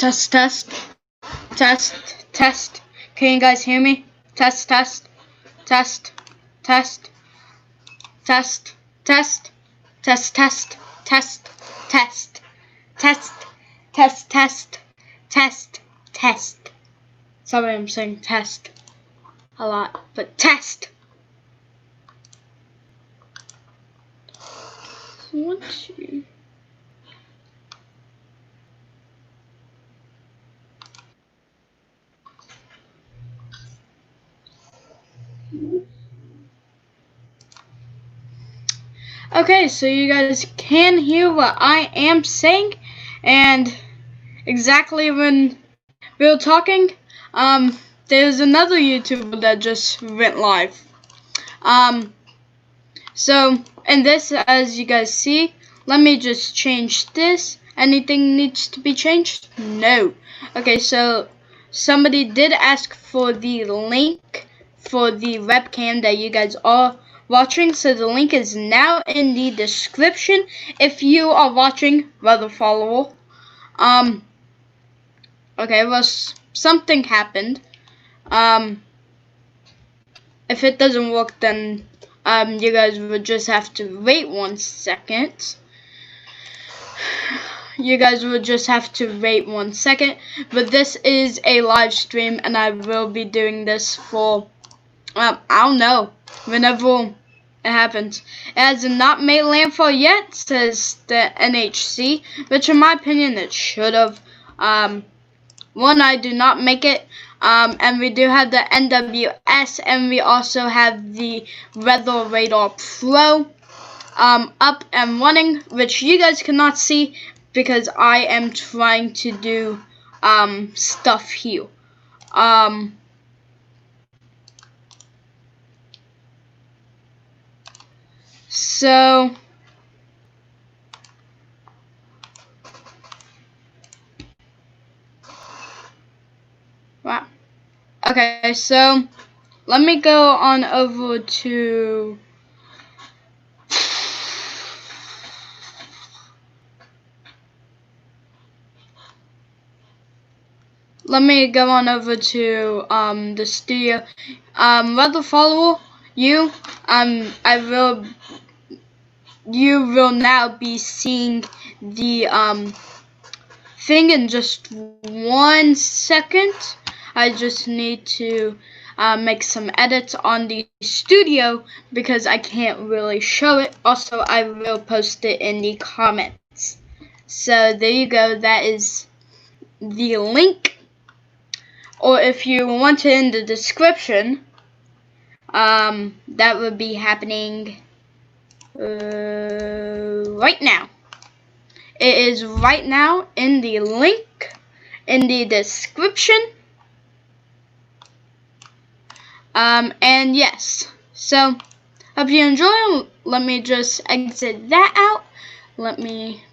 Test, test, test, test. Can you guys hear me? Test, test, test, test, test, test, test, test, test, test, test, test, test, test, test. Sorry, I'm saying test a lot, but test. Once you Okay, so you guys can hear what I am saying, and exactly when we were talking, there's another YouTuber that just went live. So, and this, as you guys see, let me just change this. Anything needs to be changed? No. Okay, so somebody did ask for the link for the webcam that you guys are watching, so the link is now in the description if you are watching Weather Follower. Okay, well, something happened. If it doesn't work, then you guys would just have to wait 1 second. You guys would just have to wait 1 second, but this is a live stream, and I will be doing this for I don't know, whenever it happens. It has not made landfall yet, says the NHC, which in my opinion it should have. One, I do not make it, and we do have the NWS, and we also have the Weather Radar Pro up and running, which you guys cannot see because I am trying to do stuff here. So wow. Okay, so let me go on over to the studio. Weather Follower, you will now be seeing the thing in just 1 second. I just need to make some edits on the studio because I can't really show it. Also, I will post it in the comments. So there you go, that is the link. Or if you want it in the description, that would be happening right now. It is right now in the link in the description. And yes, so hope you enjoy. Let me just exit that out. Let me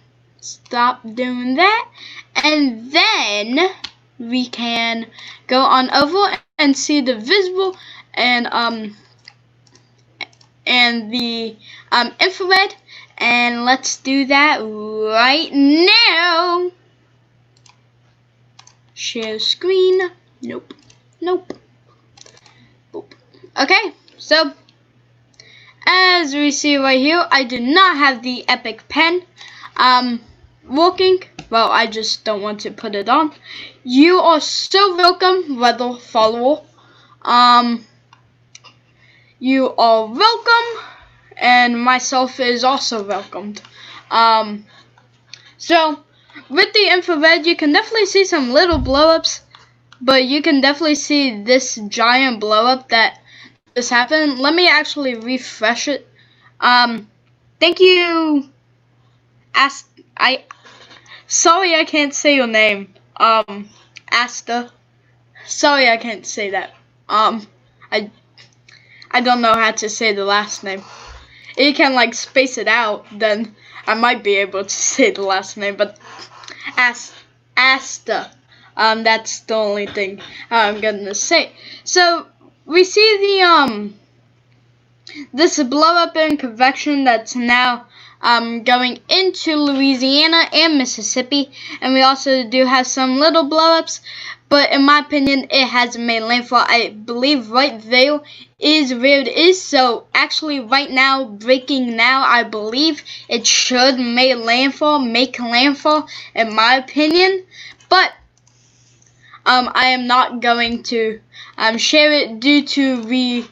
stop doing that, and then we can go on over and see the visible and the infrared, and let's do that right now. Share screen. Nope. Okay, so as we see right here, I do not have the Epic pen working. Well, I just don't want to put it on. You are so welcome, Weather Follower. You are welcome, and myself is also welcomed. So with the infrared, you can definitely see some little blow-ups, but you can definitely see this giant blow-up that just happened. Let me actually refresh it. Thank you. Sorry, I can't say your name. Asta. Sorry, I can't say that. I don't know how to say the last name. If you can like space it out, then I might be able to say the last name. But Asta. That's the only thing I'm gonna say. So we see the this blow up in convection that's now going into Louisiana and Mississippi, and we also do have some little blow-ups, but in my opinion it hasn't made landfall. I believe right there is where it is, so actually right now, breaking now, I believe it should make landfall in my opinion, but I am not going to share it due to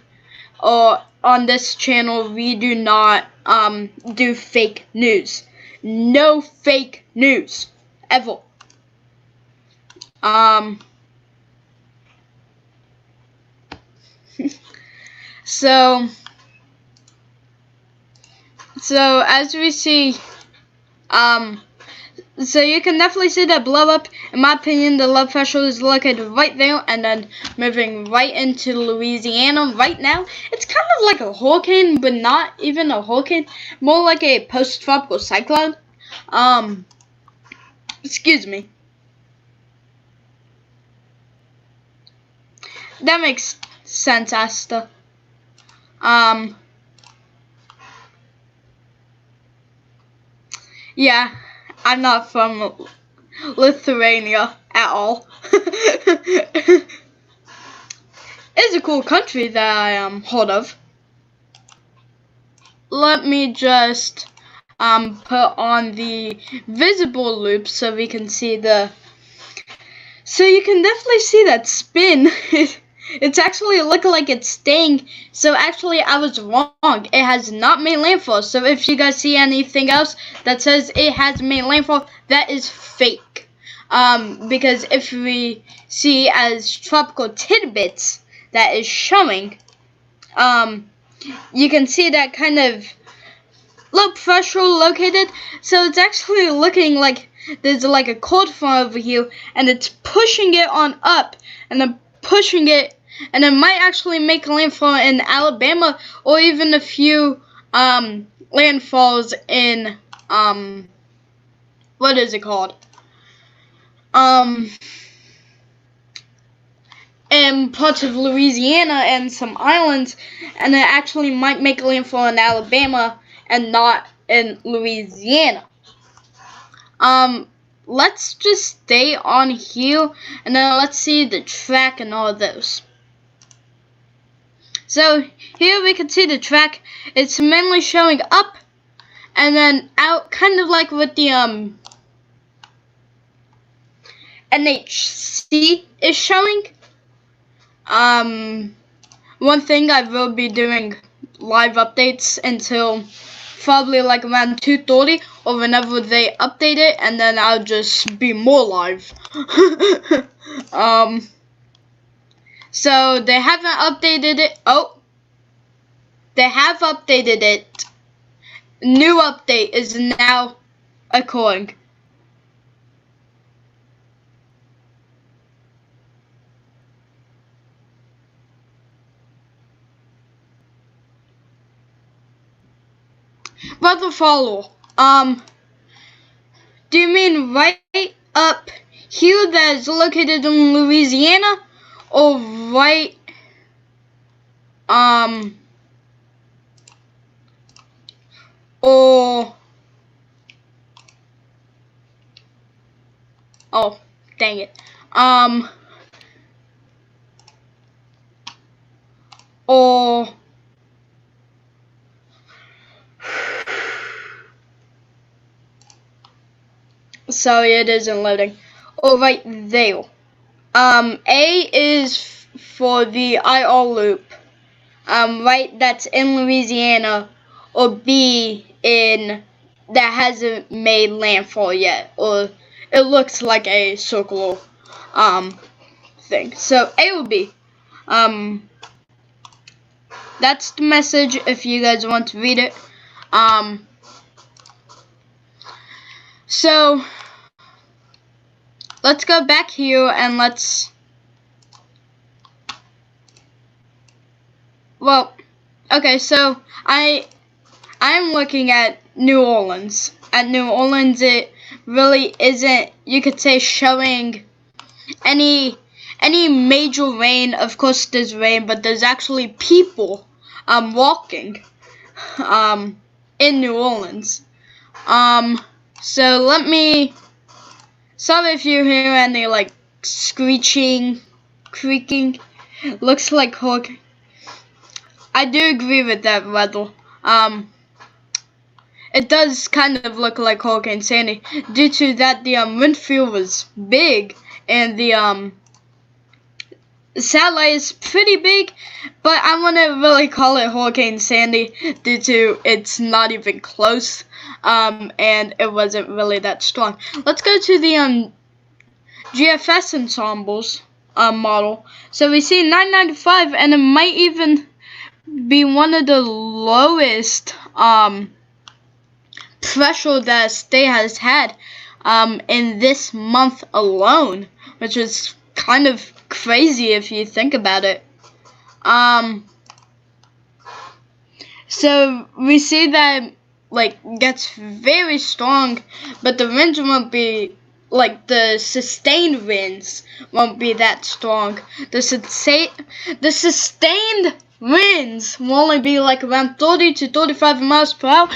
on this channel we do not do fake news. No fake news ever. So as we see, so you can definitely see that blow up. In my opinion, the low pressure is located right there, and then moving right into Louisiana right now. It's kind of like a hurricane, but not even a hurricane. More like a post-tropical cyclone. Excuse me. That makes sense, Asta. Yeah. I'm not from Lithuania at all. It's a cool country that I heard of. Let me just put on the visible loop so we can see so you can definitely see that spin. It's actually looking like it's staying. So actually I was wrong. It has not made landfall. So if you guys see anything else that says it has made landfall, that is fake. Because if we see as tropical tidbits that is showing, you can see that kind of low pressure located. So it's actually looking like there's like a cold front over here, and it's pushing it on up, and then pushing it, and it might actually make landfall in Alabama, or even a few landfalls in what is it called? In parts of Louisiana and some islands, and it actually might make landfall in Alabama and not in Louisiana. Let's just stay on here, and then let's see the track and all those. So here we can see the track. It's mainly showing up and then out, kind of like what the NHC is showing. One thing, I will be doing live updates until probably like around 2:30 or whenever they update it, and then I'll just be more live. So they haven't updated it. Oh, they have updated it. New update is now occurring. Brother follow. Do you mean right up here that is located in Louisiana, or right or oh, dang it. Or sorry, it isn't loading. Oh, right there. A is for the IR loop. Right, that's in Louisiana, or B in that hasn't made landfall yet, or it looks like a circular thing. So A will be. That's the message if you guys want to read it. So let's go back here and let's, well, okay, so I'm looking at New Orleans. At New Orleans, it really isn't, you could say, showing any major rain. Of course there's rain, but there's actually people walking in New Orleans. So let me. Sorry if you hear any like screeching, creaking. Looks like Hulk. I do agree with that, Weddle. It does kind of look like Hurricane Sandy. Due to that, the wind field was big, and the satellite is pretty big, but I wouldn't really call it Hurricane Sandy due to it's not even close, and it wasn't really that strong. Let's go to the GFS ensembles model. So we see 995, and it might even be one of the lowest pressure that state has had in this month alone, which is kind of crazy if you think about it. So we see that like gets very strong, but the winds won't be like the sustained winds won't be that strong. The sustained winds will only be like around 30 to 35 miles per hour,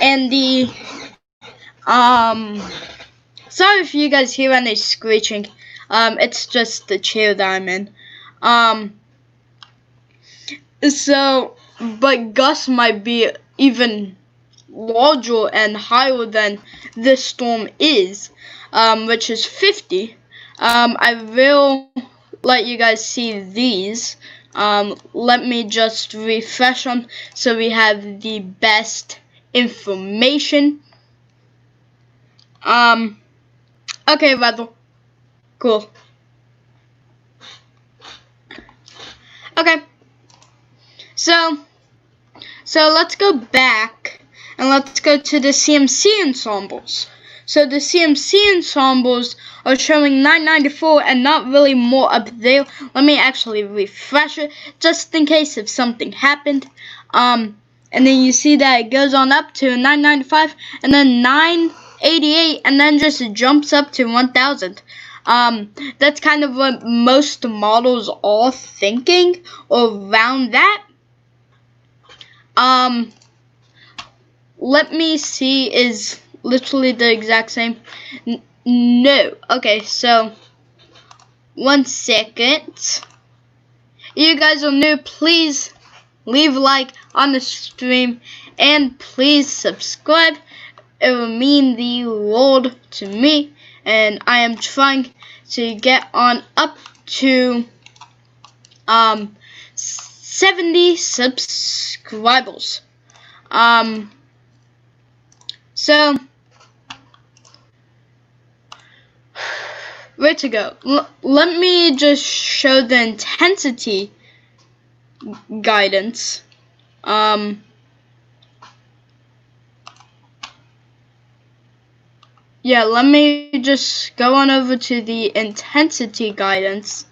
and the sorry if you guys hear any screeching. It's just the chair that I'm in. So, but gusts might be even larger and higher than this storm is, which is 50. I will let you guys see these. Let me just refresh them so we have the best information. Okay, Weddle. Cool. Okay. So let's go back and let's go to the CMC ensembles. So the CMC ensembles are showing 994 and not really more up there. Let me actually refresh it just in case if something happened. And then you see that it goes on up to 995 and then 988 and then just jumps up to 1000. That's kind of what most models are thinking around that. Let me see, is literally the exact same. No. Okay, so 1 second. You guys are new, please leave a like on the stream and please subscribe. It will mean the world to me, and I am trying to get on up to 70 subscribers. So where to go? Let me just show the intensity guidance. Yeah, let me just go on over to the intensity guidance.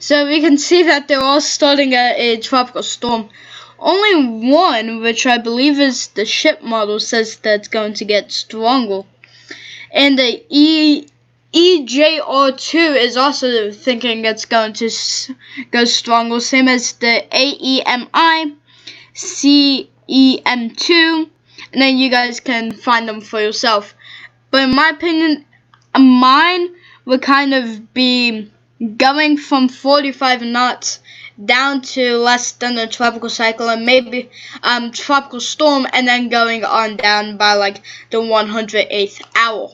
So we can see that they're all starting at a tropical storm. Only one, which I believe is the ship model, says that it's going to get stronger. And the EJR2 is also thinking it's going to go stronger, same as the AEMI, CEM2, and then you guys can find them for yourself. But in my opinion, mine would kind of be going from 45 knots down to less than a tropical cycle and maybe tropical storm, and then going on down by like the 108th hour.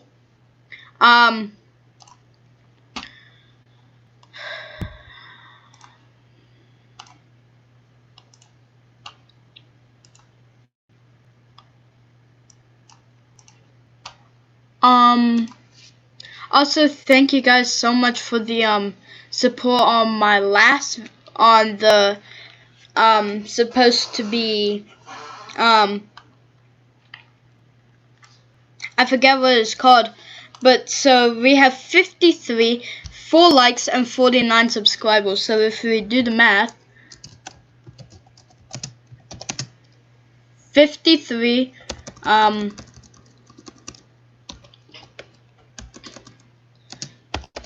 Also, thank you guys so much for the support on my last, on the supposed to be I forget what it's called, but so we have 53, 4 likes and 49 subscribers. So if we do the math, 53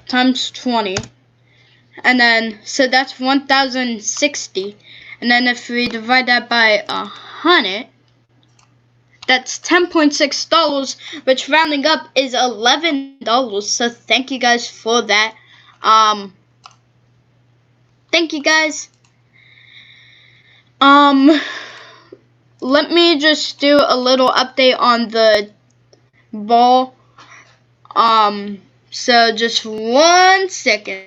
times 20, and then so that's 1060, and then if we divide that by 100, That's $10.6, which rounding up is $11. So thank you guys for that. Thank you guys. Let me just do a little update on the ball. So just 1 second.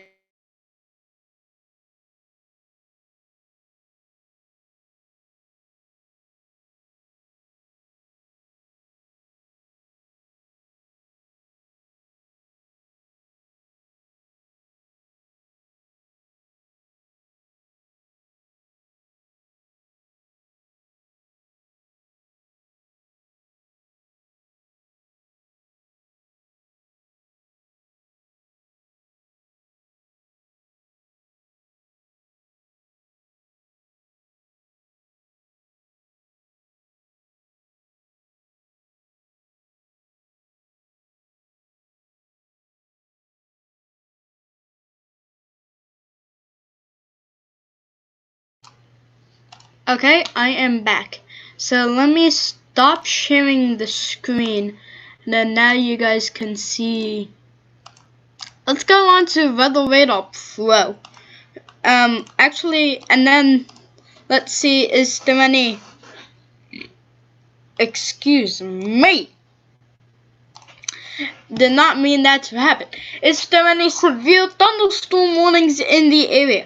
Okay, I am back. So let me stop sharing the screen, and then now you guys can see. Let's go on to Weather Radar Pro. Actually, and then let's see, is there any, excuse me, did not mean that to happen. Is there any severe thunderstorm warnings in the area?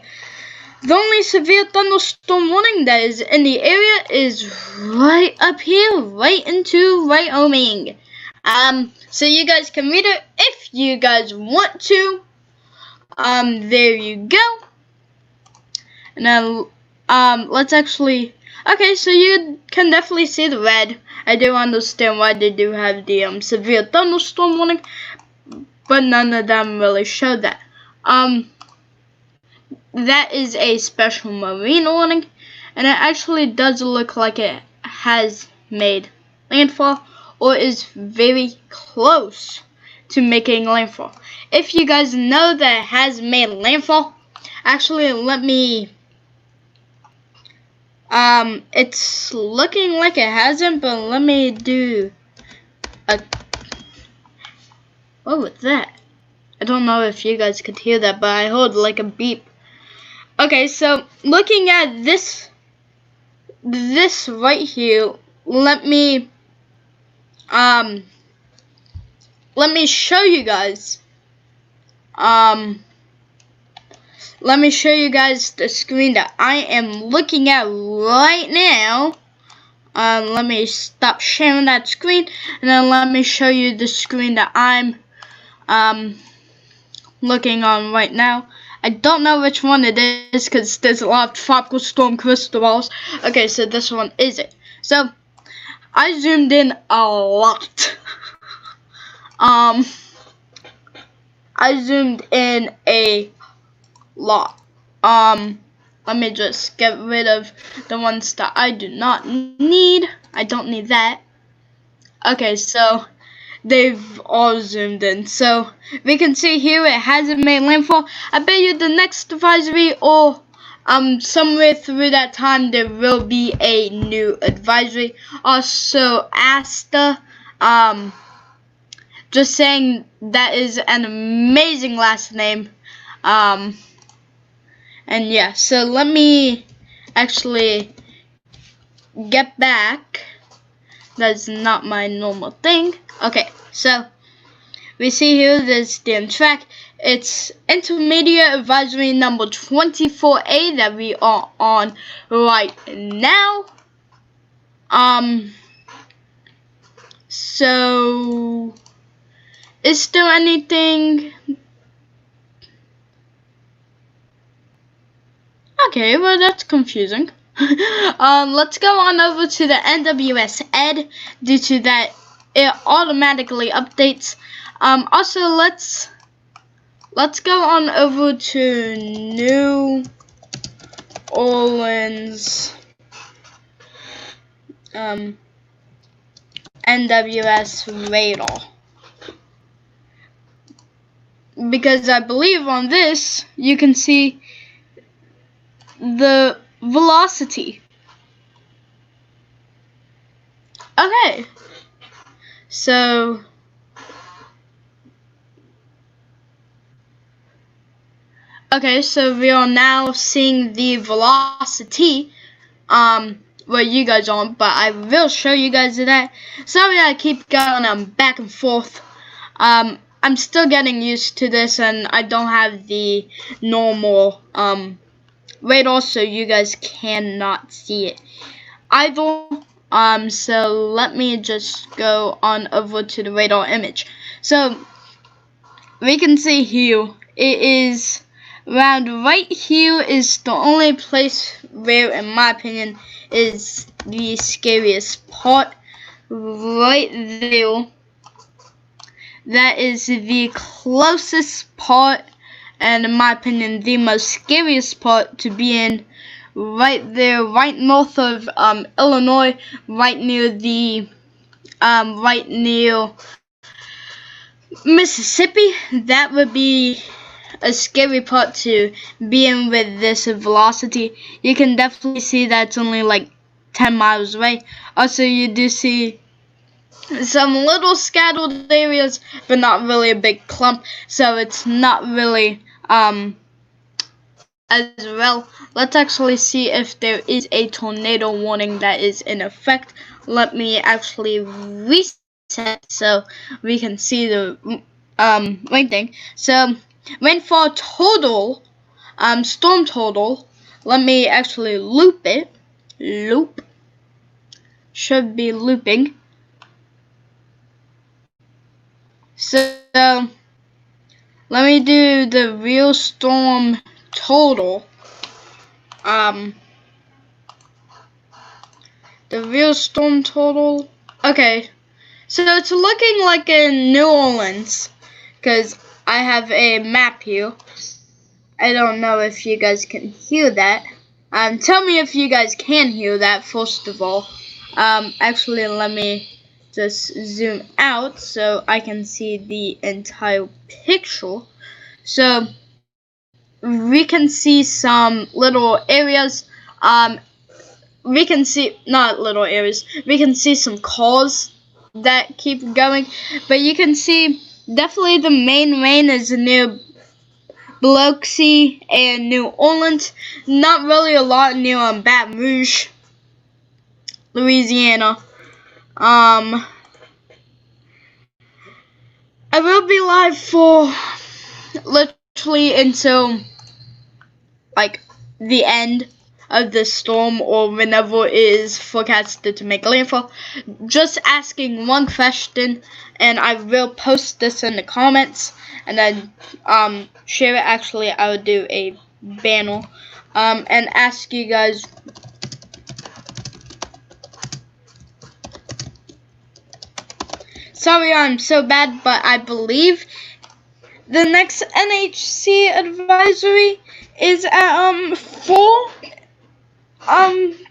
The only severe thunderstorm warning that is in the area is right up here, right into Wyoming. So you guys can read it if you guys want to. There you go. And then, let's actually, okay, so you can definitely see the red. I do understand why they do have the, severe thunderstorm warning, but none of them really showed that. That is a special marine warning, and it actually does look like it has made landfall or is very close to making landfall. If you guys know that it has made landfall, actually let me, it's looking like it hasn't, but let me do a, what was that? I don't know if you guys could hear that, but I heard like a beep. Okay, so looking at this right here, let me show you guys. Let me show you guys the screen that I am looking at right now. Let me stop sharing that screen, and then let me show you the screen that I'm looking on right now. I don't know which one it is because there's a lot of tropical storm crystals. Okay, so this one is it. So I zoomed in a lot. I zoomed in a lot. Let me just get rid of the ones that I do not need. I don't need that. Okay, so they've all zoomed in, so we can see here it hasn't made landfall. I bet you the next advisory or somewhere through that time there will be a new advisory. Also Asta, just saying that is an amazing last name. And yeah, so let me actually get back. That's not my normal thing. Okay, so we see here this damn track. It's intermediate advisory number 24A that we are on right now. So is there anything? Okay, well that's confusing. Let's go on over to the NWS Ed. Due to that, it automatically updates. Also, let's go on over to New Orleans NWS radar, because I believe on this you can see the velocity. Okay. So we are now seeing the velocity where you guys aren't, but I will show you guys that. Sorry I keep going back and forth. I'm still getting used to this, and I don't have the normal radar, so you guys cannot see it either. So let me just go on over to the radar image. So we can see here it is around right here is the only place where, in my opinion, is the scariest part. Right there, that is the closest part, and in my opinion, the most scariest part to be in. Right there, right north of Illinois, right near the right near Mississippi. That would be a scary part to be in with this velocity. You can definitely see that's only like 10 miles away. Also, you do see some little scattered areas, but not really a big clump, so it's not really as well. Let's actually see if there is a tornado warning that is in effect. Let me actually reset so we can see the rain thing. So rainfall total, storm total. Let me actually loop it. Loop. Should be looping. So let me do the real storm total. The real storm total. Okay, so it's looking like in New Orleans, because I have a map here. I don't know if you guys can hear that. Tell me if you guys can hear that, first of all. Actually, let me just zoom out so I can see the entire picture. So we can see some little areas. We can see, not little areas, we can see some cars that keep going, but you can see definitely the main rain is near Biloxi and New Orleans. Not really a lot near Baton Rouge, Louisiana. I will be live for literally until like the end of the storm, or whenever it is forecasted to make landfall. Just asking one question, and I will post this in the comments, and then share it. Actually, I will do a banner and ask you guys sorry I'm so bad, but I believe the next NHC advisory is at 4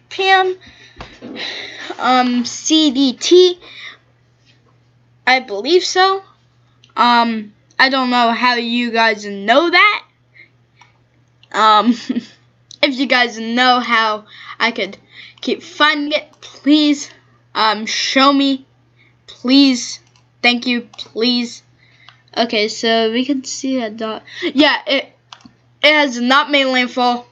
p.m. CDT. I believe so. I don't know how you guys know that. If you guys know how I could keep finding it, please show me. Please. Thank you. Please. Okay, so we can see that dot. Yeah, it has not made landfall.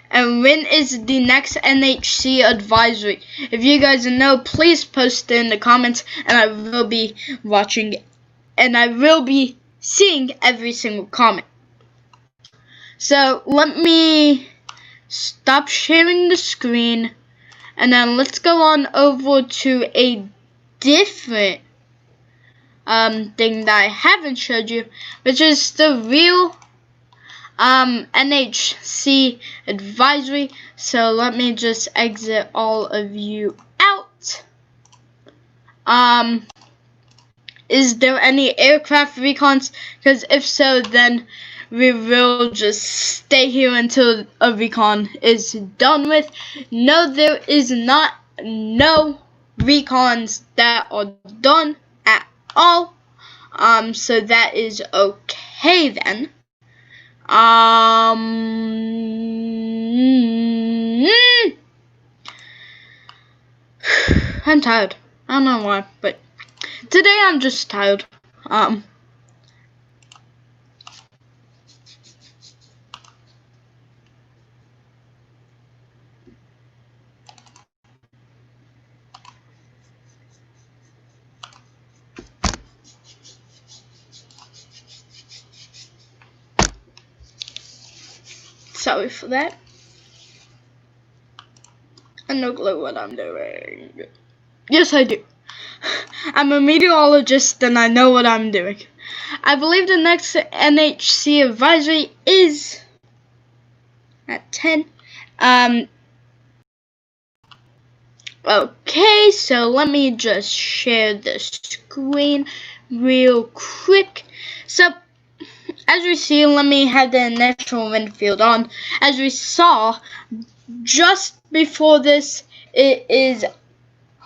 And when is the next NHC advisory? If you guys know, please post it in the comments, and I will be watching, and I will be seeing every single comment. So let me stop sharing the screen, and then let's go on over to a different thing that I haven't showed you, which is the real NHC advisory. So let me just exit all of you out. Is there any aircraft recons? Because if so, then we will just stay here until a recon is done with. No, there is not no recons that are done at all. So that is okay then. I'm tired. I don't know why, but today I'm just tired. Sorry for that. I have no clue what I'm doing. Yes, I do. I'm a meteorologist and I know what I'm doing. I believe the next NHC advisory is at 10. Okay, so let me just share the screen real quick. So, as we see, let me have the initial wind field on. As we saw, just before this, it is,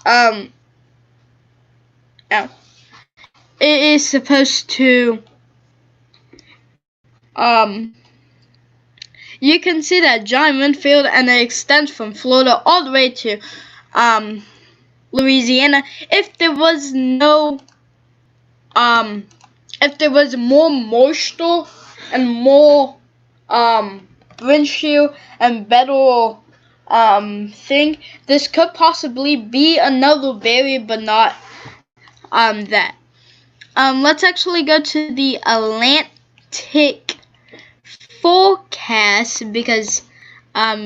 it is supposed to, you can see that giant wind field and it extends from Florida all the way to, Louisiana. If there was no, if there was more moisture and more, windshield and better, thing, this could possibly be another barrier, but not, that. Let's actually go to the Atlantic forecast because, that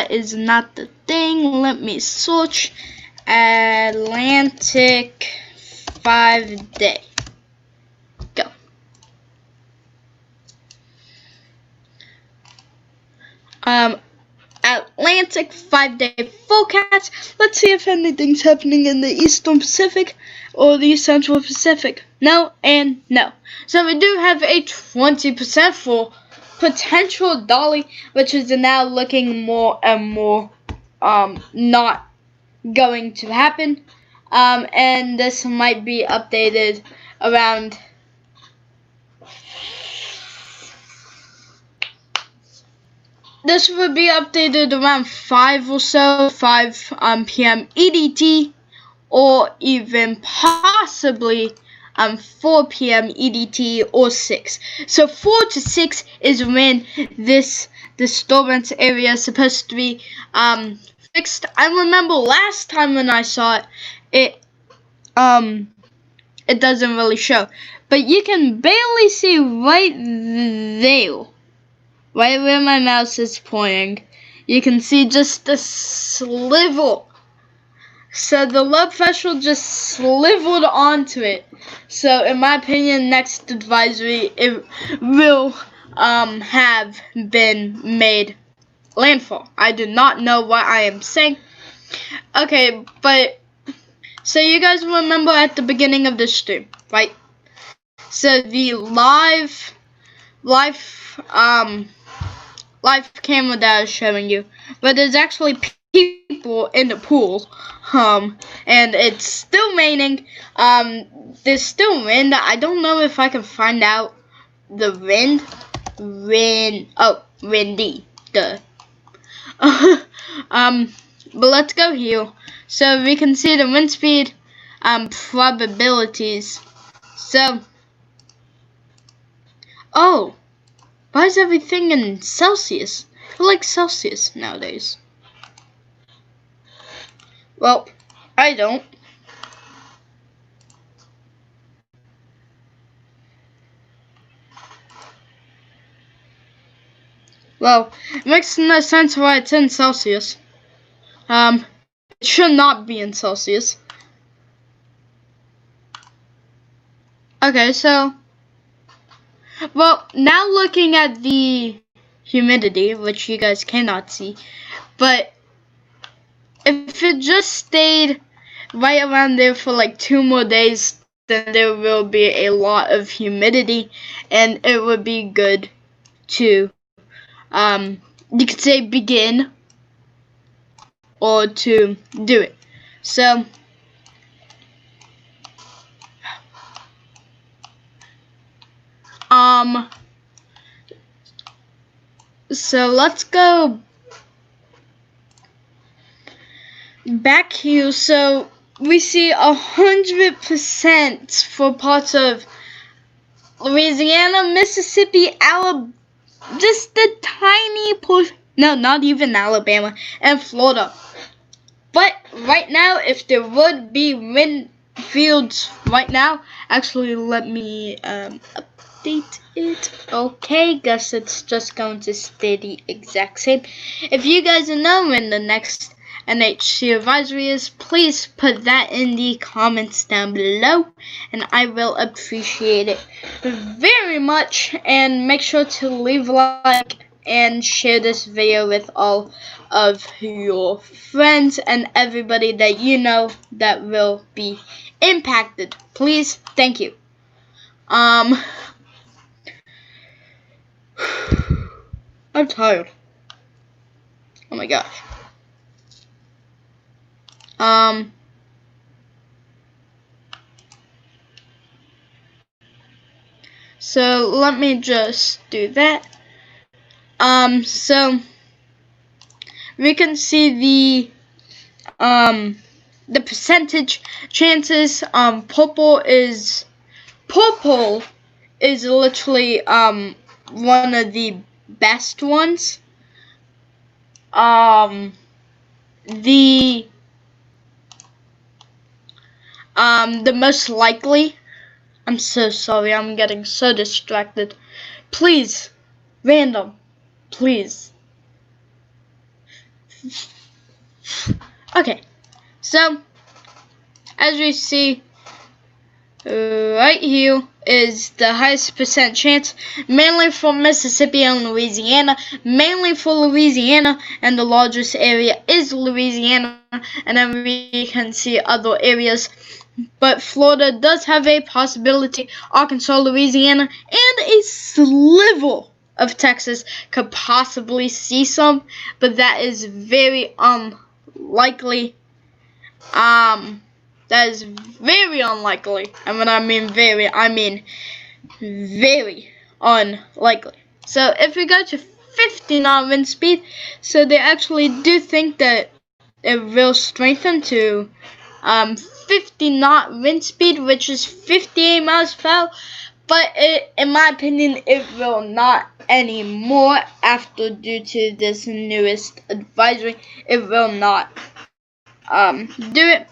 is not the thing. Let me search Atlantic 5-day. Go. Atlantic 5-day forecast. Let's see if anything's happening in the Eastern Pacific or the Central Pacific. No and no. So we do have a 20% for potential dolly, which is now looking more and more not going to happen. And this might be updated around This would be updated around 5 or so, 5 p.m. EDT, or even possibly 4 p.m. EDT or 6. So 4 to 6 is when this disturbance area is supposed to be fixed. I remember last time when I saw it, it doesn't really show, but you can barely see right there. Right where my mouse is pointing, you can see just a sliver. So the low pressure just slivered onto it. So in my opinion, next advisory, it will have been made landfall. I do not know what I am saying. Okay, but so you guys remember at the beginning of the stream, right? So the live camera that I was showing you, but there's actually people in the pool, and it's still raining. There's still wind. I don't know if I can find out the wind. Windy. Duh. But let's go here, so we can see the wind speed, probabilities. So, oh. Why is everything in Celsius? I like Celsius nowadays. Well, I don't. Well, it makes no sense why it's in Celsius. It should not be in Celsius. Okay, so, well, now looking at the humidity, which you guys cannot see, but if it just stayed right around there for like 2 more days, then there will be a lot of humidity, and it would be good to, you could say begin, or to do it. So, so let's go back here. So we see 100% for parts of Louisiana, Mississippi, Alabama, just the tiny portion. No, not even Alabama and Florida. But right now, if there would be wind fields right now, actually let me update it. Okay, guess it's just going to stay the exact same. If you guys know when the next NHC advisory is, please put that in the comments down below, and I will appreciate it very much. And make sure to leave a like and share this video with all of your friends and everybody that you know that will be impacted. Please, thank you. I'm tired. Oh my gosh. So let me just do that. So we can see the percentage chances. Purple is literally one of the best ones. The most likely. I'm so sorry, I'm getting so distracted. Please, random, please. Okay, so as we see right here is the highest percent chance, mainly for Mississippi and Louisiana, mainly for Louisiana, and the largest area is Louisiana, and then we can see other areas. But Florida does have a possibility. Arkansas, Louisiana, and a sliver of Texas could possibly see some, but that is very unlikely. That is very unlikely. And when I mean very, I mean very unlikely. So if we go to 50 knot wind speed, so they actually do think that it will strengthen to 50 knot wind speed, which is 58 miles per hour, but in my opinion it will not anymore after, due to this newest advisory. It will not do it,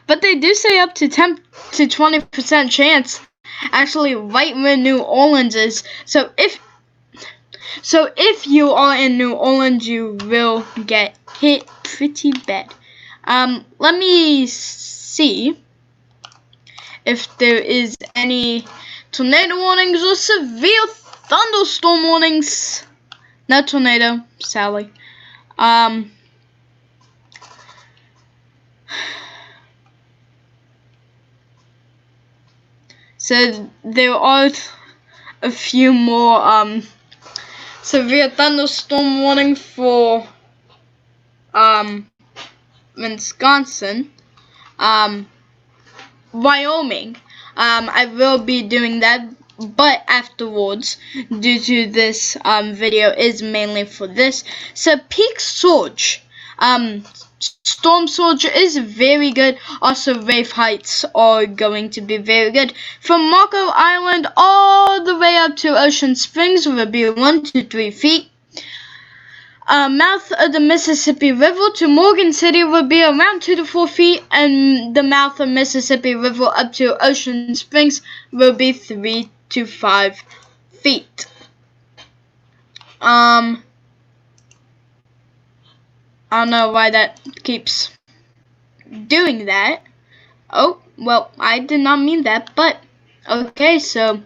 but they do say up to 10 to 20% chance, actually right where New Orleans is. So if you are in New Orleans, you will get hit pretty bad. Let me see if there is any tornado warnings or severe thunderstorm warnings. No tornado, Sally. So there are a few more severe thunderstorm warning for Wisconsin, Wyoming. I will be doing that, but afterwards, due to this video is mainly for this. So peak surge, storm surge is very good. Also wave heights are going to be very good. From Marco Island all the way up to Ocean Springs will be 1 to 3 feet. Mouth of the Mississippi River to Morgan City will be around 2 to 4 feet, and the mouth of Mississippi River up to Ocean Springs will be 3 to 5 feet. I don't know why that keeps doing that. Oh, well, I did not mean that, but okay, so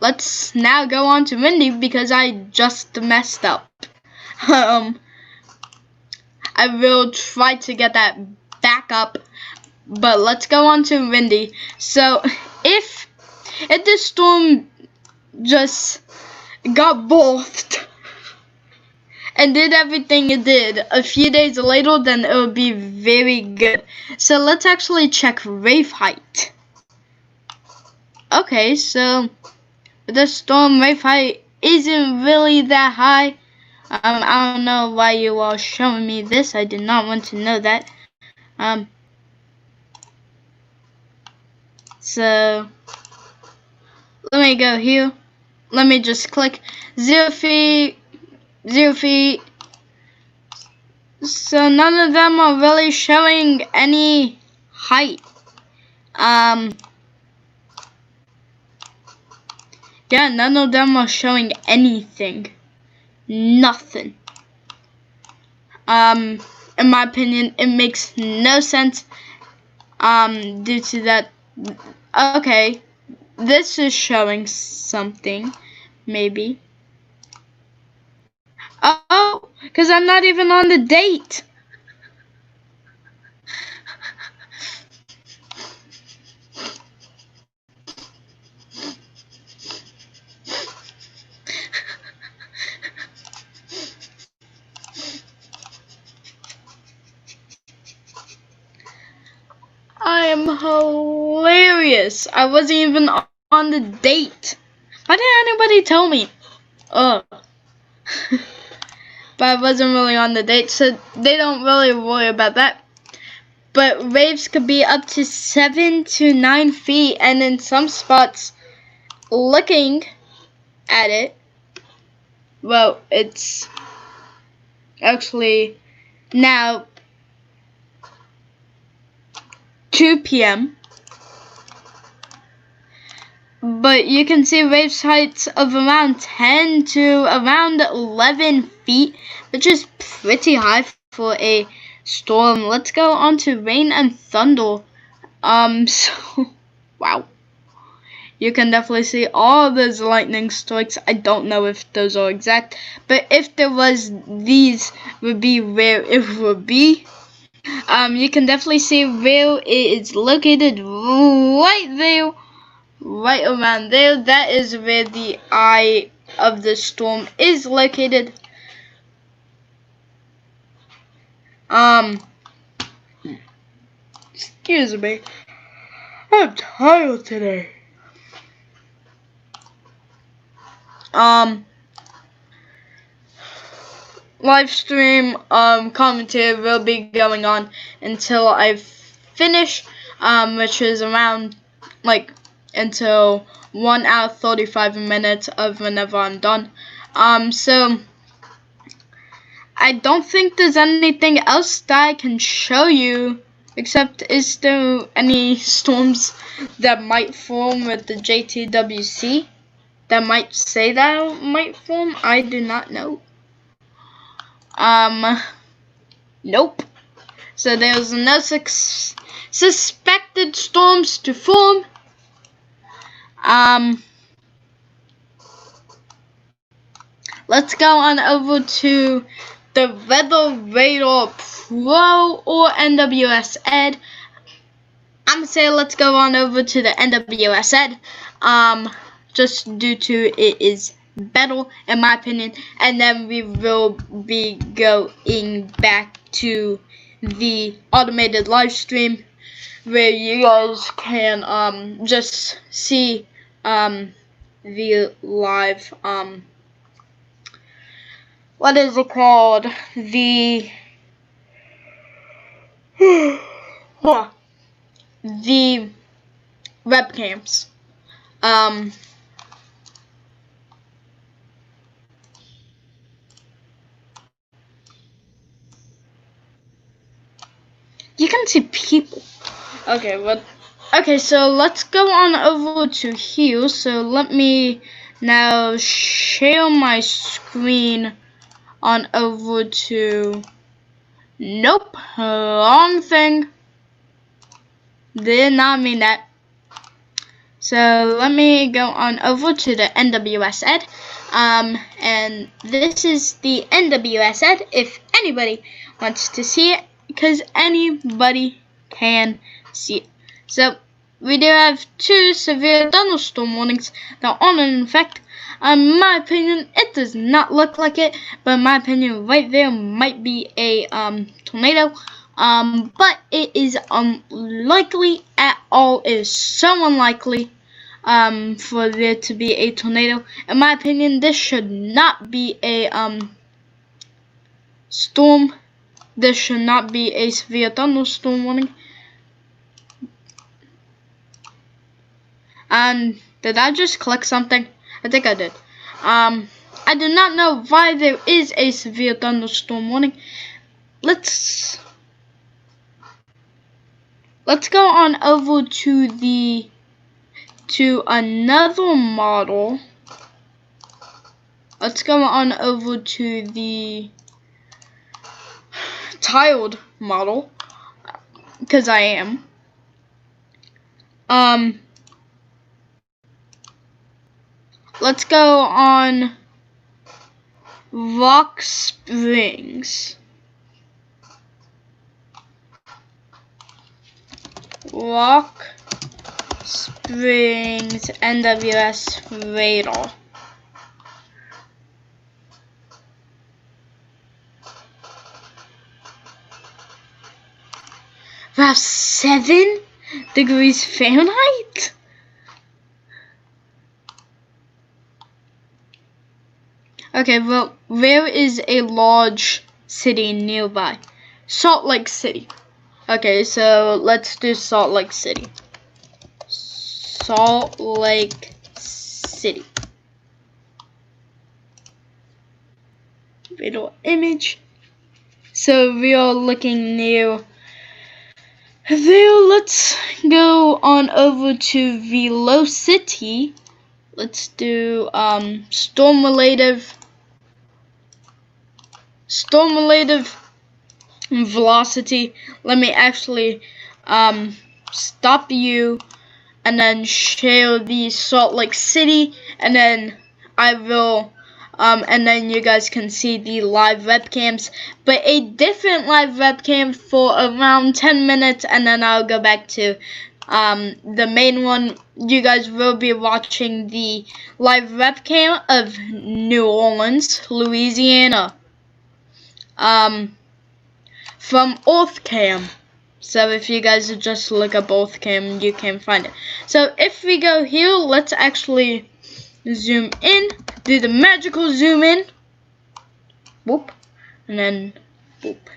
let's now go on to windy because I just messed up. I will try to get that back up, but let's go on to windy. So if the storm just got birthed and did everything it did a few days later, then it would be very good. So let's actually check wave height. Okay, so the storm wave height isn't really that high. I don't know why you are showing me this. I did not want to know that. So let me go here. Let me just click 0 feet, 0 feet. So none of them are really showing any height. Yeah, none of them are showing anything. Nothing. In my opinion, it makes no sense. Due to that. Okay, this is showing something, maybe. Oh, because I'm not even on the date. I am hilarious. I wasn't even on the date. Why didn't anybody tell me? Ugh. But I wasn't really on the date, so they don't really worry about that. But waves could be up to 7 to 9 feet, and in some spots, looking at it, well, it's actually now 2 p.m. But you can see wave heights of around 10 to around 11 feet, which is pretty high for a storm. Let's go on to rain and thunder. So, wow. You can definitely see all those lightning strikes. I don't know if those are exact, but if there was, these would be where it would be. You can definitely see where it is located right there. Right around there, that is where the eye of the storm is located. Excuse me, I'm tired today. Live stream commentary will be going on until I finish, which is around until 1 hour 35 minutes of whenever I'm done. So I don't think there's anything else that I can show you, except is there any storms that might form with the JTWC that might say that might form? I do not know. Nope. So there's no suspected storms to form. Let's go on over to the Weather Radar Pro or NWS Ed. I'm gonna say let's go on over to the NWS Ed. Just due to it is better in my opinion, and then we will be going back to the automated live stream where you guys can just see the live what is it called, the the webcams. You can see people. Okay, so let's go on over to here. So let me now share my screen on over to, nope, wrong thing. Did not mean that. So let me go on over to the NWS Ed. And this is the NWS Ed if anybody wants to see it, because anybody can see it. So we do have 2 severe thunderstorm warnings that are in effect. In my opinion, it does not look like it, but in my opinion, right there might be a tornado. But it is unlikely at all. It is so unlikely for there to be a tornado. In my opinion, this should not be a storm. There should not be a severe thunderstorm warning. And did I just click something? I think I did. I do not know why there is a severe thunderstorm warning. Let's go on over to another model. Let's go on over to the tiled model, because I am. Let's go on Rock Springs. Rock Springs NWS radar. Wow, 7 degrees Fahrenheit? Okay, well, where is a large city nearby? Salt Lake City. Okay, so let's do Salt Lake City. Salt Lake City. Video image. So we are looking near there. Let's go on over to velocity. Let's do storm relative velocity. Let me actually stop you and then share the Salt Lake City, and then I will and then you guys can see the live webcams, but a different live webcam for around 10 minutes, and then I'll go back to the main one. You guys will be watching the live webcam of New Orleans, Louisiana, from EarthCam. So if you guys just look up EarthCam, you can find it. So if we go here, let's actually zoom in, do the magical zoom in, whoop, and then whoop.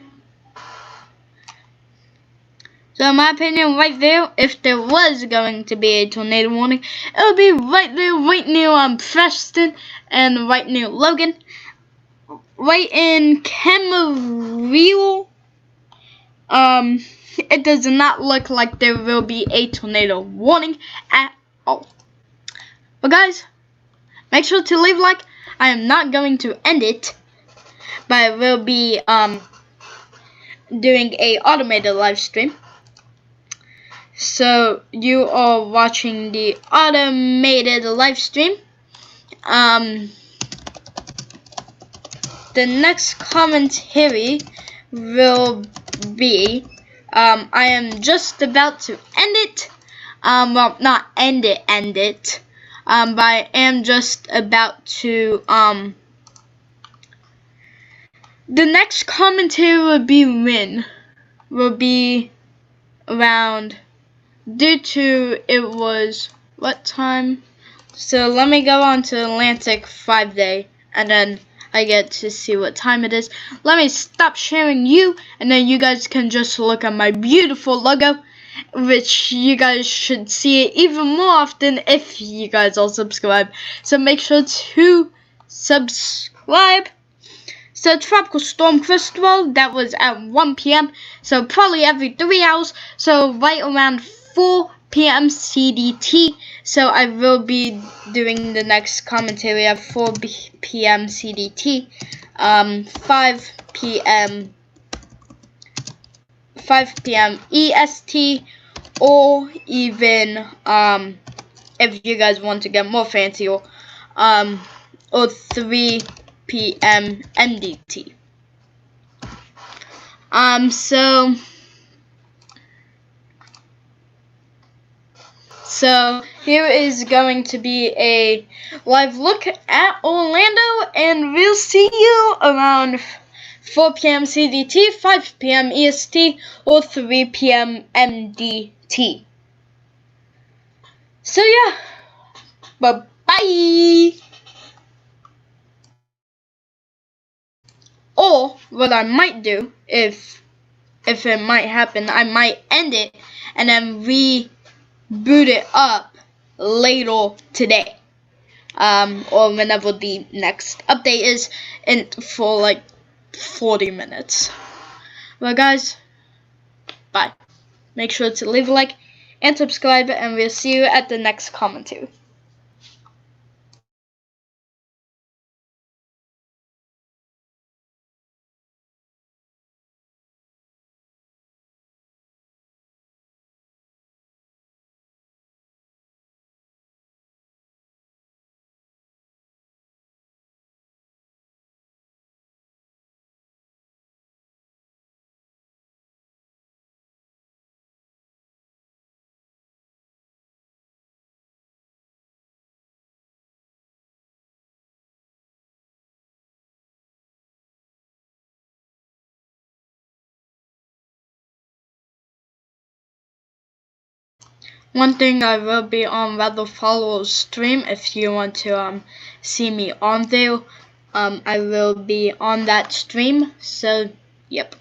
So in my opinion, right there, if there was going to be a tornado warning, it would be right there, right near Preston, and right near Logan, right in Camarillo. It does not look like there will be a tornado warning at all. But guys, make sure to leave a like. I am not going to end it, but I will be doing a automated live stream. So you are watching the automated live stream. The next commentary will be I am just about to end it. Well, not end it. But I am just about to the next commentary will be around, due to it was what time? So let me go on to Atlantic 5-day, and then I get to see what time it is. Let me stop sharing you, and then you guys can just look at my beautiful logo, which you guys should see it even more often if you guys all subscribe. So make sure to subscribe. So Tropical Storm Cristobal, that was at 1 p.m. So probably every 3 hours. So right around 4 p.m. CDT. So I will be doing the next commentary at 4 p.m. CDT. 5 p.m. EST, or even if you guys want to get more fancy, or 3 p.m. MDT. So here is going to be a live look at Orlando, and we'll see you around 4 p.m. CDT, 5 p.m. EST, or 3 p.m. MDT. So yeah, bye-bye. Or what I might do, if it might happen, I might end it and then reboot it up later today, or whenever the next update is, in for like 40 minutes. Well, guys, bye. Make sure to leave a like and subscribe, and we'll see you at the next commentary. One thing, I will be on LANDFALL's stream if you want to see me on there. I will be on that stream, so yep.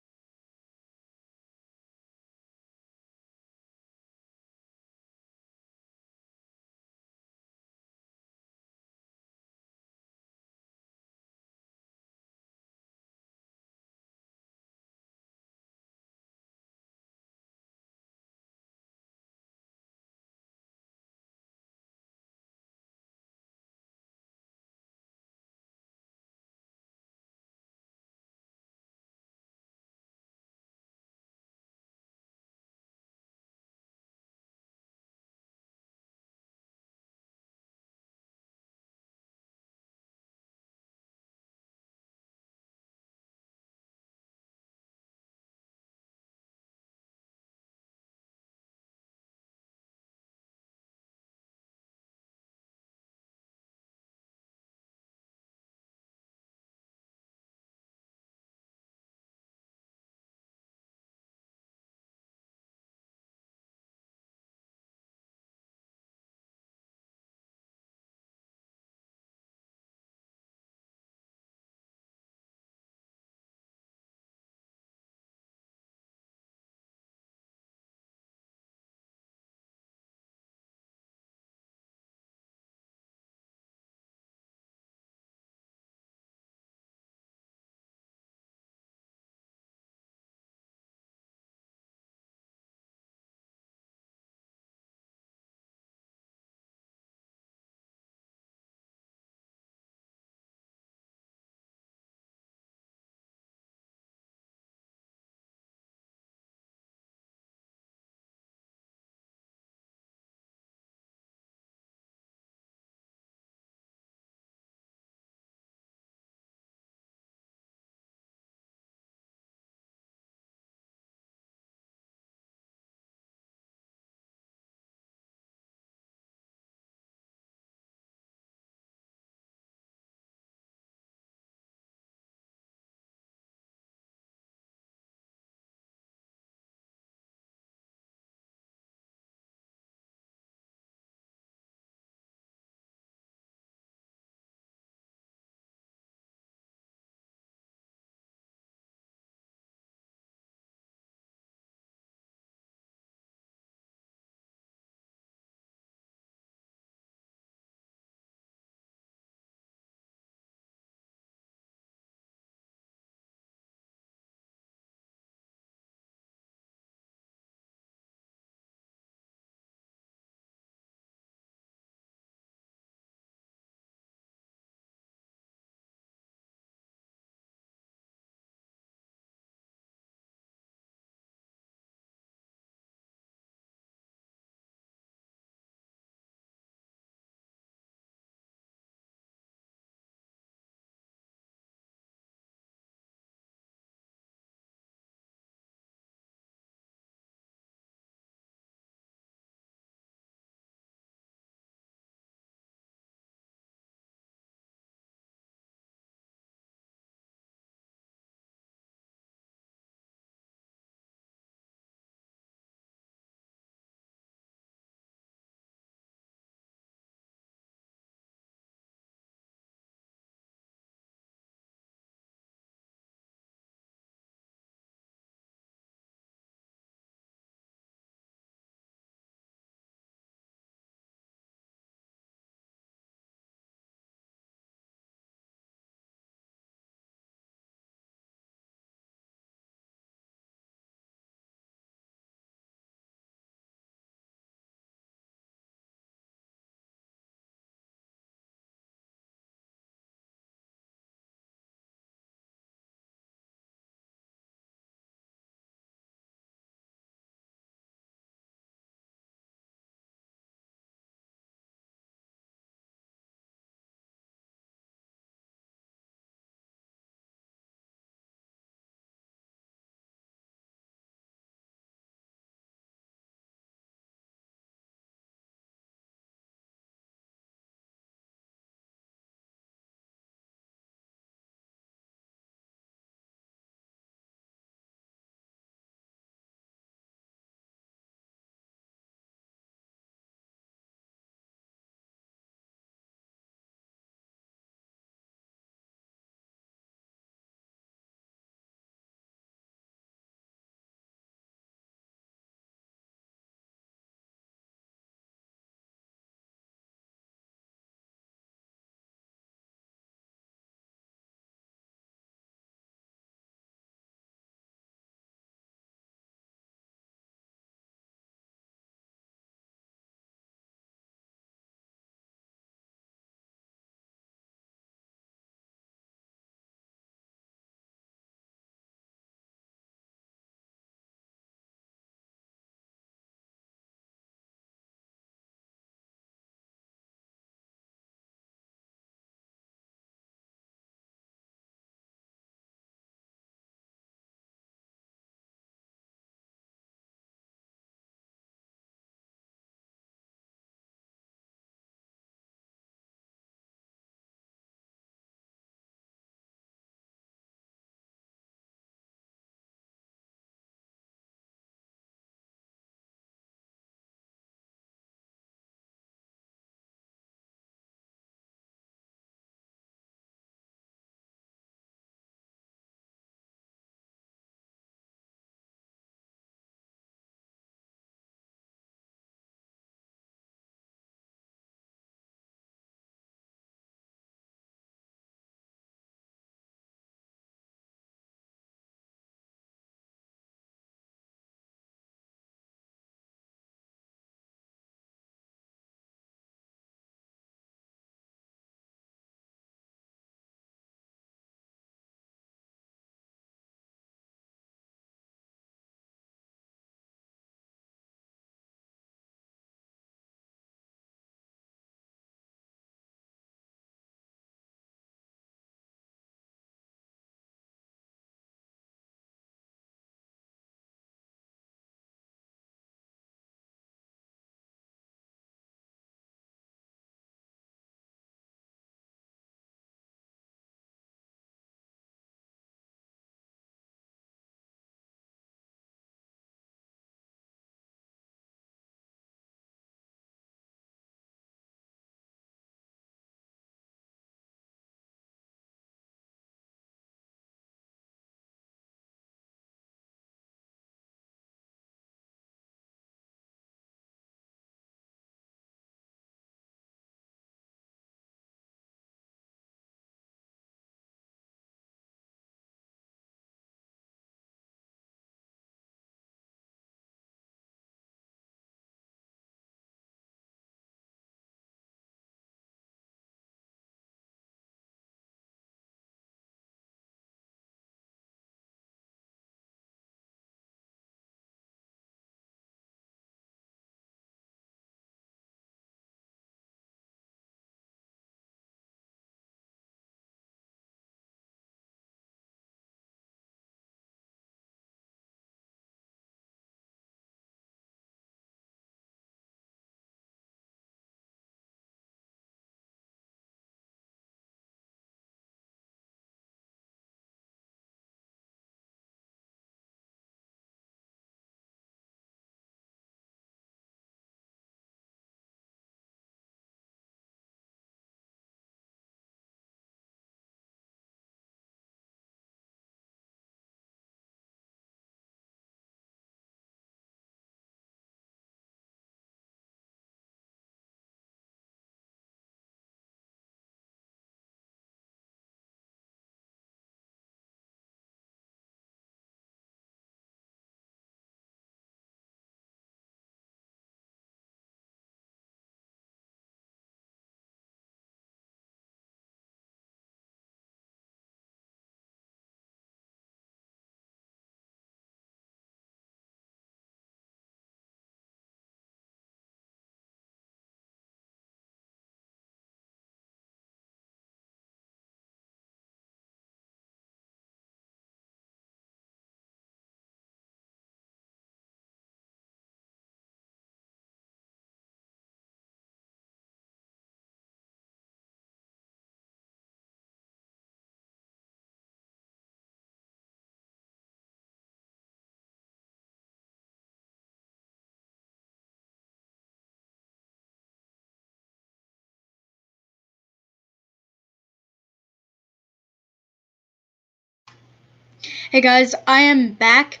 Hey guys, I am back.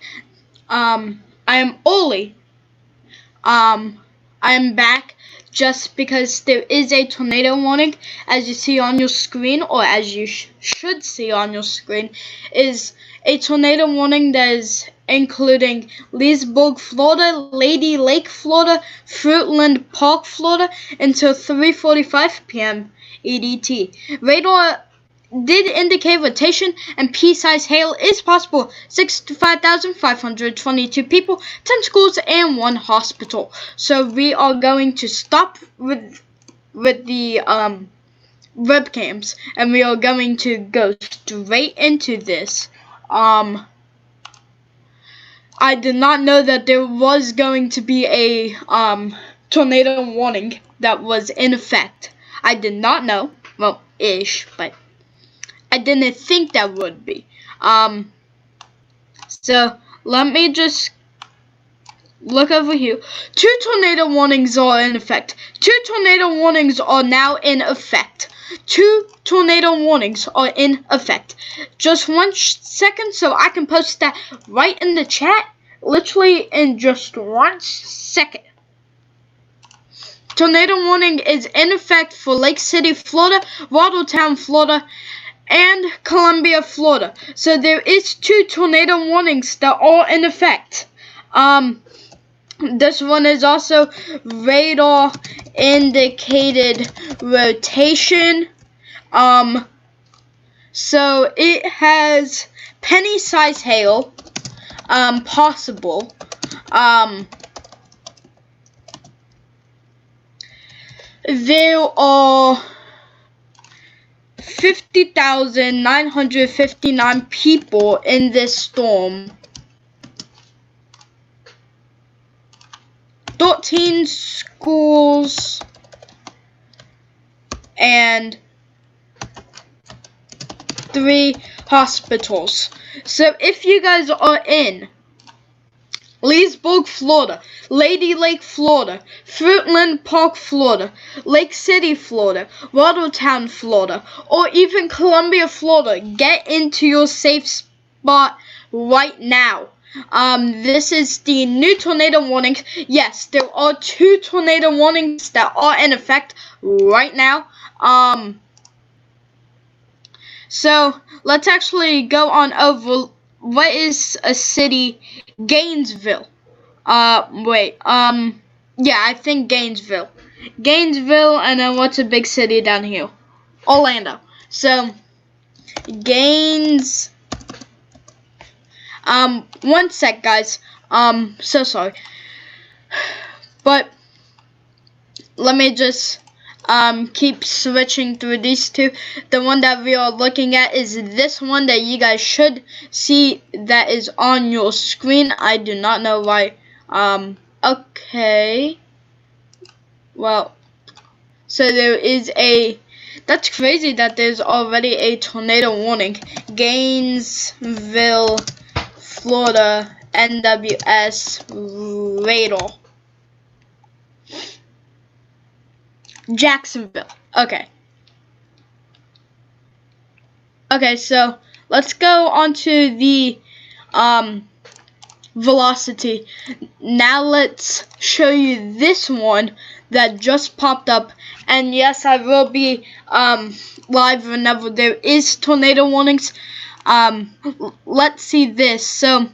I am Oli. I am back just because there is a tornado warning, as you see on your screen, or as you should see on your screen, is a tornado warning that is including Leesburg, Florida, Lady Lake, Florida, Fruitland Park, Florida, until 3:45 p.m. EDT. Radar did indicate rotation and pea-sized hail is possible. 65,522 people, 10 schools, and 1 hospital. So we are going to stop with the webcams, and we are going to go straight into this. I did not know that there was going to be a tornado warning that was in effect. I did not know. Well, ish, but I didn't think that would be. So let me just look over here. 2 tornado warnings are in effect. 2 tornado warnings are now in effect. 2 tornado warnings are in effect. Just 1 second so I can post that right in the chat. Literally in just 1 second. Tornado warning is in effect for Lake City, Florida, Waddletown, Florida, and Columbia, Florida. So there is 2 tornado warnings that are in effect. This one is also radar indicated rotation. So it has penny-sized hail, possible. There are 50,959 people in this storm. 13 schools and 3 hospitals. So if you guys are in Leesburg, Florida, Lady Lake, Florida, Fruitland Park, Florida, Lake City, Florida, Waddletown, Florida, or even Columbia, Florida, get into your safe spot right now. This is the new tornado warnings. Yes, there are 2 tornado warnings that are in effect right now. So let's actually go on over. What is a city? Gainesville. Yeah, I think Gainesville. Gainesville, and then what's a big city down here? Orlando. So, Gaines. 1 sec, guys. So sorry. But, let me just keep switching through these 2. The one that we are looking at is this one that you guys should see that is on your screen. I do not know why. Okay. Well, so there is a, that's crazy that there's already a tornado warning. Gainesville, Florida, NWS radar. Jacksonville. Okay. Okay, so let's go on to the velocity. Now let's show you this one that just popped up. And yes, I will be live whenever there is tornado warnings. Let's see this. So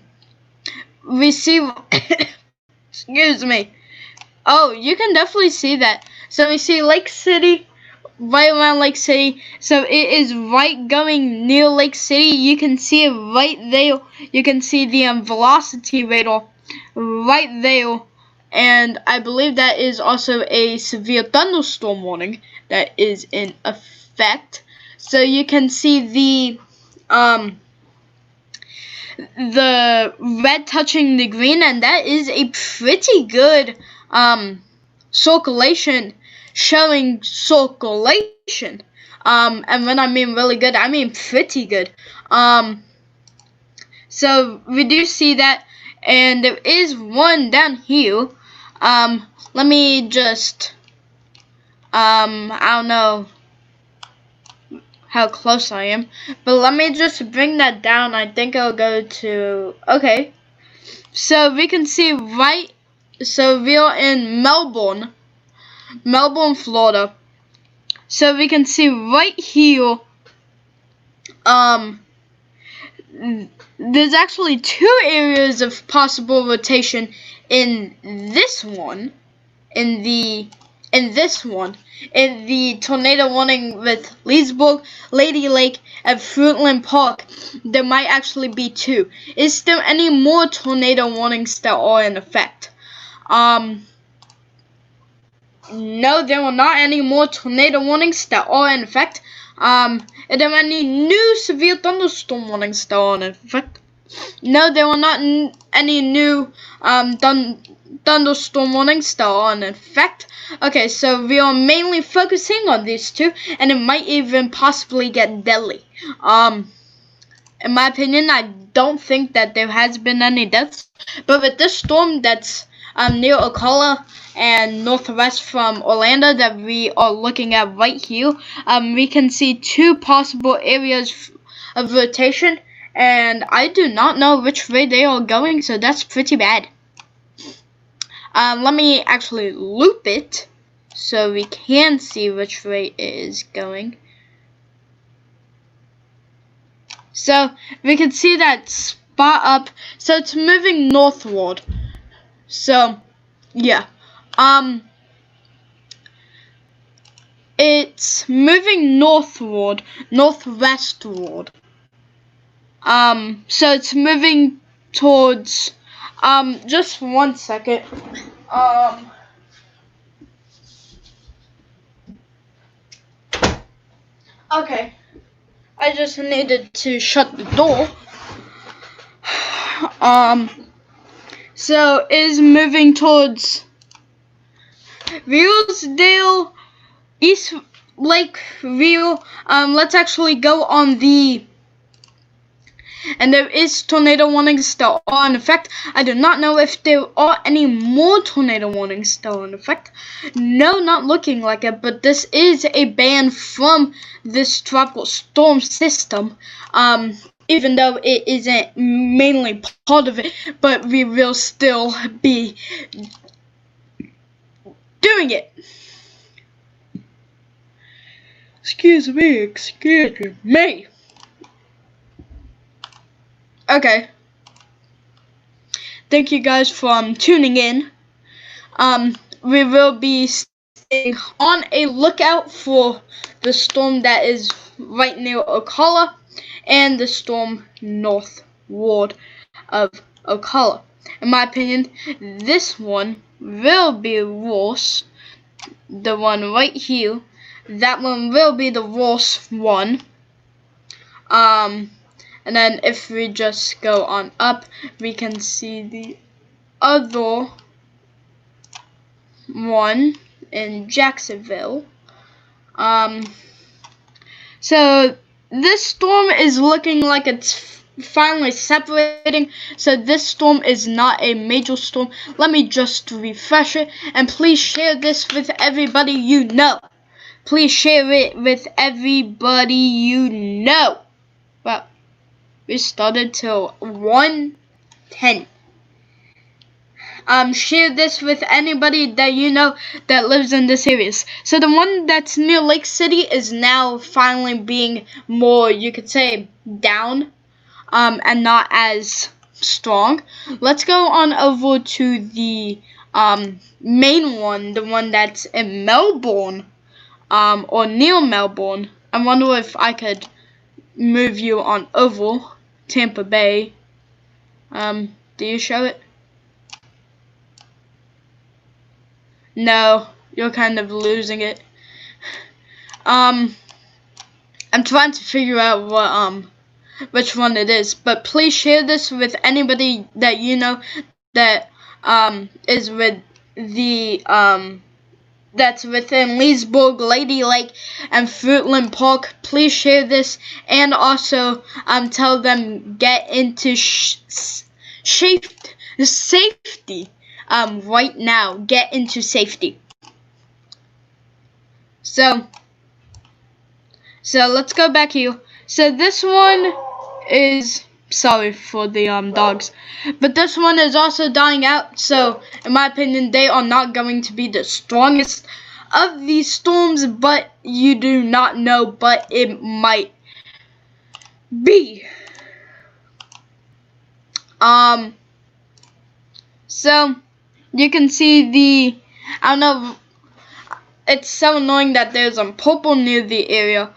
we see excuse me. Oh, you can definitely see that. So we see Lake City, right around Lake City. So it is right going near Lake City. You can see it right there. You can see the velocity radar right there. And I believe that is also a severe thunderstorm warning that is in effect. So you can see the red touching the green, and that is a pretty good circulation, showing circulation. And when I mean really good, I mean pretty good. So we do see that, and there is one down here. Let me just I don't know. how close I am. But let me just bring that down. I think I'll go to, okay. So we can see so we are in Melbourne, Florida. So we can see right here, there's actually 2 areas of possible rotation in this one, in the tornado warning with Leesburg, Lady Lake, and Fruitland Park. There might actually be 2. Is there any more tornado warnings that are in effect? No, there are not any more tornado warnings that are in effect. Are there any new severe thunderstorm warnings that are in effect? No, there are not any new thunderstorm warnings that are in effect. Okay, so we are mainly focusing on these 2, and it might even possibly get deadly. In my opinion, I don't think that there has been any deaths, but with this storm that's near Ocala and northwest from Orlando that we are looking at right here, we can see 2 possible areas of rotation, and I do not know which way they are going, so that's pretty bad. Let me actually loop it so we can see which way it is going. So we can see that spot up, so it's moving northward. So yeah, it's moving northward, northwestward. So it's moving towards, just 1 second. Okay, I just needed to shut the door. So it is moving towards Reelsdale, East Lake Reel. Let's actually go on the, and there is tornado warnings that are in effect. I do not know if there are any more tornado warnings that are in effect. No, not looking like it, but this is a ban from this tropical storm system. Even though it isn't mainly part of it, but we will still be doing it. Excuse me. Okay. Thank you guys for tuning in. We will be staying on a lookout for the storm that is right near Ocala and the storm northward of Ocala. In my opinion, this one will be worse. The one right here, that one will be the worst one. And then if we just go on up, we can see the other one in Jacksonville. So this storm is looking like it's finally separating. So this storm is not a major storm. Let me just refresh it, and please share this with everybody you know. Please share it with everybody you know. Well, we started till 1:10. Share this with anybody that you know that lives in this area. So the one that's near Lake City is now finally being more, you could say, down, and not as strong. Let's go on over to the main one, the one that's in Melbourne, or near Melbourne. I wonder if I could move you on over Tampa Bay. Do you show it? No, you're kind of losing it. I'm trying to figure out what which one it is, but please share this with anybody that you know that is with the that's within Leesburg, Lady Lake, and Fruitland Park. Please share this, and also tell them get into safety. Right now, get into safety. So So let's go back here. So this one is, sorry for the dogs, but this one is also dying out. So in my opinion, they are not going to be the strongest of these storms, but you do not know, but it might be. So you can see the, I don't know, it's so annoying that there's purple near the area.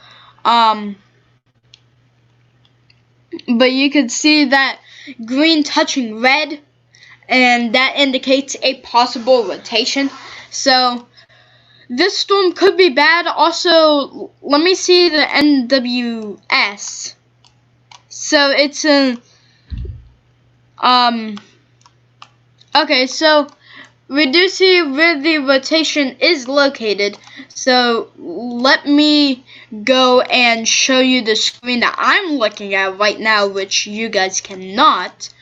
But you can see that green touching red, and that indicates a possible rotation. So this storm could be bad. Also, let me see the NWS. So it's a okay, so we do see where the rotation is located. So let me go and show you the screen that I'm looking at right now, which you guys cannot.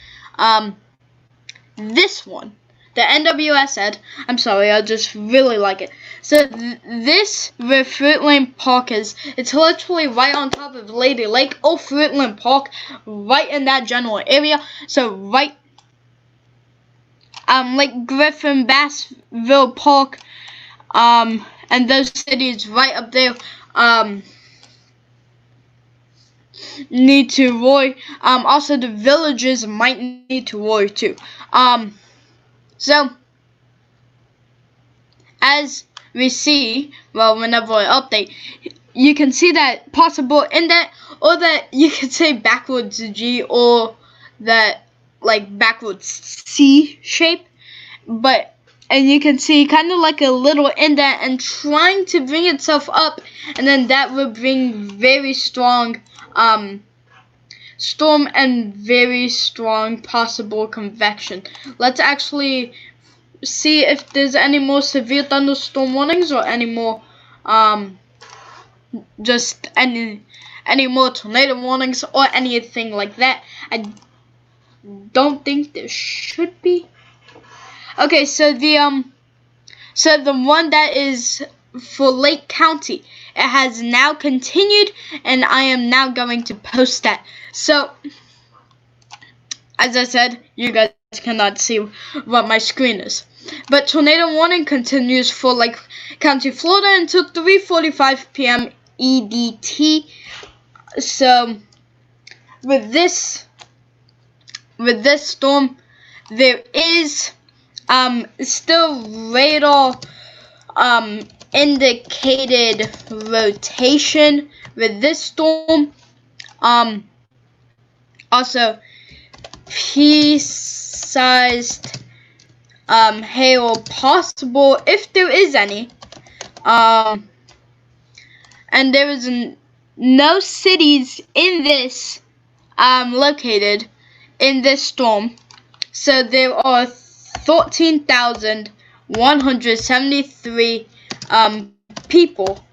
This one, the NWS said, I'm sorry, I just really like it. So this where Fruitland Park is, it's literally right on top of Lady Lake or Fruitland Park, right in that general area. So right, Lake Griffin, Bassville Park, and those cities right up there, need to roar. Also the villages might need to roar too. So as we see, well, whenever I update, you can see that possible indent, or that you could say backwards G, or that like backwards C shape, and you can see kind of like a little indent and trying to bring itself up, and then that will bring very strong storm and very strong possible convection. Let's actually see if there's any more severe thunderstorm warnings, or any more just any more tornado warnings or anything like that. I don't think there should be. Okay, so the one that is for Lake County, it has now continued, and I am now going to post that. So as I said, you guys cannot see what my screen is, but tornado warning continues for Lake County, Florida until 3:45 p.m. EDT. So with this storm, there is still radar indicated rotation with this storm. Also pea-sized hail possible if there is any. And there is no cities in this located in this storm. So there are 13,173 people.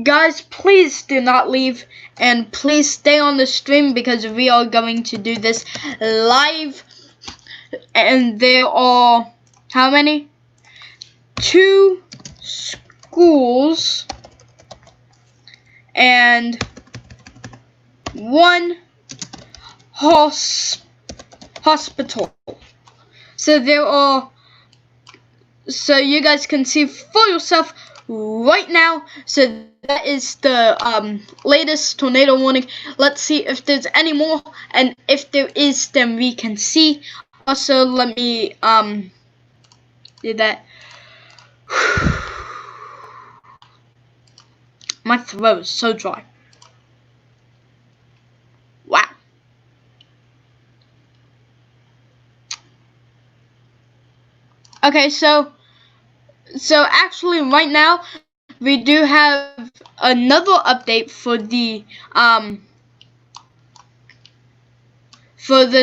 Guys, please do not leave, and please stay on the stream, because we are going to do this live. And there are how many? 2 schools and 1 hospital. So there are, so you guys can see for yourself right now. So that is the latest tornado warning. Let's see if there's any more, and if there is, then we can see. Also, let me do that. My throat is so dry. Wow. Okay, so actually right now we do have another update for the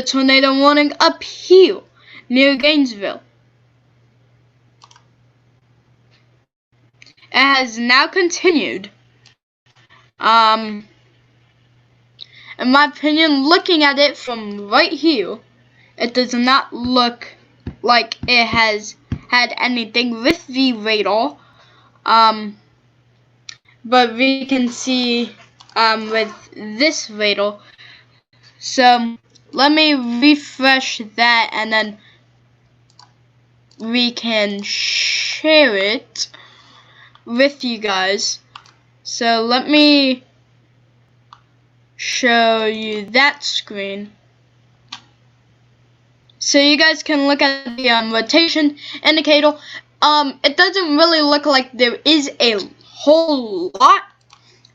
tornado warning up here near Gainesville. It has now continued. In my opinion, looking at it from right here, it does not look like it has had anything with the radar. But we can see with this radar. So let me refresh that, and then we can share it with you guys. So let me show you that screen, so you guys can look at the rotation indicator. It doesn't really look like there is a whole lot,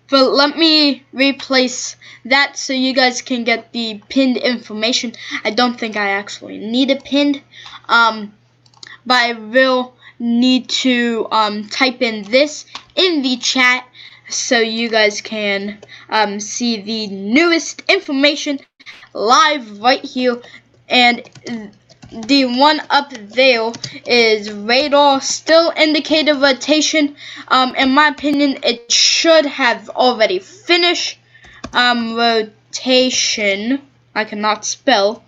but let me replace that so you guys can get the pinned information. I don't think I actually need it pinned, but I will need to type in this in the chat so you guys can see the newest information live right here. And the one up there is radar still indicator rotation. In my opinion, it should have already finished rotation. I cannot spell.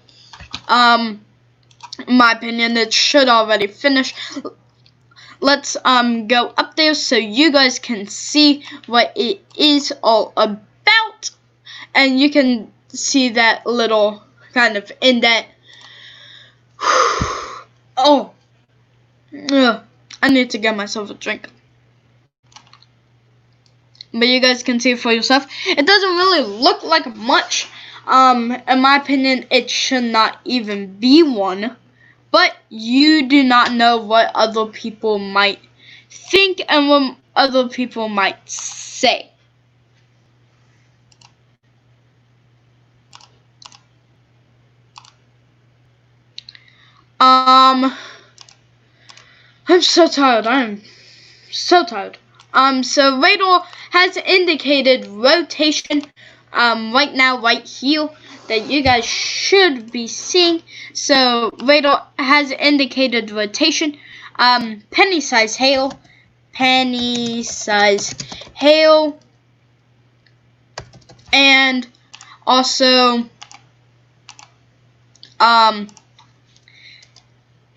In my opinion, it should already finish. Let's go up there so you guys can see what it is all about, and you can see that little kind of indent. Oh, I need to get myself a drink. But you guys can see for yourself. It doesn't really look like much. In my opinion, it should not even be one. But you do not know what other people might think and what other people might say. I'm so tired. I'm so tired. So radar has indicated rotation right now, right here, that you guys should be seeing. So radar has indicated rotation. Penny size hail, and also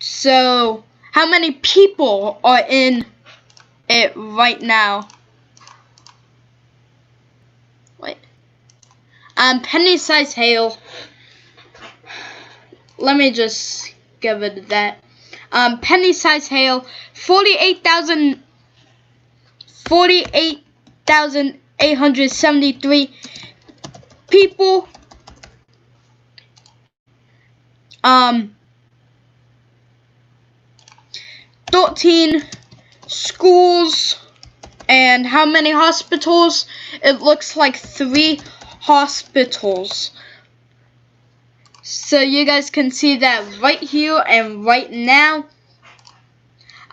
so how many people are in it right now? Wait. Penny size hail. Let me just give it that. Penny size hail, 48,873 people. 13 schools, and how many hospitals? It looks like 3 hospitals. So you guys can see that right here and right now.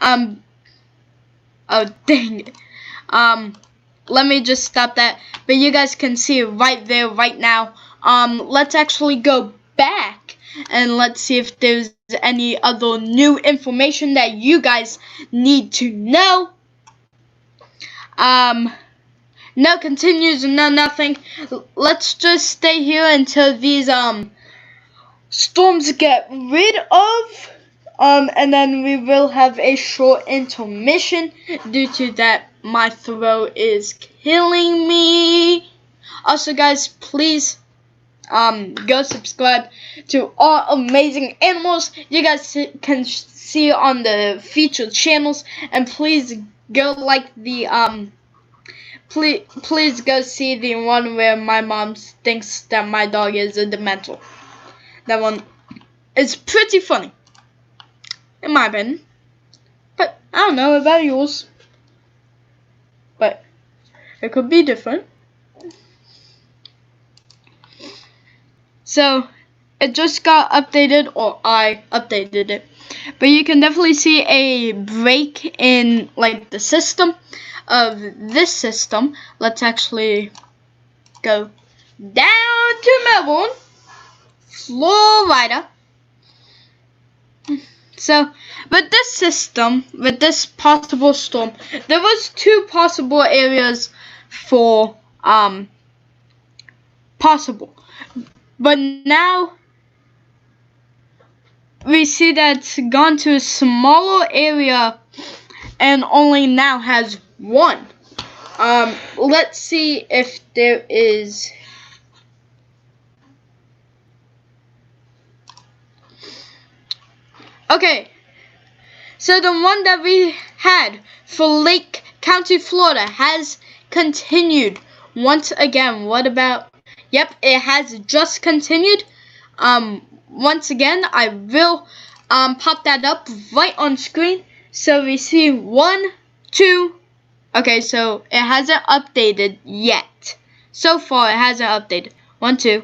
Oh dang it. Let me just stop that. But you guys can see it right there right now. Let's actually go back and let's see if there's any other new information that you guys need to know. No continues, no nothing. Let's just stay here until these storms get rid of, and then we will have a short intermission due to that my throat is killing me. Also guys, please go subscribe to All Amazing Animals. You guys can see on the featured channels, and please go like the please go see the one where my mom thinks that my dog is a dementor. That one is pretty funny, in my opinion. But I don't know about yours. But it could be different. So it just got updated, or I updated it. But you can definitely see a break in like the system of this system. Let's actually go down to Melbourne, Florida. So with this system, with this possible storm, there was 2 possible areas for possible. But now we see that it's gone to a smaller area and only now has 1. Let's see if there is. Okay, so the one that we had for Lake County, Florida has continued once again. What about? Yep, it has just continued. Once again, I will pop that up right on screen so we see 1, 2. Okay, so it hasn't updated yet. So far, it hasn't updated. 1, 2.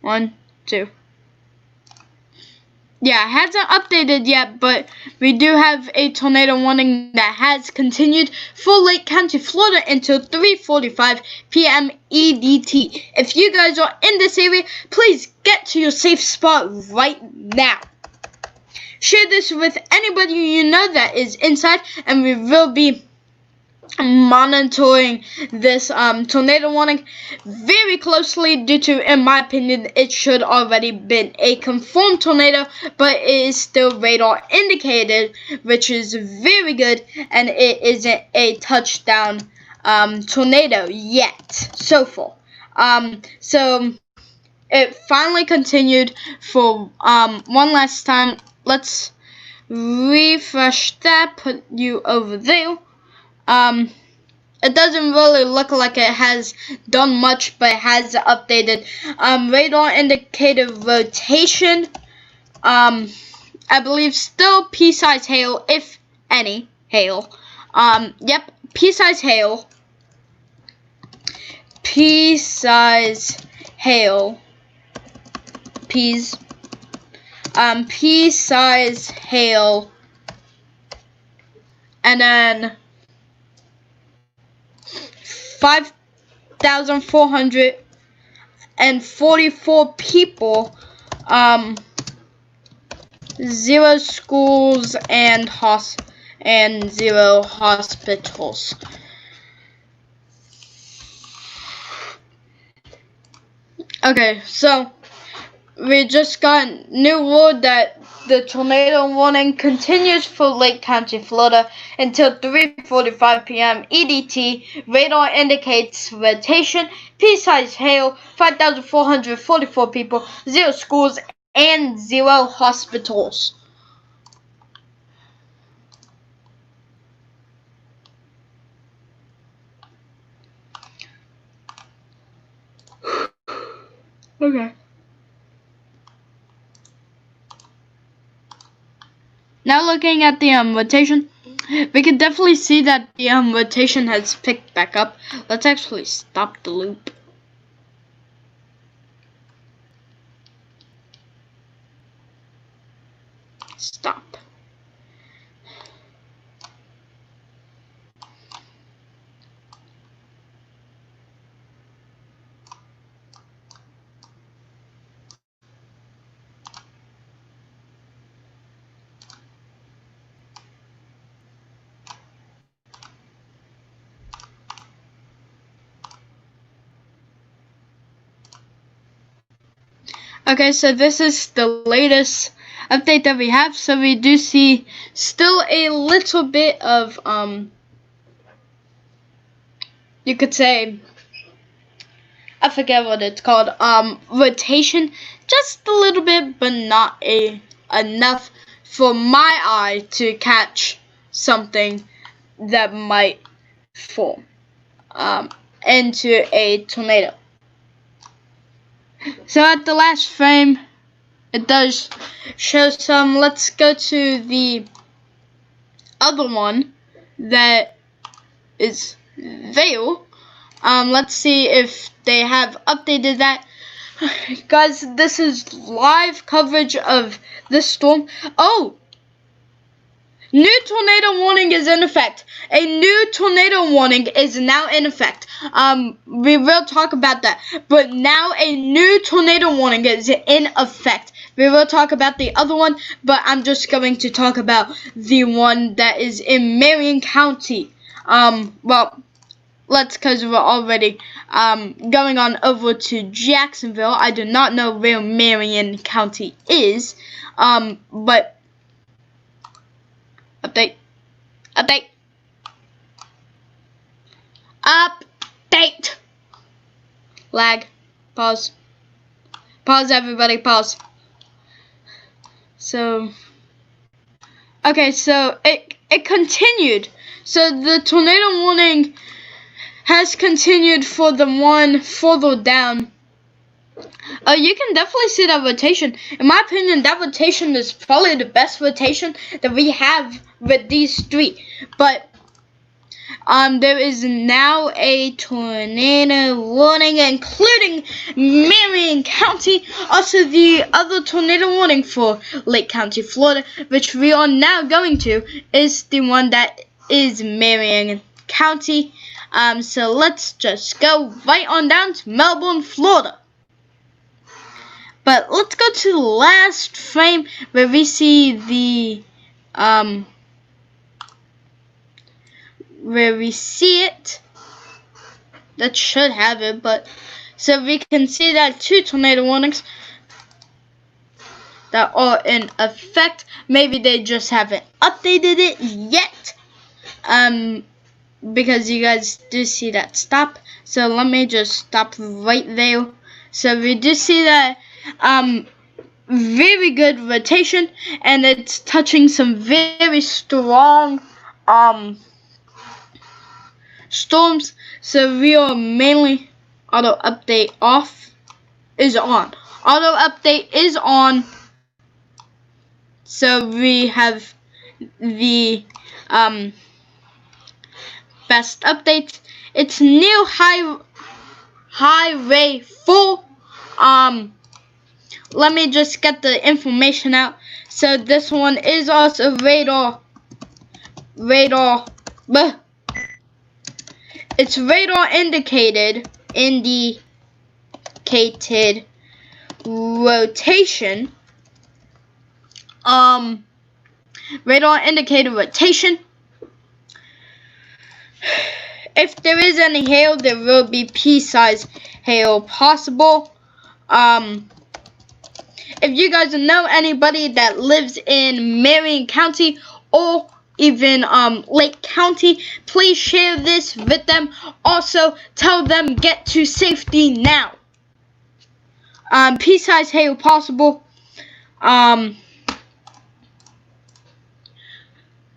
1, 2. Yeah, it hasn't updated yet, but we do have a tornado warning that has continued for Lake County, Florida until 3:45 p.m. EDT. If you guys are in this area, please get to your safe spot right now. Share this with anybody you know that is inside, and we will be monitoring this tornado warning very closely due to, in my opinion, it should already been a confirmed tornado, but it is still radar indicated, which is very good, and it isn't a touchdown tornado yet so far. So it finally continued for one last time. Let's refresh that, put you over there. It doesn't really look like it has done much, but it has updated. Radar indicated rotation. I believe still pea-sized hail, if any hail. Yep, pea-sized hail. Pea-sized hail. Peas. Pea-sized hail. And then 5,444 people, 0 schools and 0 hospitals. Okay, so we just got new word that the tornado warning continues for Lake County, Florida until 3:45 p.m. EDT. Radar indicates rotation. Pea-sized hail. 5,444 people. 0 schools and 0 hospitals. Okay. Now looking at the rotation, we can definitely see that the rotation has picked back up. Let's actually stop the loop. Stop. Okay, so this is the latest update that we have. So we do see still a little bit of you could say, I forget what it's called, rotation, just a little bit, but not enough for my eye to catch something that might form into a tornado. So at the last frame, it does show some. Let's go to the other one that is Veil. Let's see if they have updated that. Guys, this is live coverage of this storm. Oh! New tornado warning is in effect. A new tornado warning is now in effect. We will talk about that. But now a new tornado warning is in effect. We will talk about the other one, but I'm just going to talk about the one that is in Marion County. Well, because we're already going on over to Jacksonville. I do not know where Marion County is. But update. Update. Lag. Pause. Pause, everybody. Pause. So, okay, so it continued. So the tornado warning has continued for the one further down. You can definitely see that rotation. In my opinion, that rotation is probably the best rotation that we have with these three. But there is now a tornado warning, including Marion County. Also, the other tornado warning for Lake County, Florida, which we are now going to, is the one that is Marion County. So let's just go right on down to Melbourne, Florida. But let's go to the last frame where we see the where we see it. That should have it, but so we can see that 2 tornado warnings that are in effect. Maybe they just haven't updated it yet. Because you guys do see that stop. So let me just stop right there. So we do see that very good rotation, and it's touching some very strong storms. So we are mainly auto update is on. Auto update is on. So we have the best updates. It's new highway 4. Let me just get the information out. So this one is also radar. It's radar indicated rotation. Radar indicated rotation. If there is any hail, there will be pea-sized hail possible. If you guys know anybody that lives in Marion County or even Lake County, please share this with them. Also, tell them get to safety now. Pea-sized hail possible.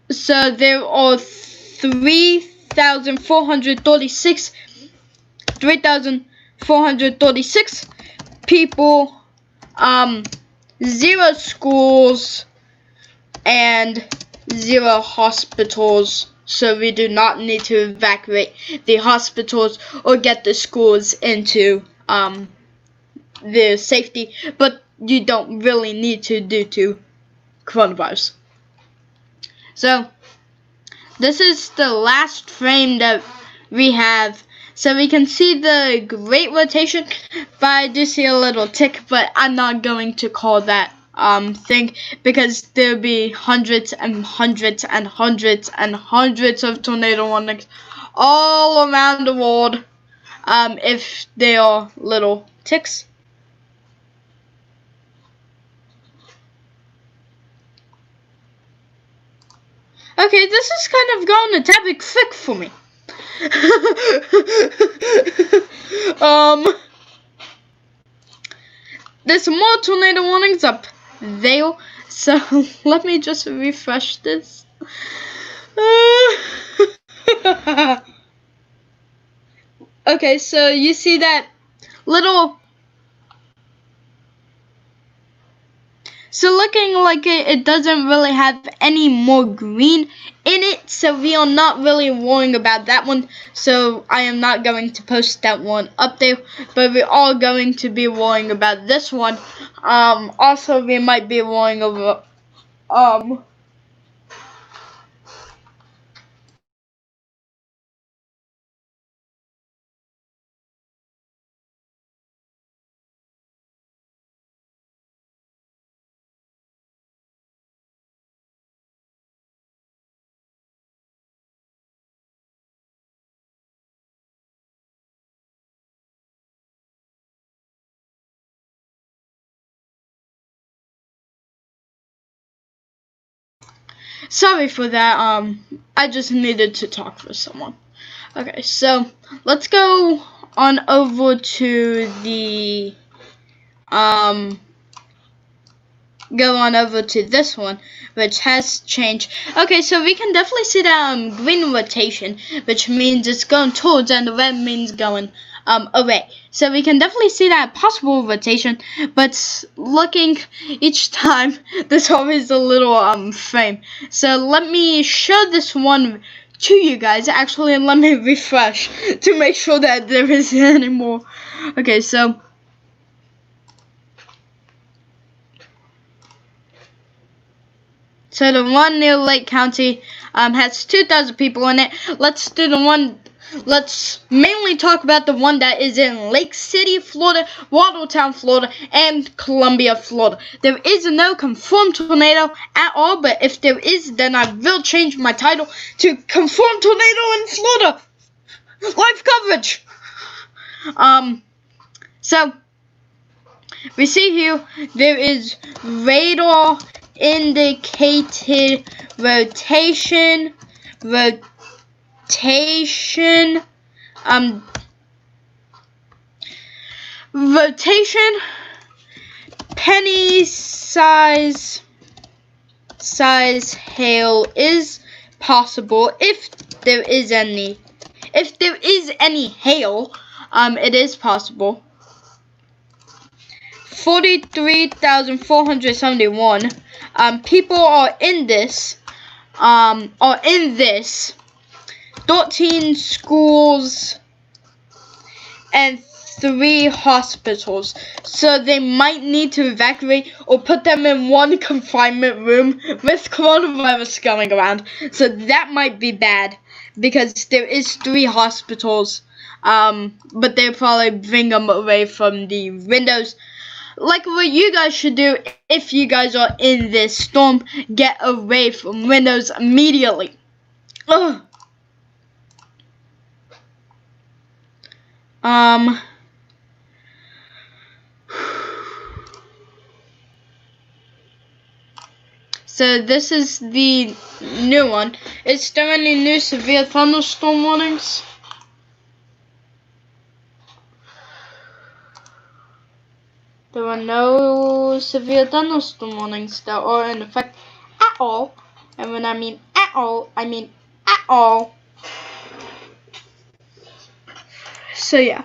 So there are 3,436 people, 0 schools, and 0 hospitals. So we do not need to evacuate the hospitals or get the schools into the safety, but you don't really need to due to coronavirus. So this is the last frame that we have. So we can see the great rotation, but I do see a little tick, but I'm not going to call that thing, because there'll be hundreds and hundreds and hundreds and hundreds of tornado warnings all around the world if they are little ticks. Okay, this is kind of going a tad bit quick for me. There's more tornado warnings up there, so let me just refresh this. Okay, so you see that little. So looking like it doesn't really have any more green in it, so we are not really worrying about that one. So I am not going to post that one up there, but we are going to be worrying about this one. Also, we might be worrying over sorry for that. I just needed to talk for someone. Okay, so let's go on over to the go on over to this one, which has changed. Okay, so we can definitely see that green rotation, which means it's going towards, and the red means going away. So we can definitely see that possible rotation, but looking each time, there's always a little frame. So let me show this one to you guys actually, and let me refresh to make sure that there isn't any more. Okay, so the one near Lake County has 2,000 people in it. Let's do the one. Let's mainly talk about the one that is in Lake City, Florida, Watertown, Florida, and Columbia, Florida. There is no confirmed tornado at all, but if there is, then I will change my title to Confirmed Tornado in Florida. Live coverage. So we see here there is radar indicated rotation, penny size hail is possible if there is any hail. It is possible. 43,471 people are in this. 13 schools and 3 hospitals. So they might need to evacuate or put them in one confinement room with coronavirus going around. So that might be bad because there is 3 hospitals. But they'll probably bring them away from the windows. Like what you guys should do if you guys are in this storm, get away from windows immediately. Ugh. So this is the new one. Is there any new severe thunderstorm warnings? There are no severe thunderstorm warnings that are in effect at all. And when I mean at all, I mean at all. So yeah.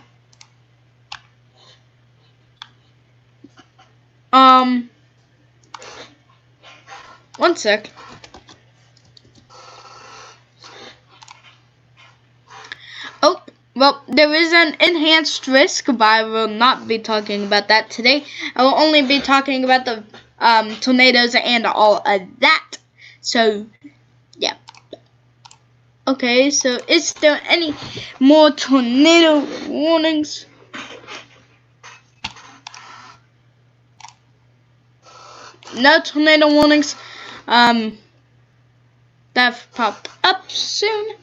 One sec. Oh, well, there is an enhanced risk, but I will not be talking about that today. I will only be talking about the tornadoes and all of that. So, yeah. Okay, so is there any more tornado warnings? No tornado warnings that popped up soon.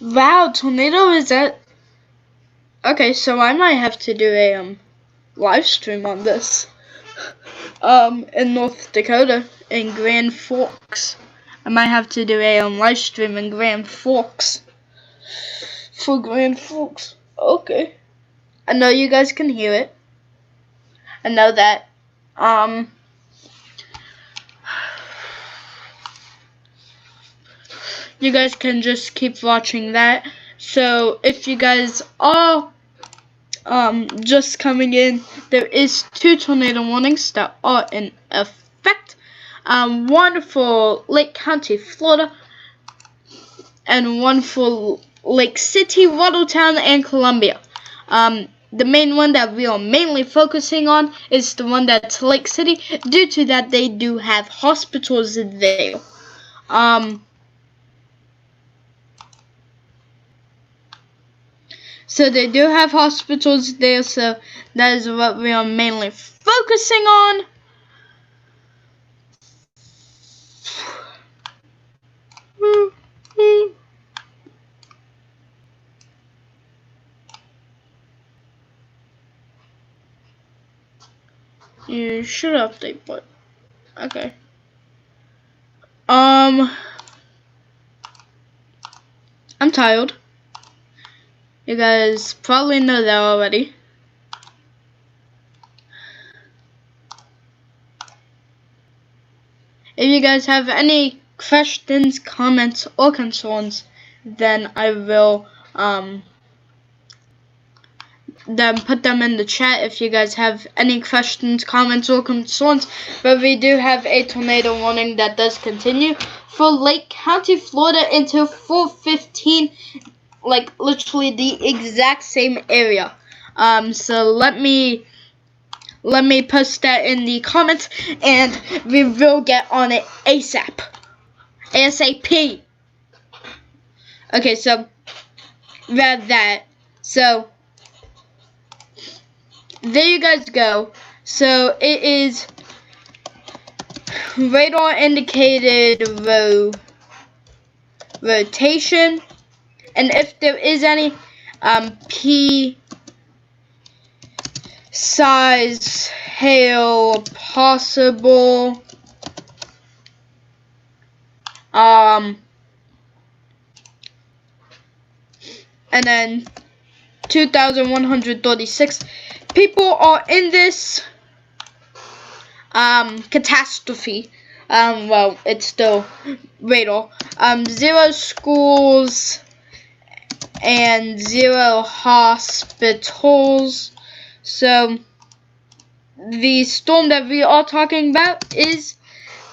Wow, tornado is that? Okay, so I might have to do a live stream on this. In North Dakota, in Grand Forks. I might have to do a live stream in Grand Forks. For Grand Forks. Okay. I know you guys can hear it. I know that. You guys can just keep watching that. So if you guys are just coming in, there is 2 tornado warnings that are in effect. One for Lake County, Florida, and one for Lake City, Watertown, and Columbia. The main one that we are mainly focusing on is the one that's Lake City, due to that they do have hospitals there. So they do have hospitals there, so that is what we are mainly focusing on. You should update, but okay. I'm tired. You guys probably know that already. If you guys have any questions, comments, or concerns, then I will then put them in the chat if you guys have any questions, comments, or concerns. But we do have a tornado warning that does continue for Lake County, Florida until 4:15, like literally the exact same area. So let me post that in the comments, and we will get on it ASAP. ASAP. Okay, so we have that. So there you guys go. So it is radar indicated rotation, and if there is any P size hail possible, and then 2,136 people are in this catastrophe. Well, it's still radar. 0 schools and 0 hospitals. So the storm that we are talking about is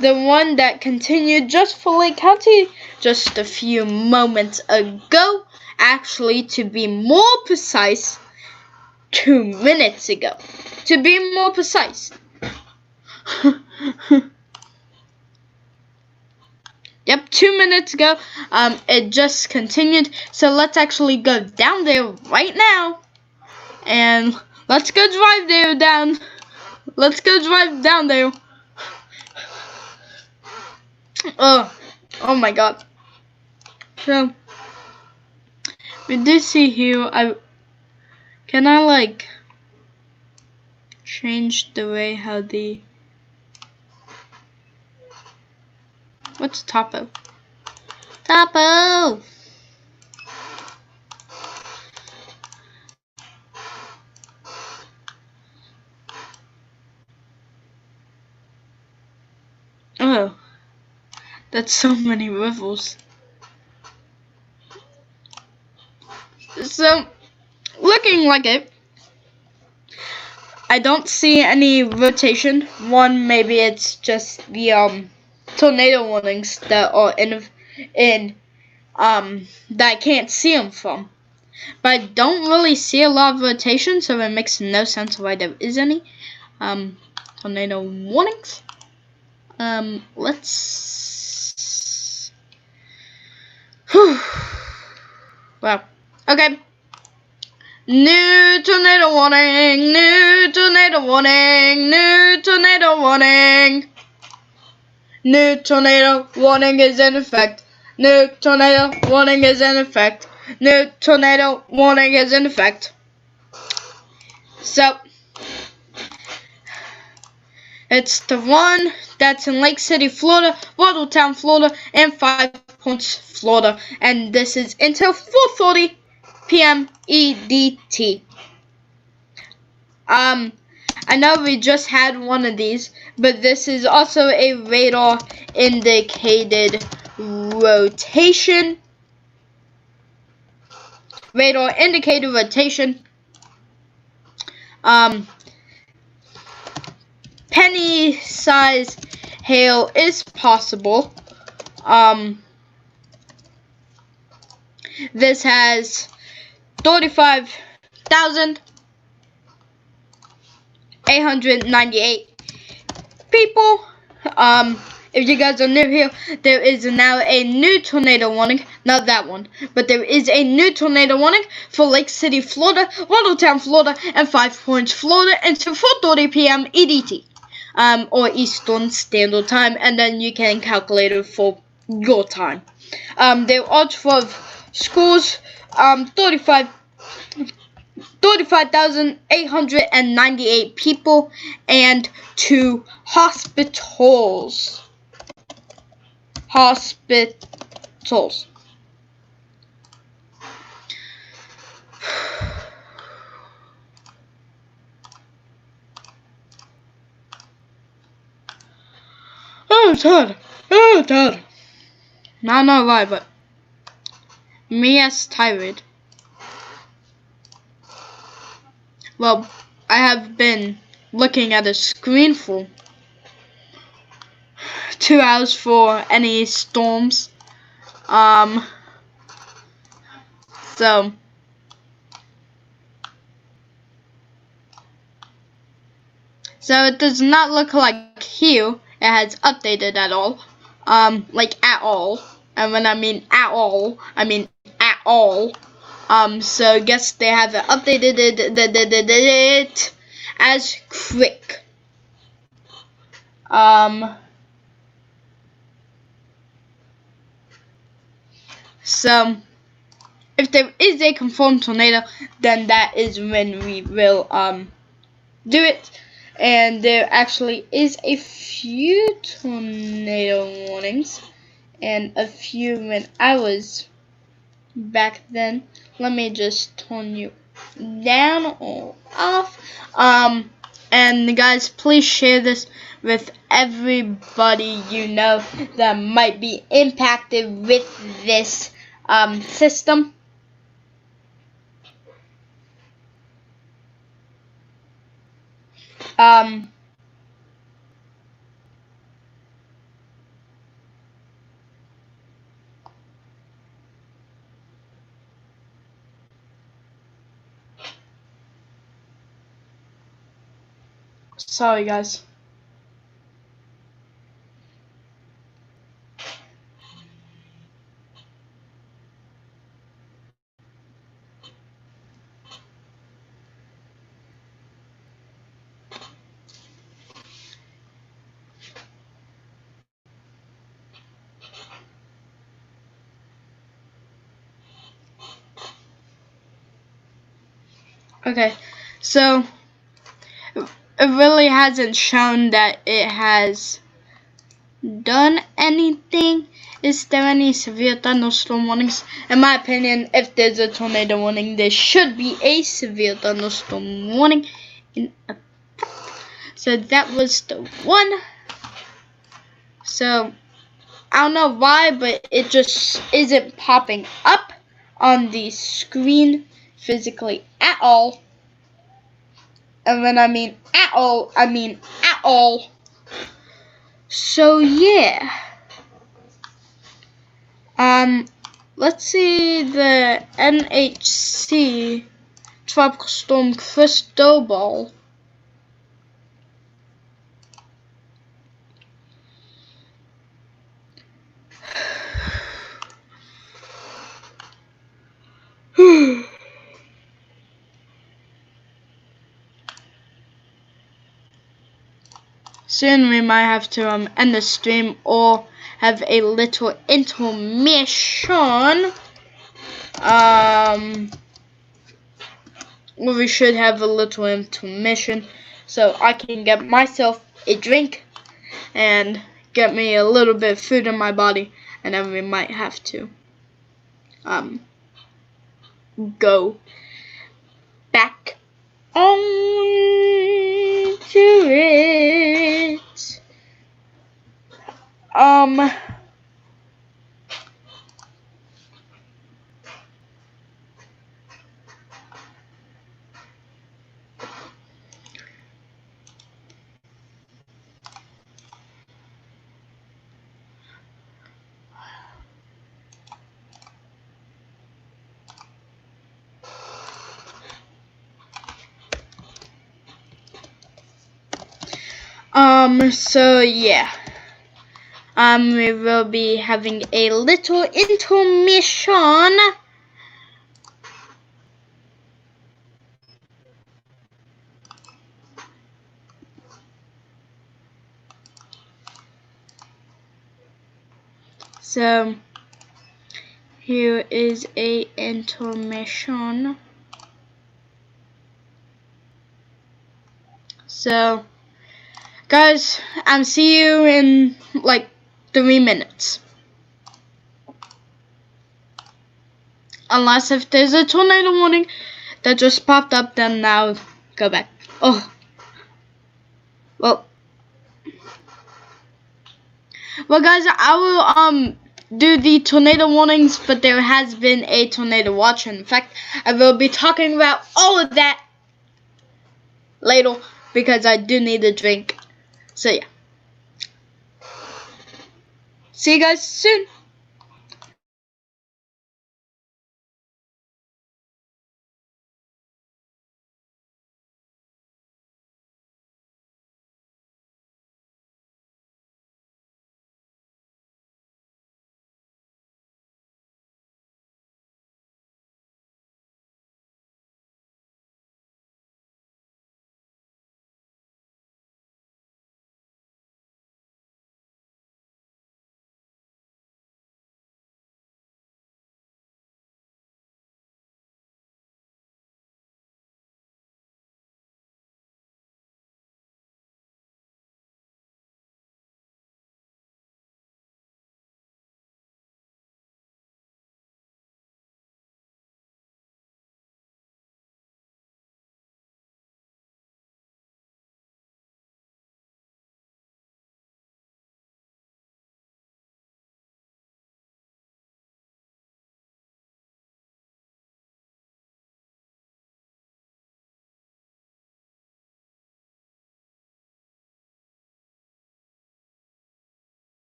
the one that continued just for Lake County just a few moments ago. Actually, to be more precise, 2 minutes ago. To be more precise. Yep, 2 minutes ago. It just continued. So let's actually go down there right now. And let's go drive there down. Let's go drive down there. Oh my god. So we do see here, can I like change the way how the, what's topo? Topo! Oh, that's so many ripples. So, looking like it, I don't see any rotation. One, maybe it's just the tornado warnings that are in that I can't see them from. But I don't really see a lot of rotation, so it makes no sense why there is any tornado warnings. Let's. Wow. Okay. New tornado warning. New tornado warning. New tornado warning. New tornado warning is in effect. New tornado warning is in effect. New tornado warning is in effect. So, it's the one that's in Lake City, Florida, Watertown, Florida, and 5 Points, Florida. And this is until 4:40 p.m. EDT. I know we just had one of these, but this is also a radar indicated rotation. Radar indicated rotation. Penny size hail is possible. This has 35,898 people. If you guys are new here, there is now a new tornado warning. Not that one, but there is a new tornado warning for Lake City, Florida, Watertown, Florida, and 5 Points, Florida until 4:30 p.m. EDT. Or Eastern Standard Time, and then you can calculate it for your time. There are 12 schools, 35,898 people, and 2 hospitals. hospitals. Oh, Todd. Oh, Todd. I know why, but me as tired. Well, I have been looking at a screen for 2 hours for any storms. So it does not look like here it has updated at all. Like at all. And when I mean at all, I mean at all. So I guess they haven't updated it as quick. So if there is a confirmed tornado, then that is when we will do it. And there actually is a few tornado warnings and a few when I was back then. Let me just turn you down or off. And guys, please share this with everybody you know that might be impacted with this system. Sorry guys. Okay, so it really hasn't shown that it has done anything. Is there any severe thunderstorm warnings? In my opinion, if there's a tornado warning, there should be a severe thunderstorm warning in effect. So that was the one. So I don't know why, but it just isn't popping up on the screen physically at all. And when I mean at all, I mean at all. So yeah. Let's see the NHC Tropical Storm Cristobal. Soon we might have to end the stream or have a little intermission. We should have a little intermission so I can get myself a drink and get me a little bit of food in my body, and then we might have to go back on to it. So yeah. We will be having a little intermission. So here is a intermission. So guys, see you in like 3 minutes. unless if there's a tornado warning that just popped up, then now go back. Oh, well, guys, I will do the tornado warnings, but there has been a tornado watch. In fact, I will be talking about all of that later because I do need a drink. So yeah, see you guys soon.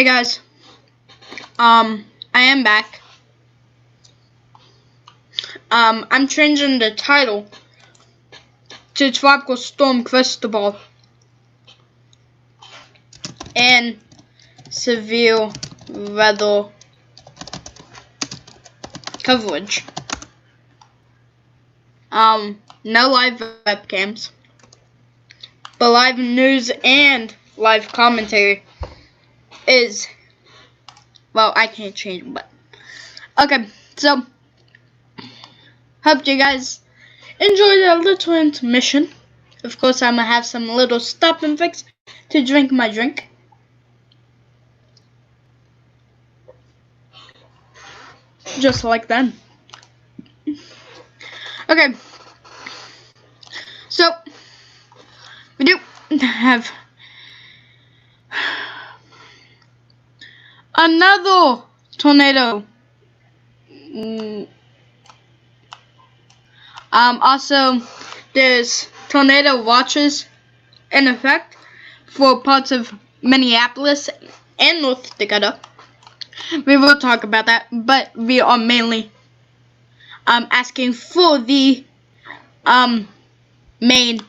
Hey guys, I am back. I'm changing the title to Tropical Storm Cristobal and severe weather coverage. No live webcams, but live news and live commentary is, well, I can't change it, but okay, so hope you guys enjoy the little intermission. Of course, I'm gonna have some little stop and fix to drink my drink. Just like then. Okay, so we do have another tornado. Also, there's tornado watches in effect for parts of Minneapolis and North Dakota. We will talk about that, but we are mainly asking for the main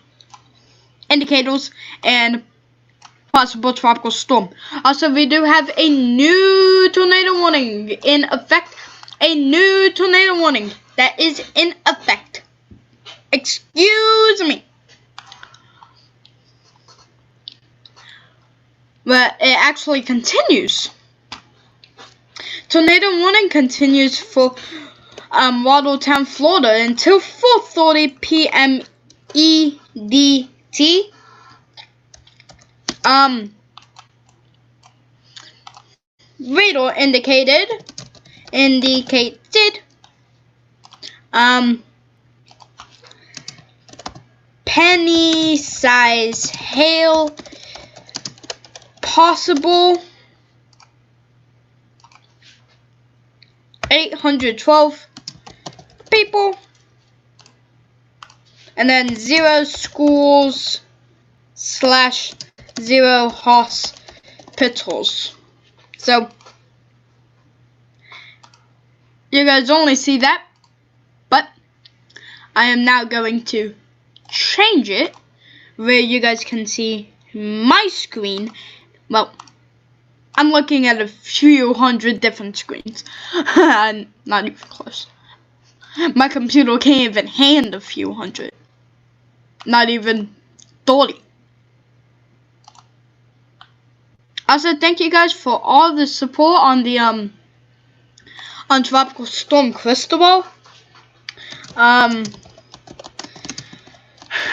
indicators and possible tropical storm. Also, we do have a new tornado warning in effect. A new tornado warning that is in effect. Excuse me. But it actually continues. Tornado warning continues for Waddletown, Florida until 4:30 p.m. EDT. Radar indicated penny size hail possible 812 people, and then 0 schools / 0 hospitals. So you guys only see that, but I am now going to change it where you guys can see my screen. Well, I'm looking at a few hundred different screens. Not even close. My computer can't even handle a few hundred. Not even 30. Also, thank you guys for all the support on the on Tropical Storm Cristobal.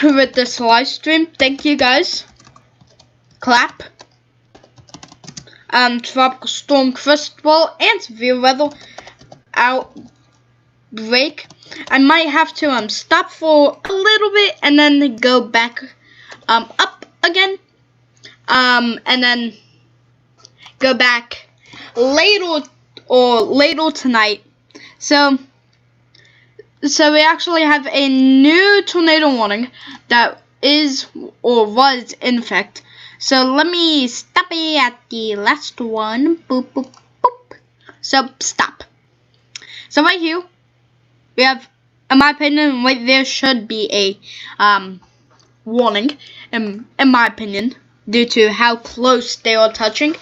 With this live stream, thank you guys. Clap. Tropical Storm Cristobal and severe weather outbreak. I might have to stop for a little bit and then go back up again. And then go back later tonight. So we actually have a new tornado warning that is or was in effect. So let me stop it at the last one. Boop, boop, boop. So stop. So right here, we have, in my opinion, right there should be a warning, in my opinion, due to how close they are touching.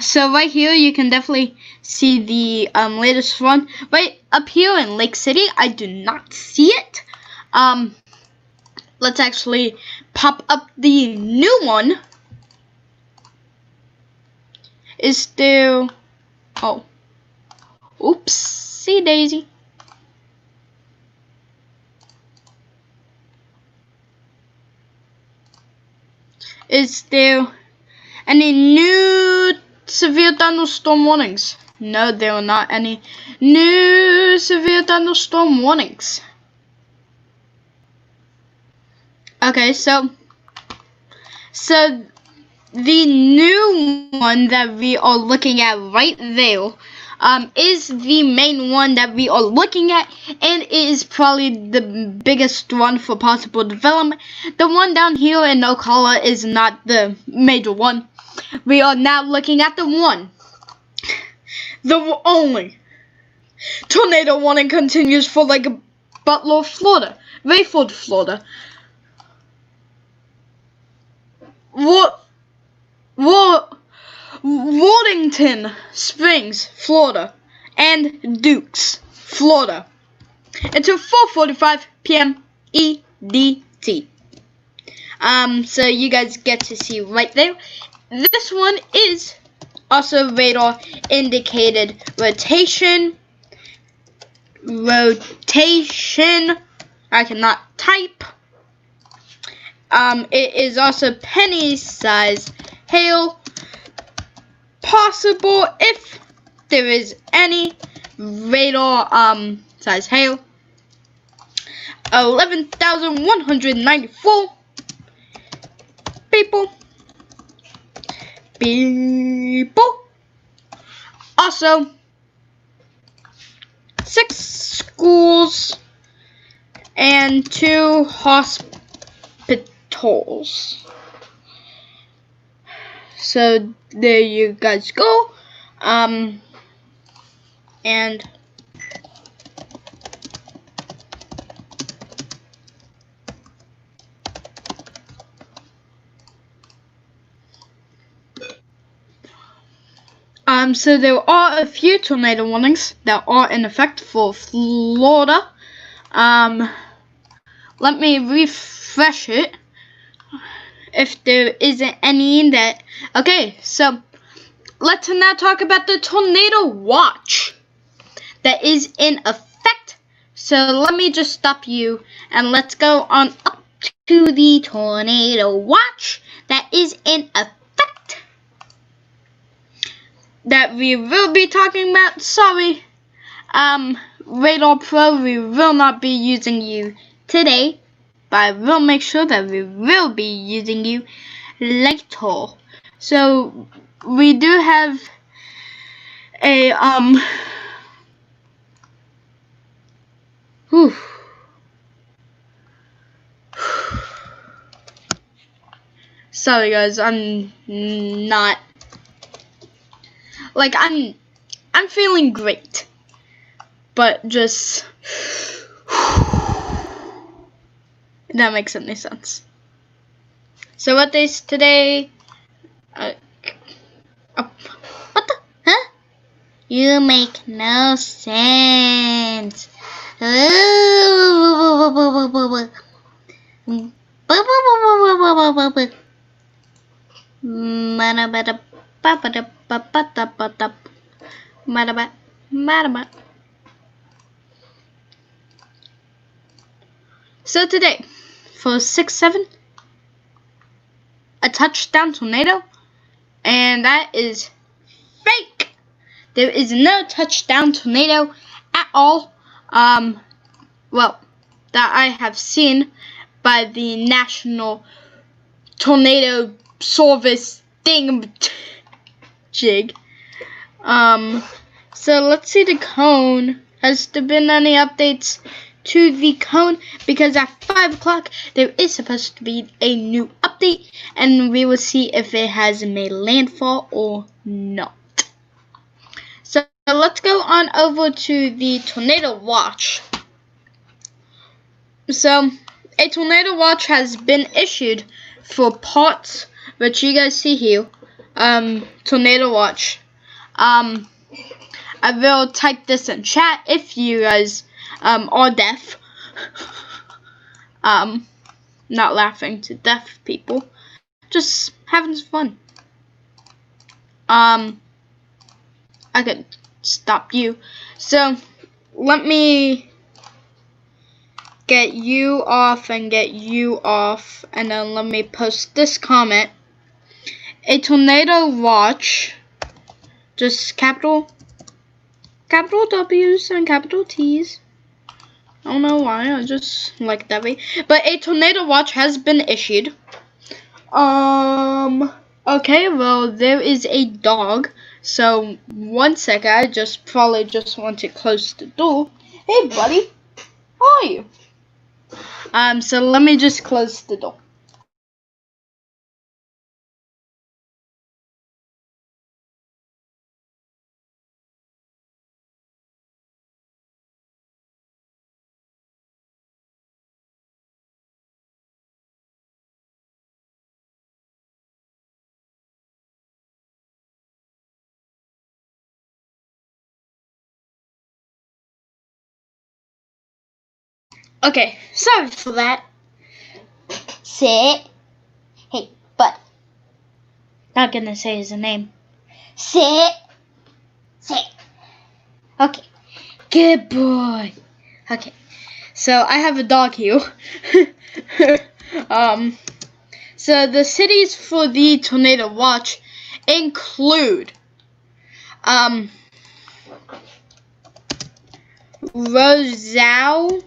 So right here, you can definitely see the latest one. Right up here in Lake City, I do not see it. Let's actually pop up the new one. Is there... Oh. Oopsie daisy. Is there any new severe thunderstorm warnings? No, there are not any new severe thunderstorm warnings. Okay, so the new one that we are looking at right there is the main one that we are looking at, and it is probably the biggest one for possible development. The one down here in Ocala is not the major one. We are now looking at the one, the only tornado warning continues for like Butler, Florida, Rayford, Florida, Worthington Springs, Florida, and Dukes, Florida, until 4:45 p.m. EDT. So you guys get to see right there. This one is also radar indicated rotation. I cannot type. It is also penny size hail. Possible if there is any radar size hail. 11,194 people. Also, 6 schools and 2 hospitals. So there you guys go. And so there are a few tornado warnings that are in effect for Florida. Let me refresh it if there isn't any that. Okay, so let's now talk about the tornado watch that is in effect. So let me just stop you and let's go on up to the tornado watch that is in effect that we will be talking about. Sorry, Radar Pro, we will not be using you today, but I will make sure that we will be using you later. So we do have a sorry guys, I'm not like I'm feeling great, but just if that makes any sense. So what is today? What the? Huh? You make no sense. So today, for 6-7, a touchdown tornado, and that is fake. There is no touchdown tornado at all. Well, that I have seen by the National Tornado Service thingamajig. So let's see the cone. Has there been any updates to the cone? Because at 5 o'clock there is supposed to be a new update, and we will see if it has made landfall or not. So let's go on over to the tornado watch. So a tornado watch has been issued for parts, which you guys see here. Tornado watch. I will type this in chat if you guys are deaf. Not laughing to deaf people, just having fun. I could stop you. So let me get you off and get you off, and then let me post this comment. A tornado watch, just capital W's and capital T's. I don't know why, I just like that way. But a tornado watch has been issued. Okay, well, there is a dog, So 1 second, I probably just want to close the door. Hey buddy, how are you? So let me just close the door. Okay, sorry for that. Sit. Hey, bud. Not gonna say his name. Sit. Sit. Okay. Good boy. Okay. So I have a dog here. So the cities for the tornado watch include Roselle,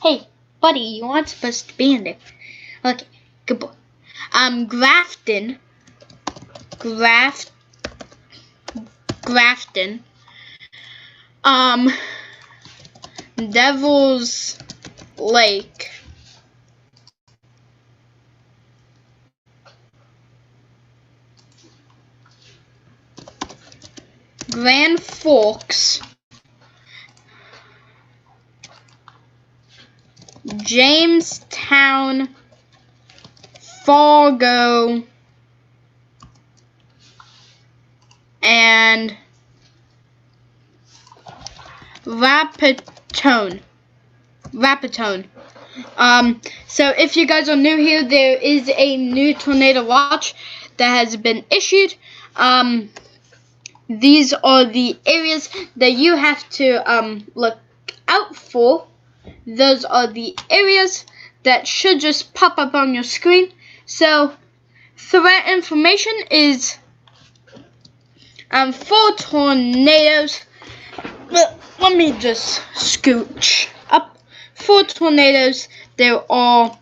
Hey, buddy, you aren't supposed to be in there. Okay, good boy. Grafton, Devil's Lake, Grand Forks, Jamestown, Fargo, and Rapatone. So if you guys are new here, there is a new tornado watch that has been issued. These are the areas that you have to look out for. Those are the areas that should just pop up on your screen. So threat information is 4 tornadoes. Let me just scooch up. 4 tornadoes. There are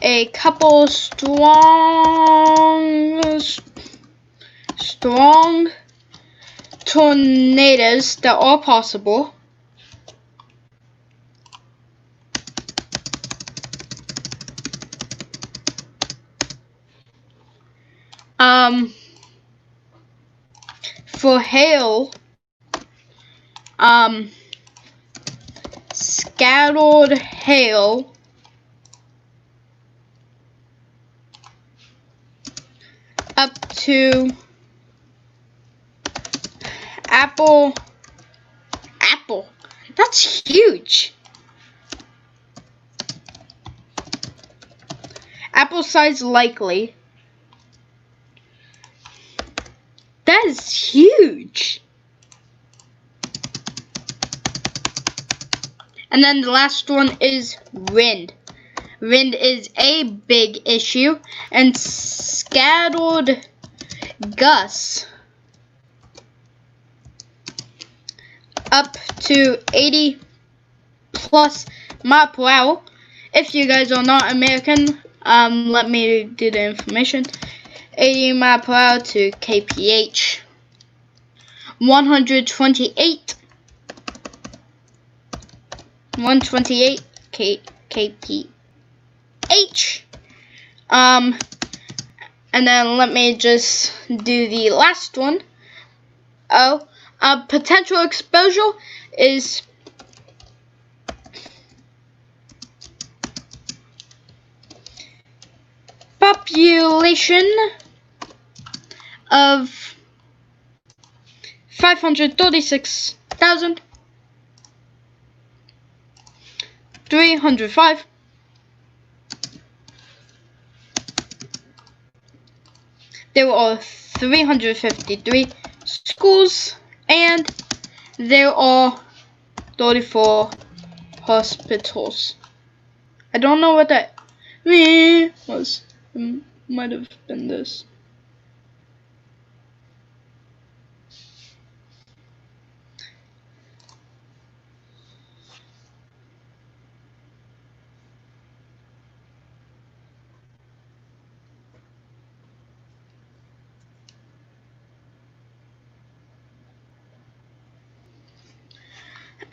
a couple strong tornadoes that are possible. For hail, scattered hail, up to apple. That's huge. Apple size likely. That is huge. And then the last one is wind. Wind is a big issue, and scattered gusts up to 80 plus mile per hour. If you guys are not American, let me do the information. 80 mile per hour to kph. 128 kph. And then let me just do the last one. Potential exposure is population of 536,305. There are 353 schools, and there are 34 hospitals. I don't know what that was. It might have been this.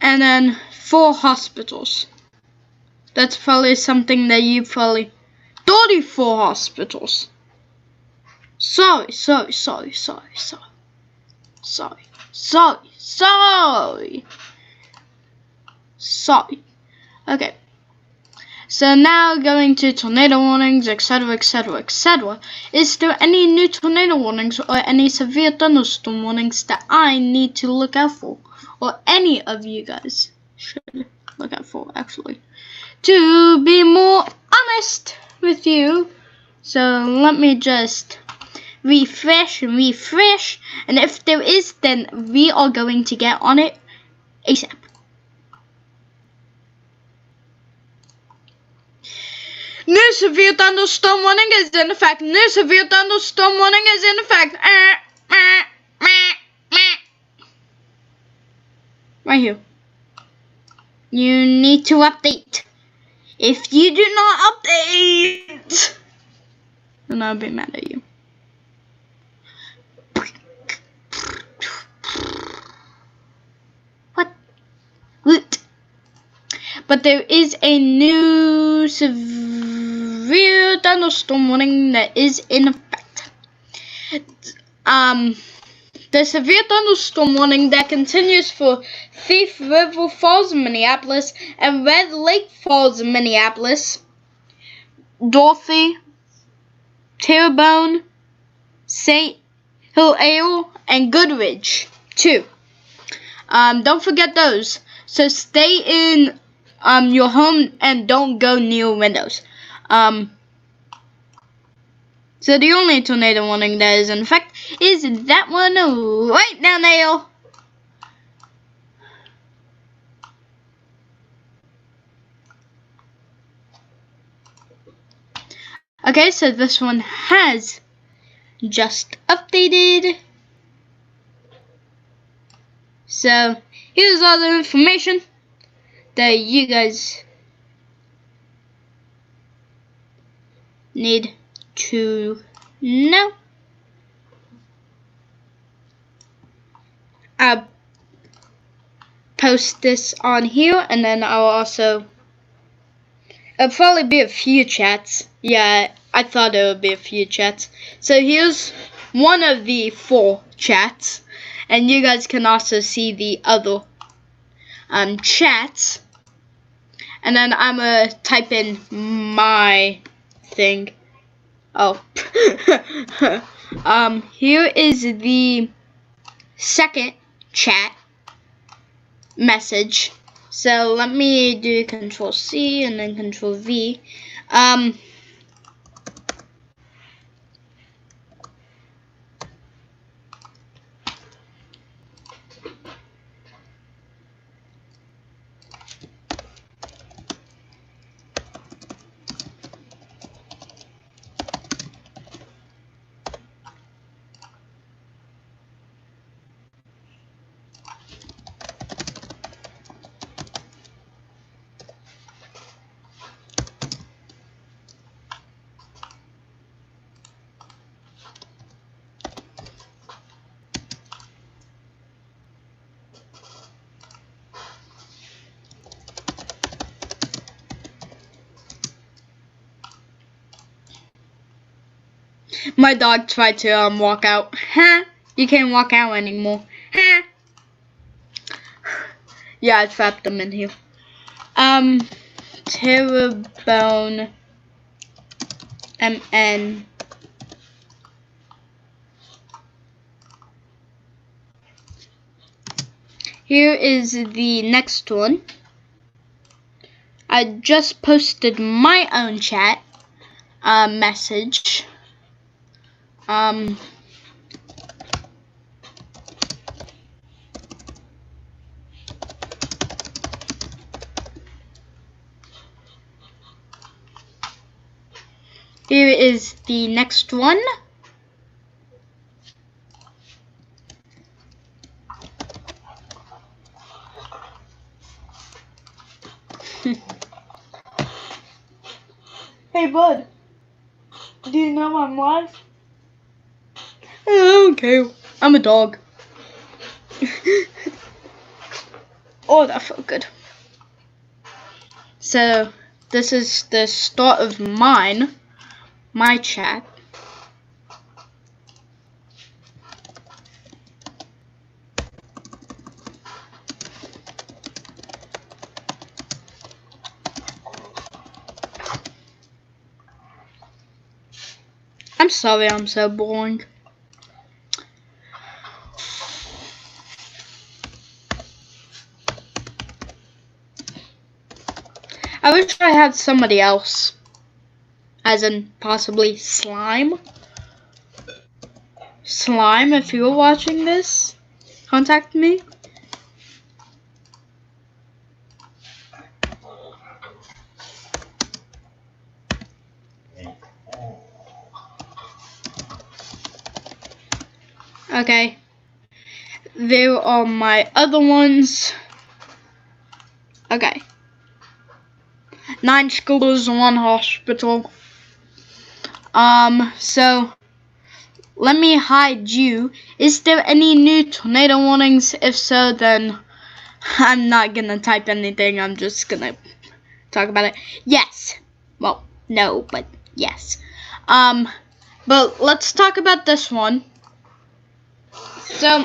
and then 4 hospitals. That's probably something that you probably... 34 hospitals. Sorry. Okay. So now going to tornado warnings, etc. Is there any new tornado warnings or any severe thunderstorm warnings that I need to look out for? Or any of you guys should look out for, actually. To be more honest with you. So let me just refresh. And if there is, then we are going to get on it ASAP. New severe thunderstorm warning is in effect. New severe thunderstorm warning is in effect. Right here. You need to update. If you do not update, then I'll be mad at you. What? But there is a new severe thunderstorm warning that is in effect. The severe thunderstorm warning that continues for Thief River Falls, Minneapolis, and Red Lake Falls, Minneapolis, Dorothy, Terrebonne, St. Hilaire, and Goodrich, too. Don't forget those. So stay in your home and don't go near windows. So the only tornado warning that is in effect is that one right now, Nail. Okay, so this one has just updated. So here's all the information that you guys need to know. I'll post this on here, and then it'll probably be a few chats. Yeah, I thought it would be a few chats. So here's one of the 4 chats, and you guys can also see the other chats. And then I'm gonna type in my thing. Oh. Here is the second chat message. So let me do Control C and then Control V. My dog tried to walk out. Huh? You can't walk out anymore. Huh? Yeah, I trapped them in here. Terrebonne MN. Here is the next one. I just posted my own chat message. Here is the next one. Hey bud, do you know I'm live? I don't care. I'm a dog. Oh, that felt good. So this is the start of my chat. I'm sorry I'm so boring. I wish I had somebody else. As in possibly Slime. Slime, if you're watching this, contact me. Okay. There are my other ones. Okay. 9 schools, 1 hospital. So let me hide you. Is there any new tornado warnings? If so, then I'm not gonna type anything. I'm just gonna talk about it. Yes. Well, no, but yes. But let's talk about this one. So,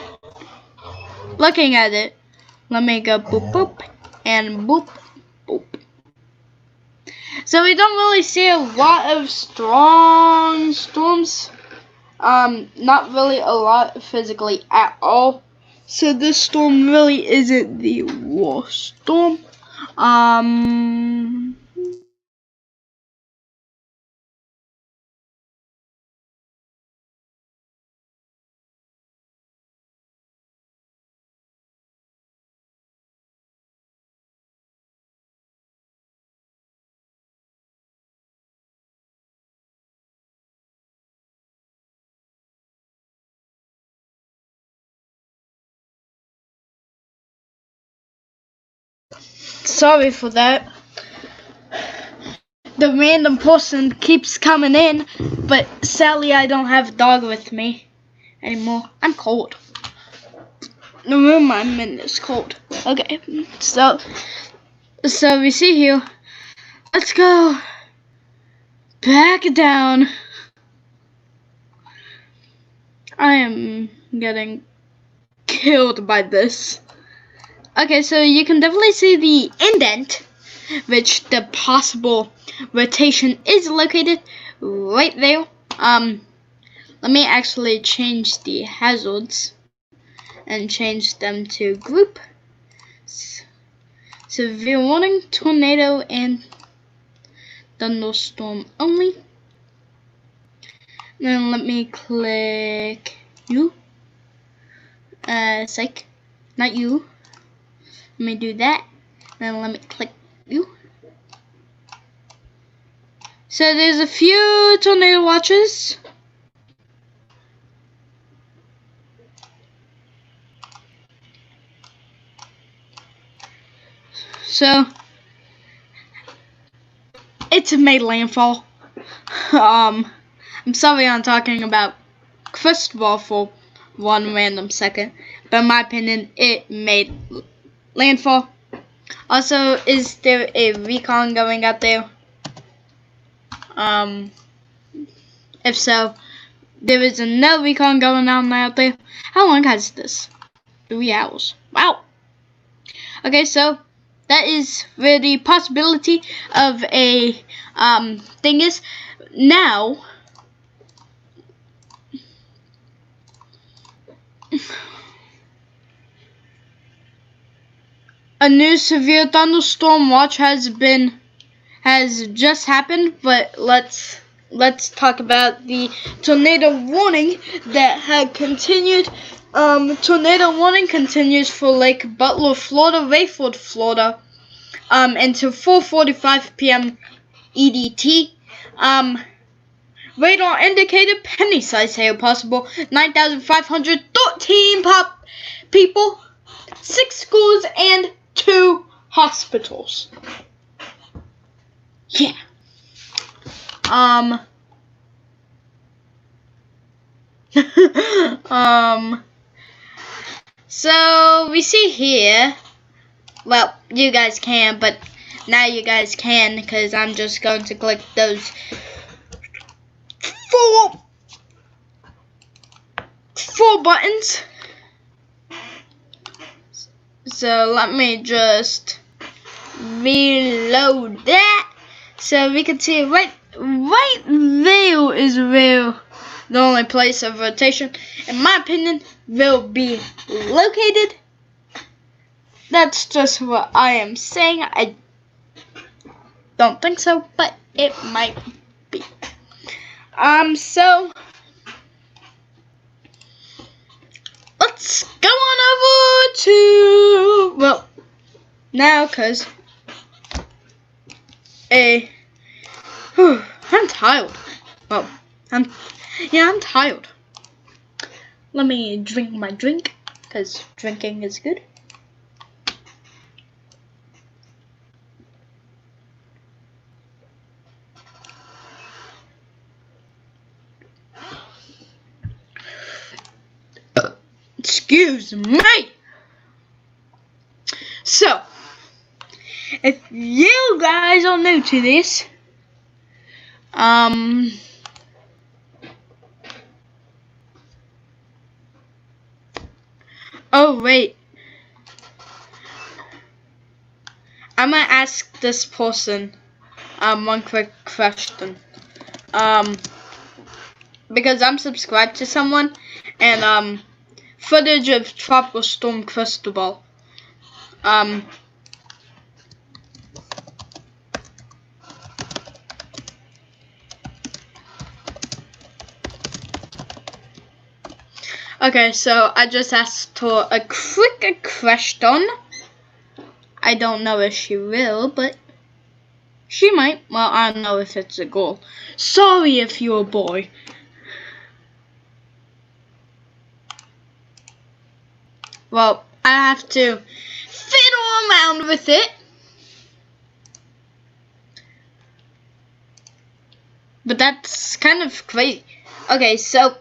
looking at it, let me go boop boop and boop boop. So we don't really see a lot of strong storms. Not really a lot physically at all. So this storm really isn't the worst storm. Sorry for that. The random person keeps coming in, but sadly I don't have a dog with me anymore. I'm cold. The room I'm in is cold. Okay, so we see here. Let's go back down. I am getting killed by this. Okay, so you can definitely see the indent, which the possible rotation is located right there. Let me actually change the hazards and change them to group. Severe warning, tornado, and thunderstorm only. Then let me click you. Psych, not you. Let me do that. Then let me click you. So there's a few tornado watches. So it's made landfall. I'm sorry I'm talking about Cristobal for one random second, but in my opinion, it made landfall. Also, is there a recon going out there? If so, there is no recon going on out there. How long has this? 3 hours. Wow. Okay, so that is where the possibility of a thing is. Now, a new severe thunderstorm watch has just happened, but let's talk about the tornado warning that had continued. Tornado warning continues for Lake Butler, Florida, Rayford, Florida, until 4:45 p.m. EDT. Radar indicated penny-sized hail possible. 9,513 people, 6 schools, and 2 hospitals. Yeah. So we see here Well, you guys can, but now you guys can, because I'm just going to click those four buttons. So let me just reload that so we can see right there is where the only place of rotation, in my opinion, will be located. That's just what I am saying. I don't think so, but it might be. So let's go on over to, well, now, cause I'm tired. Well, I'm tired. Let me drink my drink, cause drinking is good. Excuse me. So, if you guys are new to this, oh wait, I might ask this person one quick question. Because I'm subscribed to someone, and footage of Tropical Storm Cristobal. Okay, so I just asked her a quick question. I don't know if she will, but she might. Well, I don't know if it's a girl. Sorry if you're a boy. Well, I have to fiddle around with it. But that's kind of crazy. Okay, so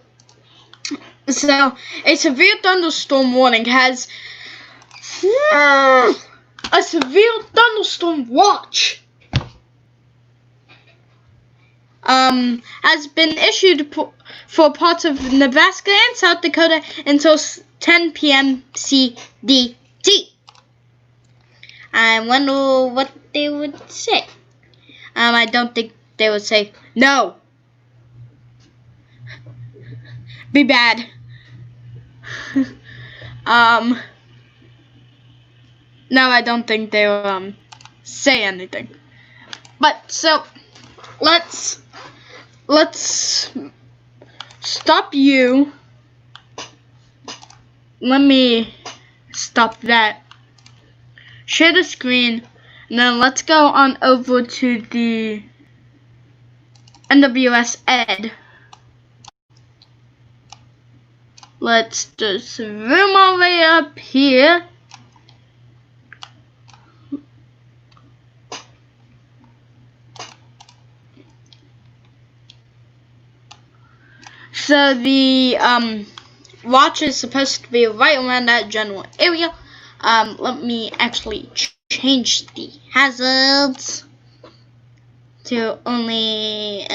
a severe thunderstorm warning has a severe thunderstorm watch has been issued for parts of Nebraska and South Dakota until 10 p.m. CDT. I wonder what they would say. I don't think they would say no. Be bad. No, I don't think they will say anything. But so let's stop you. Let me stop that. Share the screen, and then let's go on over to the NWS Ed. Let's just zoom our way up here. So the watch is supposed to be right around that general area. Let me actually change the hazards to only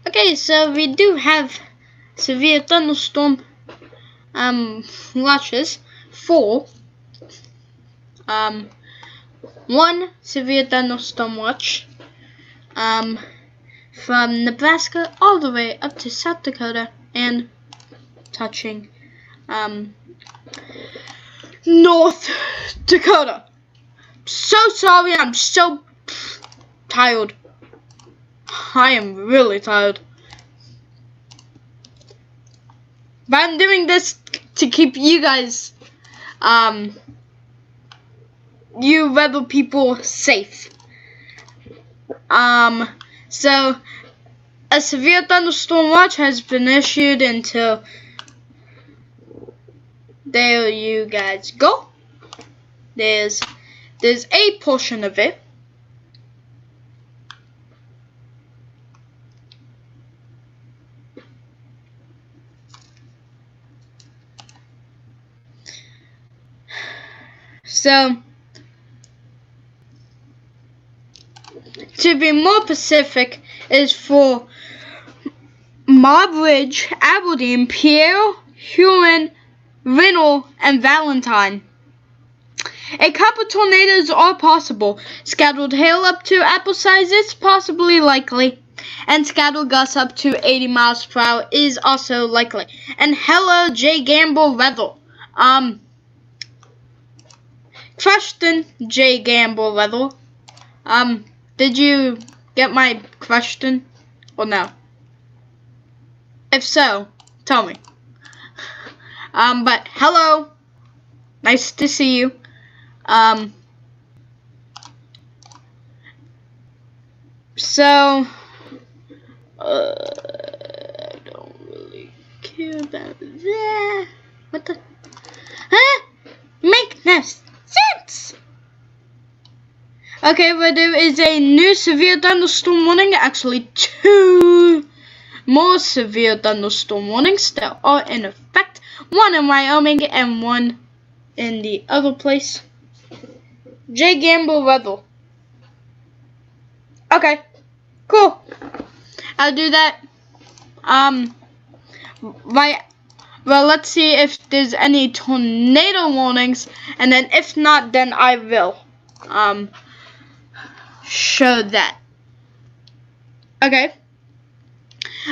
okay, so we do have severe thunderstorm watches for one severe thunderstorm watch from Nebraska all the way up to South Dakota and touching North Dakota. So sorry, I'm so tired. I am really tired. But I'm doing this to keep you guys, you rebel people, safe. So a severe thunderstorm watch has been issued until, there you guys go. There's a portion of it. So, to be more specific, is for Marbridge, Aberdeen, Pierre, Huron, Rinnell, and Valentine. A couple tornadoes are possible. Scattered hail up to apple size is possibly likely. And scattered gusts up to 80 miles per hour is also likely. And hello, J. Gamble weather. Question, J. Gamble weather. Did you get my question or no? If so, tell me. But hello. Nice to see you. So, I don't really care about that. What the? Huh? Make no sense. Okay, but there is a new severe thunderstorm warning. Actually, 2 more severe thunderstorm warnings that are in effect. 1 in Wyoming and 1 in the other place. J. Gamble weather. Okay, cool. I'll do that. Right. Well, let's see if there's any tornado warnings, and then if not, then I will show that. Okay.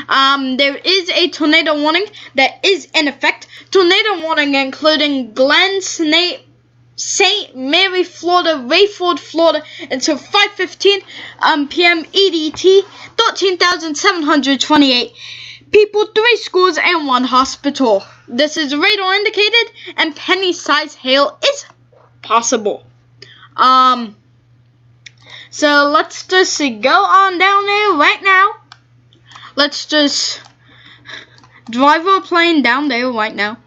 There is a tornado warning that is in effect. Tornado warning including Glen, St. Mary, Florida, Rayford, Florida, until 5:15 p.m. EDT. 13,728 people, 3 schools, and 1 hospital. This is radar indicated, and penny-sized hail is possible. So let's just go on down there right now. Let's just drive our plane down there right now.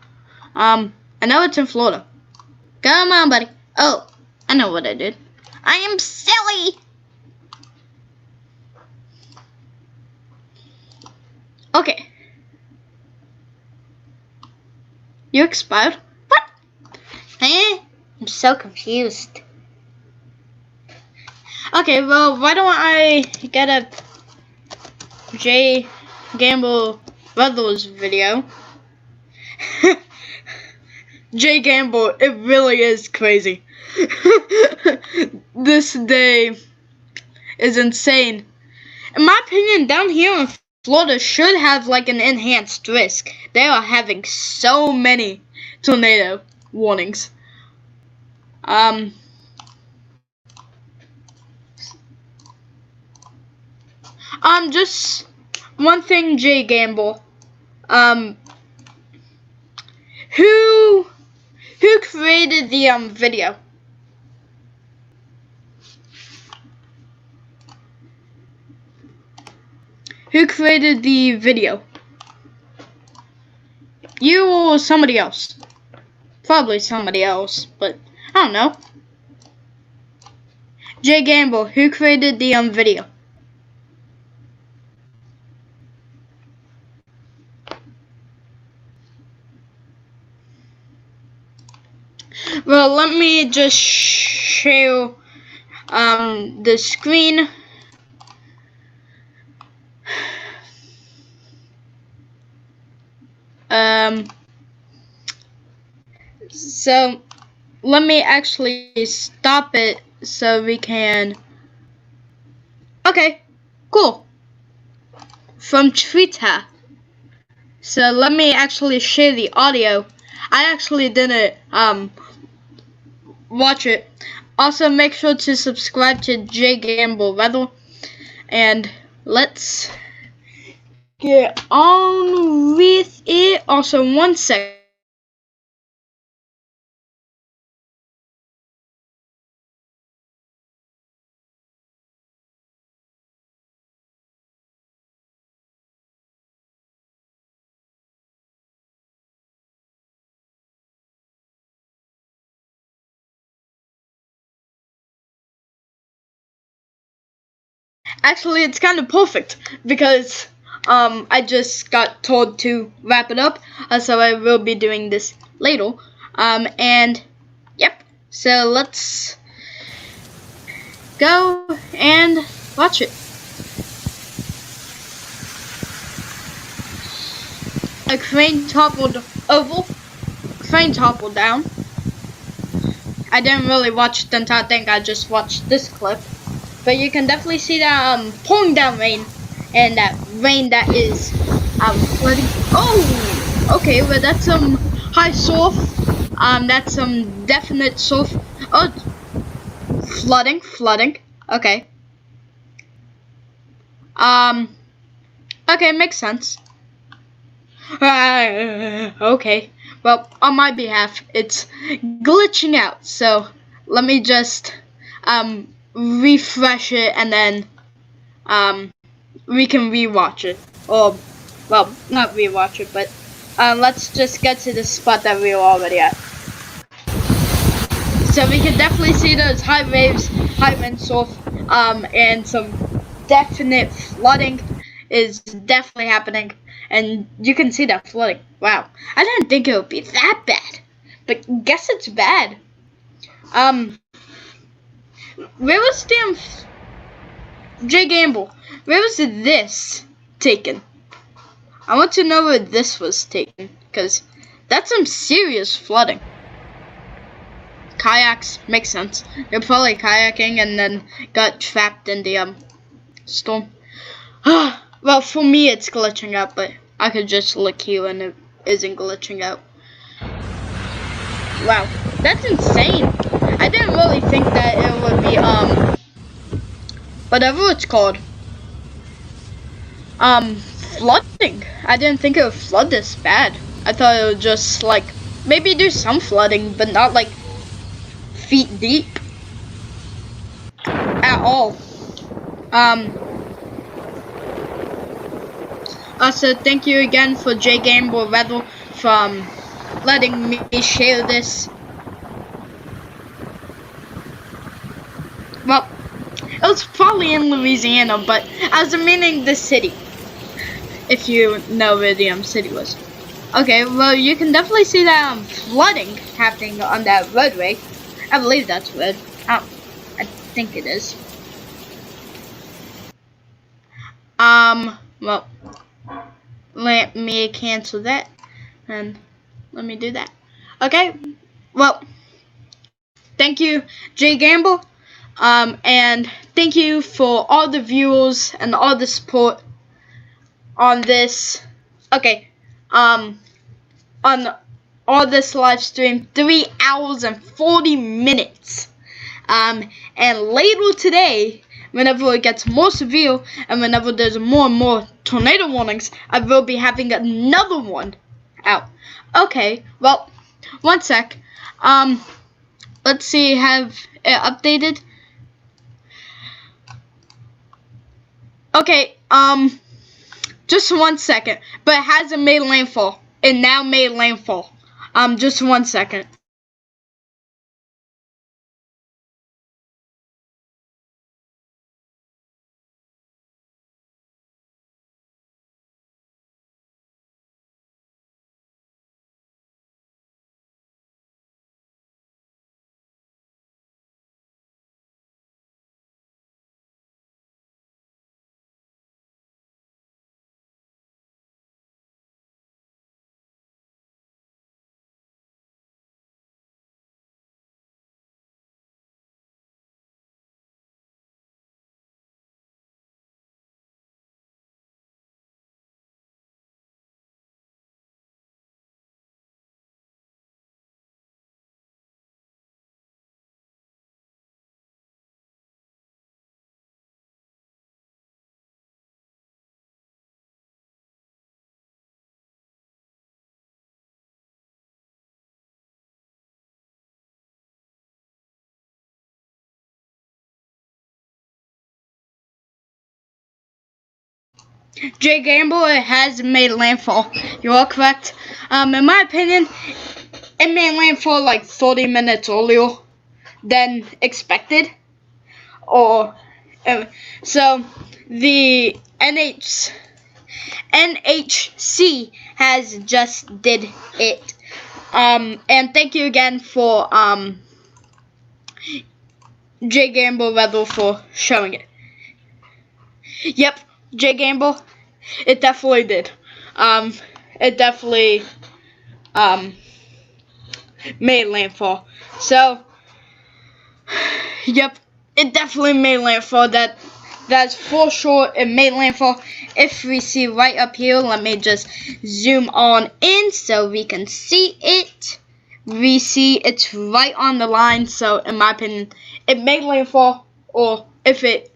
I know it's in Florida. Come on, buddy. Oh, I know what I did. I am silly. Okay. You expired? What? I'm so confused. Okay, well, why don't I get a J. Gamble Brothers video? J. Gamble, it really is crazy. This day is insane. In my opinion, down here in Florida should have like an enhanced risk. They are having so many tornado warnings. Just one thing, J. Gamble. Who created the video? Who created the video? You or somebody else? Probably somebody else, but I don't know. J. Gamble, who created the video? Well, let me just share the screen. So let me actually stop it so we can. Okay, cool. From Twitter. So let me actually share the audio. I actually didn't watch it. Also, make sure to subscribe to J. Gamble Weather, and let's get on with it. Also, 1 second. Actually, it's kind of perfect because I just got told to wrap it up, so I will be doing this later. And yep, So let's go and watch it. A crane toppled over. Crane toppled down. I didn't really watch the entire thing. I just watched this clip. But you can definitely see that pouring down rain, and that rain that is flooding. Oh, okay. Well, that's some high surf. That's some definite surf. Oh, flooding. Okay. Okay, makes sense. Okay. Well, on my behalf, it's glitching out. So let me just refresh it, and then we can rewatch it. Or, well, not rewatch it, but let's just get to the spot that we were already at. So we can definitely see those high waves, high wind surf, and some definite flooding is definitely happening. And you can see that flooding. Wow, I didn't think it would be that bad, but guess it's bad. Where was Jay Gamble? Where was this taken? I want to know where this was taken, because that's some serious flooding. Kayaks makes sense. They're probably kayaking and then got trapped in the storm. Well, for me it's glitching out, but I could just look here and it isn't glitching out. Wow, that's insane. I didn't really think that it would be whatever it's called, flooding. I didn't think it would flood this bad. I thought it would just like maybe do some flooding, but not like feet deep at all. Also, thank you again for J Gamble Weather from letting me share this. Well, it was probably in Louisiana, but I was meaning the city. If you know where the city was. Okay, well you can definitely see that flooding happening on that roadway. I believe that's red. I think it is. Well, let me cancel that, and let me do that. Okay, well, thank you, Jay Gamble, and thank you for all the viewers and all the support on this. Okay, on all this live stream, 3 hours and 40 minutes. And later today, whenever it gets more severe and whenever there's more and more tornado warnings, I will be having another one out. Okay, well, one sec. Let's see, have it updated? Okay, just 1 second. But it hasn't made landfall. It now made landfall. Just 1 second. Jay Gamble, it has made landfall. You are correct. In my opinion, it made landfall like 30 minutes earlier than expected. Or so the NHC has just did it. And thank you again for J Gamble Weather for showing it. Yep, J Gamble, it definitely did. It definitely made landfall. So, yep, it definitely made landfall. That's for sure. It made landfall. If we see right up here, let me just zoom on in so we can see it. We see it's right on the line. So, in my opinion, it made landfall. Or if it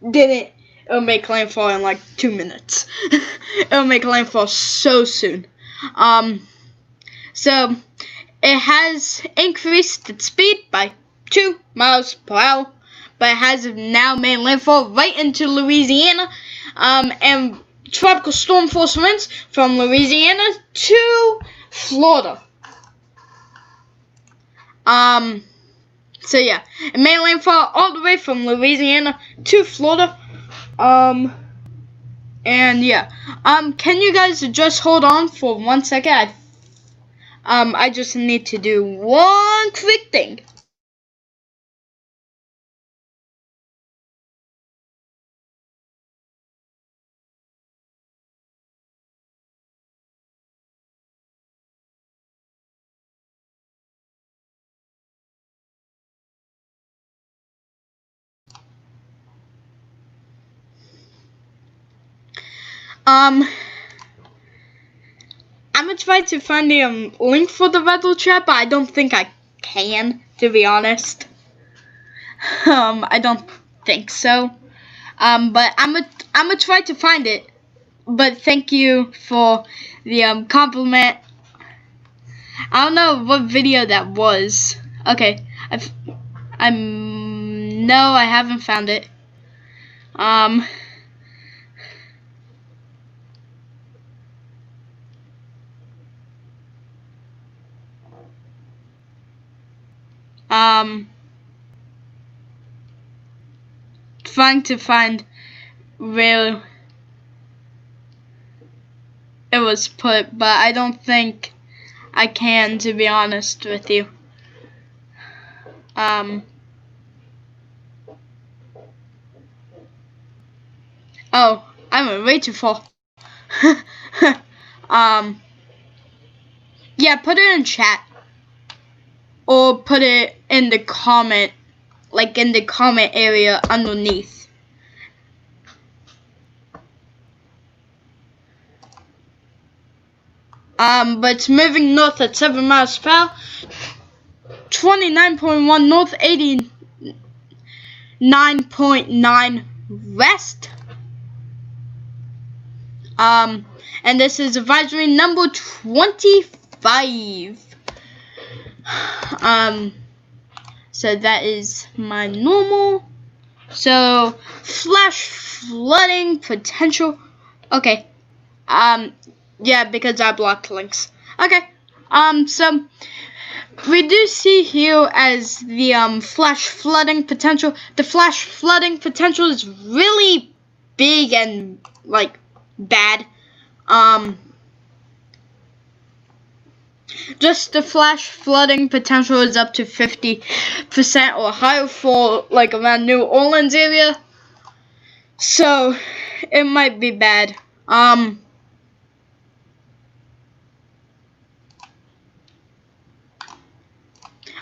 didn't, it'll make landfall in like 2 minutes. It'll make landfall so soon. So it has increased its speed by 2 miles per hour, but it has now made landfall right into Louisiana, and tropical storm force winds from Louisiana to Florida. So yeah, it made landfall all the way from Louisiana to Florida. And yeah, can you guys just hold on for 1 second? I just need to do one quick thing. I'm gonna try to find the link for the weather chat, but I don't think I can, to be honest. I don't think so. But I'm gonna try to find it. But thank you for the compliment. I don't know what video that was. Okay, no, I haven't found it. Trying to find where it was put, but I don't think I can, to be honest with you. Oh, I went way too far. Yeah, put it in chat. Or put it in the comment, like in the comment area underneath. But it's moving north at 7 miles per hour. 29.1 north, 89.9 west. And this is advisory number 25. So that is my normal. So flash flooding potential. Okay. Yeah, because I blocked links. Okay. So we do see here as the flash flooding potential. The flash flooding potential is really big and like bad. Just the flash flooding potential is up to 50% or higher for like around New Orleans area. So it might be bad. Well,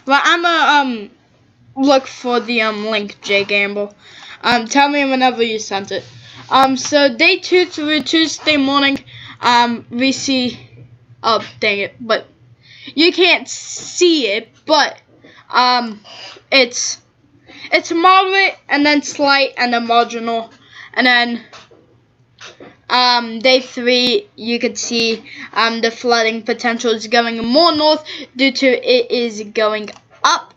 I'ma look for the link, J Gamble. Tell me whenever you sent it. So day 2 through Tuesday morning, we see. Oh, dang it! But you can't see it, but it's moderate and then slight and then marginal, and then day 3 you could see the flooding potential is going more north due to it is going up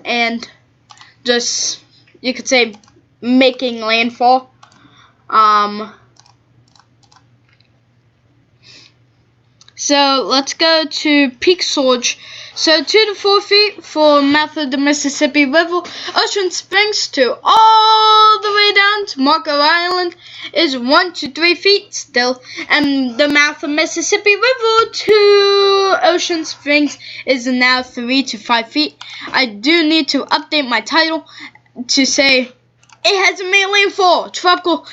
and just, you could say, making landfall. So let's go to peak surge. So 2 to 4 feet for mouth of the Mississippi River. Ocean Springs to all the way down to Marco Island is 1 to 3 feet still. And the mouth of Mississippi River to Ocean Springs is now 3 to 5 feet. I do need to update my title to say it has made landfall. Tropical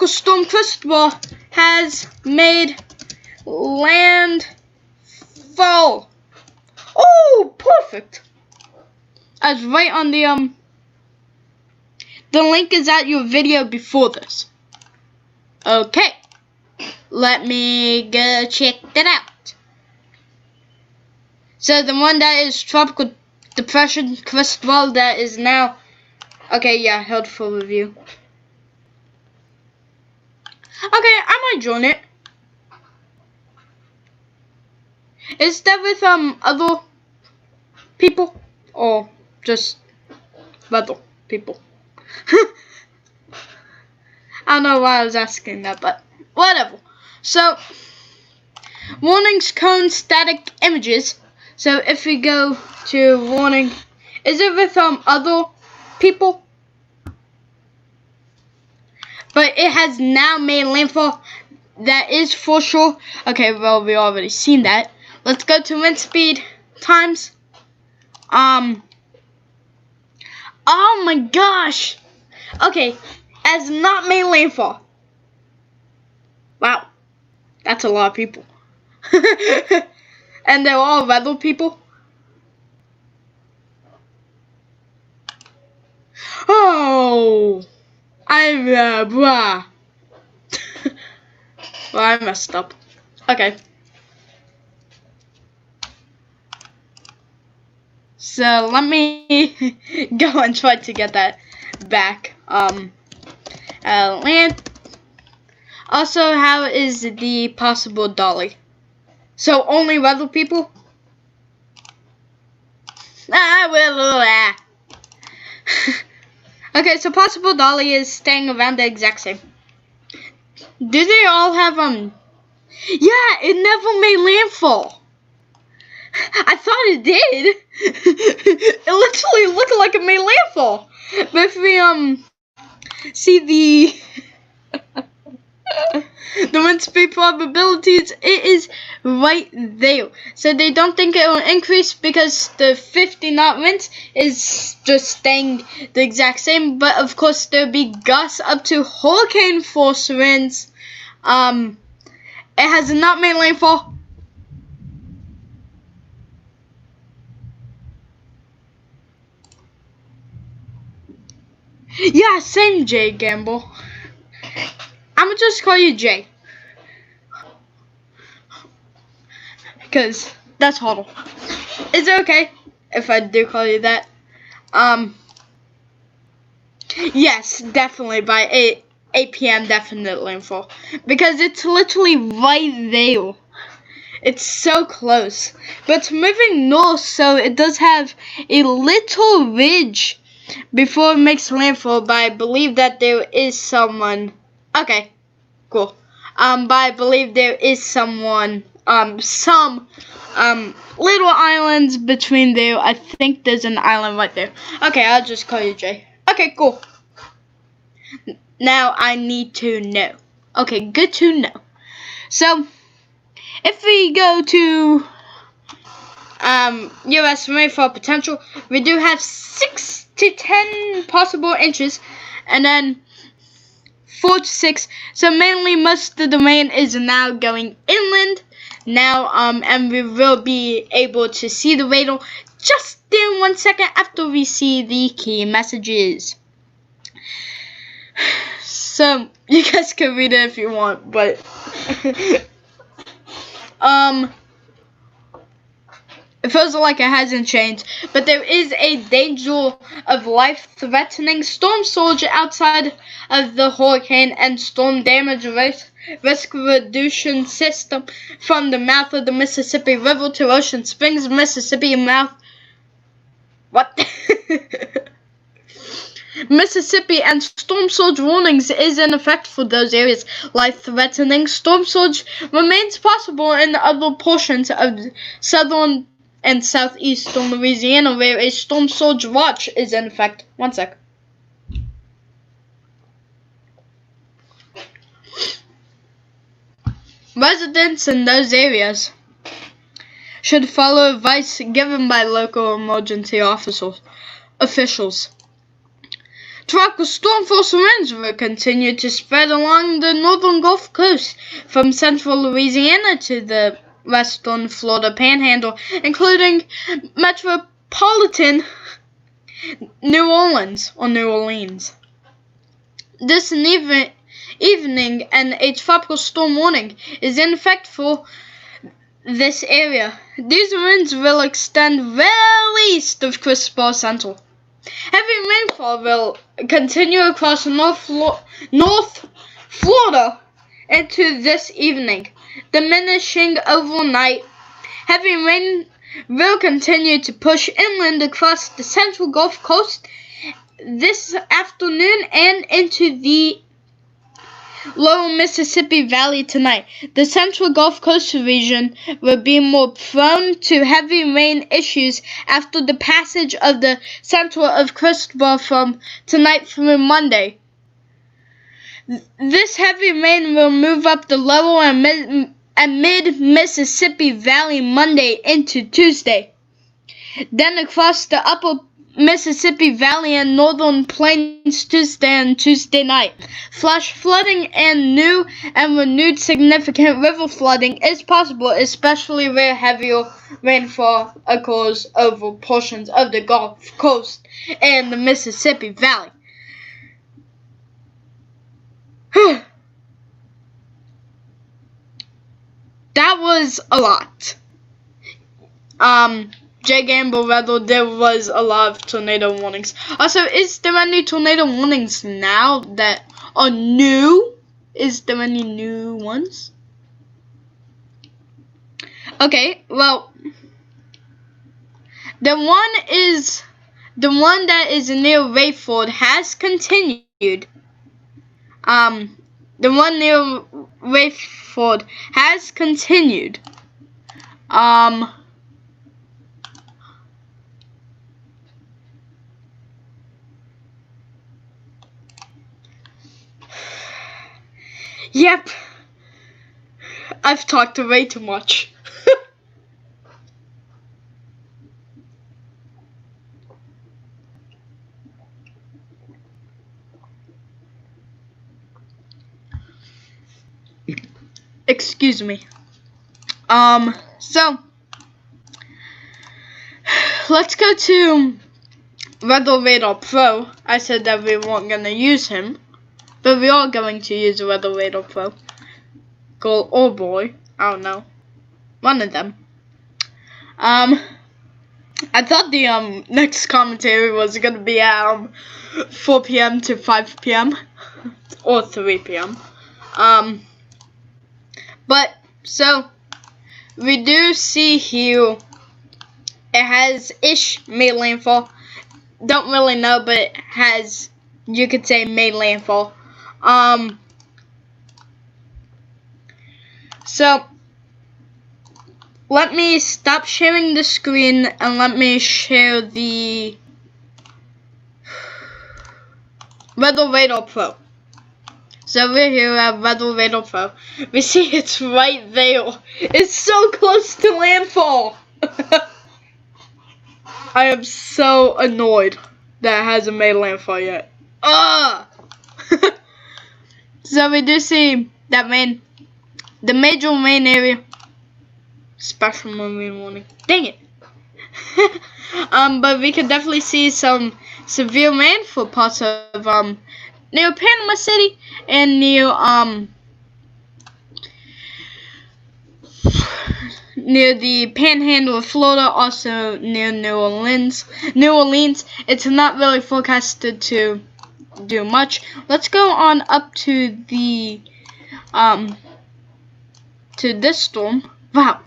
storm Cristobal has made landfall. Oh, perfect. I was right on the link is at your video before this. Okay. Let me go check that out. So the one that is tropical depression Cristobal that is now okay, yeah, held for review. Okay, I might join it. Is that with other people or just other people? I don't know why I was asking that, but whatever. So warnings, cone, static images. So if we go to warning, is it with other people? But it has now made landfall. That is for sure. Okay, well, we already seen that. Let's go to wind speed times. Oh my gosh. Okay, has not made landfall. Wow, that's a lot of people. And they're all weather people. Oh, well, I messed up. Okay. So let me go and try to get that back. Land. Also, how is the possible dolly? So only weather people? Okay, so possible dolly is staying around the exact same. Do they all have yeah, it never made landfall. I thought it did. It literally looked like it made landfall. But if we see the the wind speed probabilities, it is right there. So they don't think it will increase because the 50 knot wind is just staying the exact same. But of course there'll be gusts up to hurricane force winds. It has not made landfall. Yeah, same Jay Gamble. I'ma just call you Jay. Because that's Huddle. Is it okay if I do call you that? Yes, definitely by 8 p.m. definite landfall. Because it's literally right there. It's so close. But it's moving north, so it does have a little ridge before it makes landfall. But I believe that there is someone. Okay, cool. But I believe there is someone. Some little islands between there. I think there's an island right there. Okay, I'll just call you Jay. Okay, cool. Now I need to know. Okay, good to know. So if we go to U.S. rainfall potential, we do have 6 to 10 possible inches, and then 4 to 6. So mainly most of the rain is now going inland now, and we will be able to see the radar just in 1 second after we see the key messages. So you guys can read it if you want, but it feels like it hasn't changed, but there is a danger of life-threatening storm surge outside of the hurricane and storm damage risk reduction system from the mouth of the Mississippi River to Ocean Springs, Mississippi mouth. What? Mississippi, and storm surge warnings is in effect for those areas. Life-threatening storm surge remains possible in other portions of southern and southeastern Louisiana, where a storm surge watch is in effect. 1 sec. Residents in those areas should follow advice given by local emergency officials. Tropical storm force winds will continue to spread along the northern Gulf Coast from central Louisiana to the western Florida Panhandle, including metropolitan New Orleans. This evening, and a tropical storm warning is in effect for this area. These winds will extend well east of Cristobal Central. Heavy rainfall will continue across North Florida into this evening, diminishing overnight. Heavy rain will continue to push inland across the central Gulf Coast this afternoon and into the lower Mississippi Valley tonight. The central Gulf Coast region will be more prone to heavy rain issues after the passage of the center of Cristobal from tonight through Monday. This heavy rain will move up the lower and mid-Mississippi Valley Monday into Tuesday, then across the upper Mississippi Valley and Northern Plains Tuesday and Tuesday night. Flash flooding and new and renewed significant river flooding is possible, especially where heavier rainfall occurs over portions of the Gulf Coast and the Mississippi Valley. That was a lot. J Gamble Weather, there was a lot of tornado warnings. Also, is there any tornado warnings now that are new? Is there any new ones? Okay, well, the one that is near Rayford has continued. The one near Rayford has continued. Yep. I've talked way too much. Excuse me. So let's go to Weather Radar Pro. I said that we weren't gonna use him, but we are going to use Weather Radar Pro. Girl or boy, I don't know. One of them. I thought the next commentary was gonna be at 4 p.m. to 5 p.m. or 3 p.m. But so we do see here it has ish made landfall. Don't really know, but it has, you could say, made landfall. So let me stop sharing the screen and let me share the Weather Radar Pro. So we're here at Weather Radar Pro. We see it's right there. It's so close to landfall. I am so annoyed that it hasn't made landfall yet. So we do see that the major rain area. Special marine warning. Dang it. But we can definitely see some severe rain for parts of near Panama City and near the Panhandle of Florida, also near New Orleans. It's not really forecasted to do much. Let's go on up to the to this storm. Wow.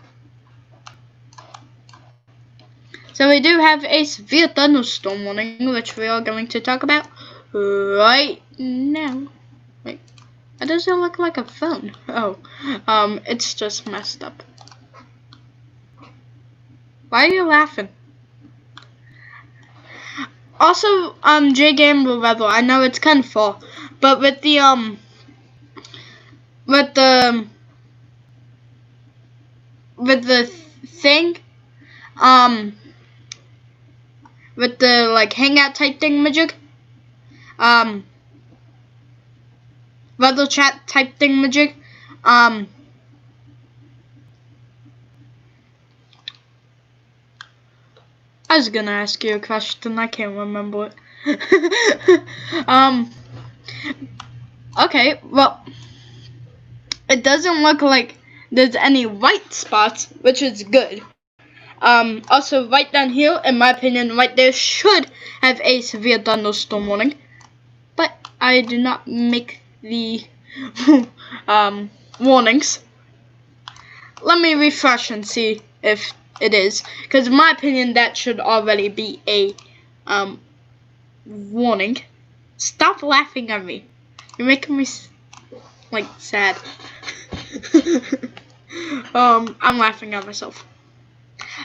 So we do have a severe thunderstorm warning, which we are going to talk about right now. Wait, that doesn't look like a phone. Oh, it's just messed up. Why are you laughing? Also, J Gamble Rebel, I know it's kind of fall, but with the thing, with the like hangout type thing, Majig, weather chat type thingamajig. I was gonna ask you a question, I can't remember it. Okay, well, it doesn't look like there's any white spots, which is good. Also right down here, in my opinion, right there should have a severe thunderstorm warning, but I did not make the warnings. Let me refresh and see if it is, because in my opinion that should already be a warning. Stop laughing at me, you're making me like sad. I'm laughing at myself.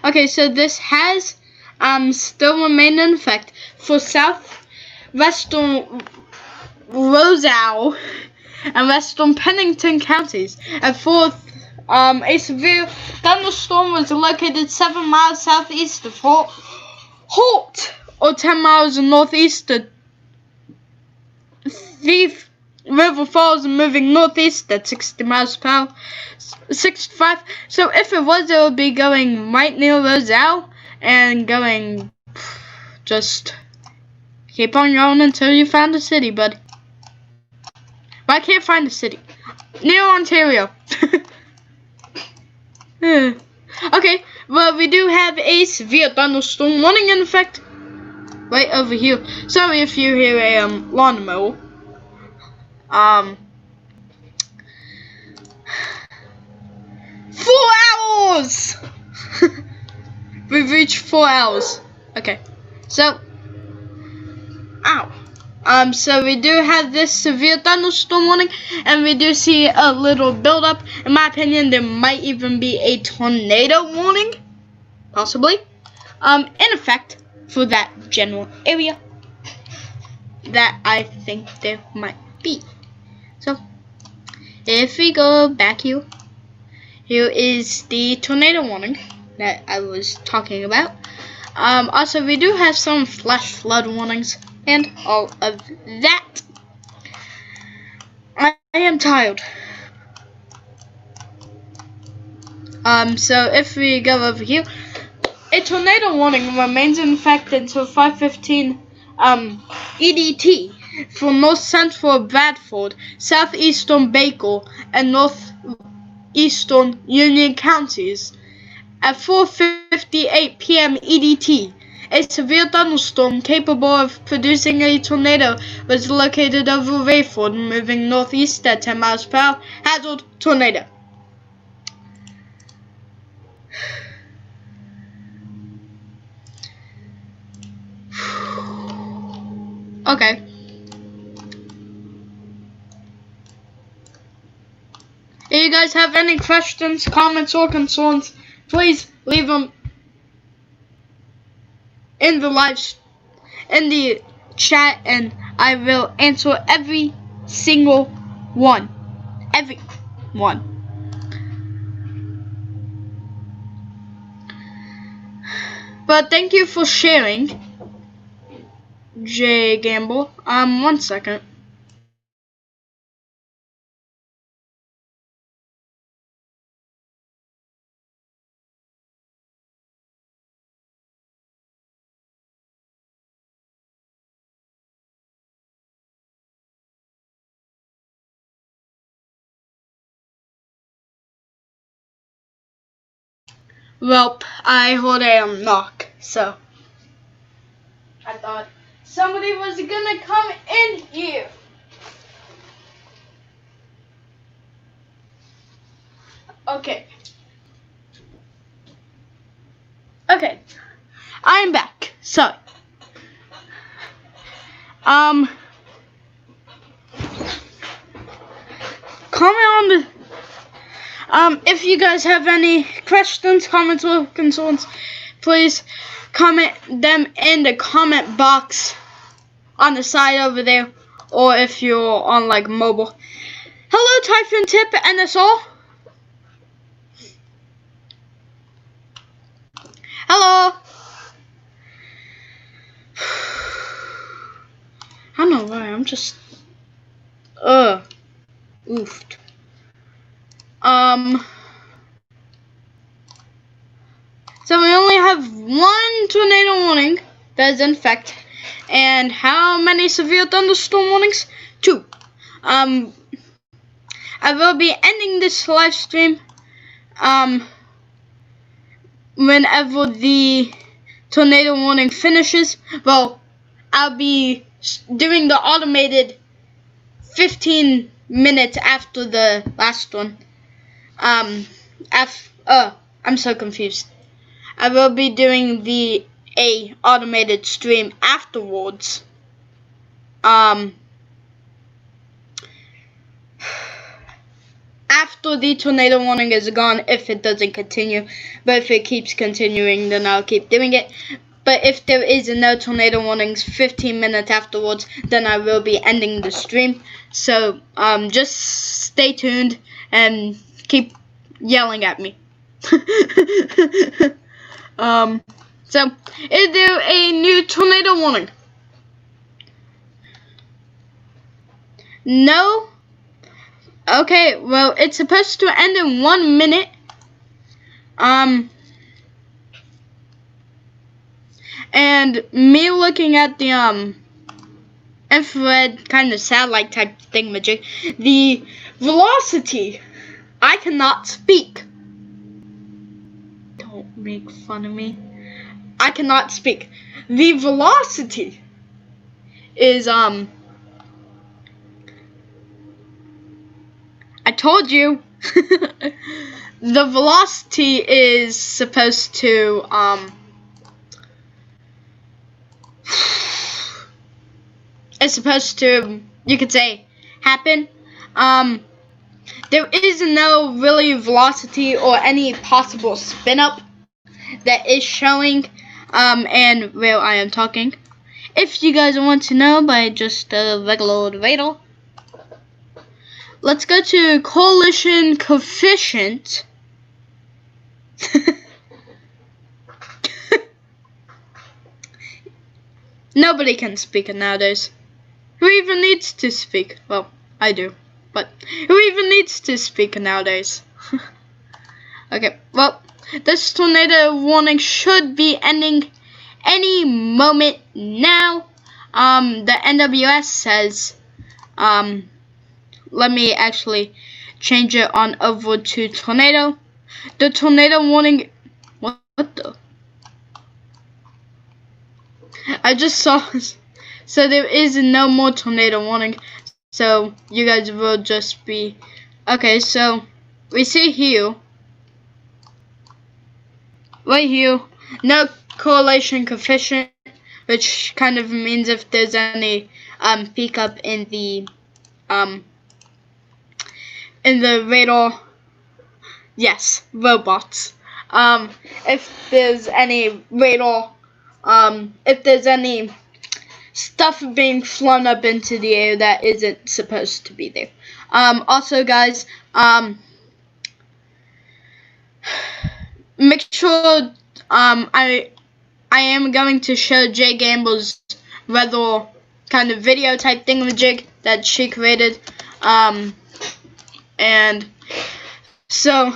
Okay, so this has still remained in effect for southwestern Roselle and western Pennington counties. And fourth, a severe thunderstorm was located 7 miles southeast of Holt, or 10 miles northeast of Thief River Falls, and moving northeast at 60 miles per hour. 65. So if it was, it would be going right near Roselle and going, just keep on going until you find the city, bud. But I can't find the city. Near Ontario. Okay, well, we do have a severe thunderstorm warning in effect right over here. Sorry if you hear a lawnmower. 4 hours! We've reached 4 hours. Okay, so, so we do have this severe thunderstorm warning, and we do see a little buildup. In my opinion, there might even be a tornado warning, possibly, in effect for that general area. That I think there might be. So, if we go back here, here is the tornado warning that I was talking about. Also, we do have some flash flood warnings and all of that. I am tired. So if we go over here, a tornado warning remains in effect until 5:15 EDT for north central Bradford, southeastern Baker, and northeastern Union counties. At 4:58 p.m. EDT, a severe thunderstorm capable of producing a tornado was located over Rayford, moving northeast at 10 miles per hour. Hazard: tornado. Okay. If you guys have any questions, comments, or concerns, please leave them in the chat, and I will answer every single one. Every one. But thank you for sharing, Jay Gamble. 1 second. Well, I heard a knock, so I thought somebody was gonna come in here. Okay. Okay. I'm back. So, comment on the if you guys have any questions, comments, or concerns, please comment them in the comment box on the side over there, or if you're on like mobile. Hello, Typhoon Tip NSR. Hello. I don't know where I I'm just oofed. So we only have one tornado warning that is in effect, and how many severe thunderstorm warnings? 2. I will be ending this live stream whenever the tornado warning finishes. Well, I'll be doing the automated 15 minutes after the last one. I'm so confused. I will be doing the automated stream afterwards. After the tornado warning is gone, if it doesn't continue. But if it keeps continuing, then I'll keep doing it. But if there is no tornado warnings 15 minutes afterwards, then I will be ending the stream. So just stay tuned and keep yelling at me. So is there a new tornado warning? No? Okay, well, it's supposed to end in 1 minute. And me looking at the infrared kind of satellite type thingamajig, the velocity, I cannot speak. Don't make fun of me. I cannot speak. The velocity is I told you. The velocity is supposed to it's supposed to, you could say, happen. There is no really velocity or any possible spin up that is showing and where I am talking. If you guys want to know by just a regular old radar, let's go to coalition coefficient. Nobody can speak it nowadays. Who even needs to speak? Well, I do, but who even needs to speak nowadays? Okay, well, this tornado warning should be ending any moment now. The NWS says, let me actually change it on over to tornado. The tornado warning, what the? I just saw, so there is no more tornado warning, so you guys will just be, okay, so we see here, right here, no correlation coefficient, which kind of means if there's any peak up in the radar, yes, robots. If there's any radar, if there's any stuff being flown up into the air that isn't supposed to be there. Also, guys, make sure I am going to show Jay Gamble's weather kind of video type thingamajig that she created. And so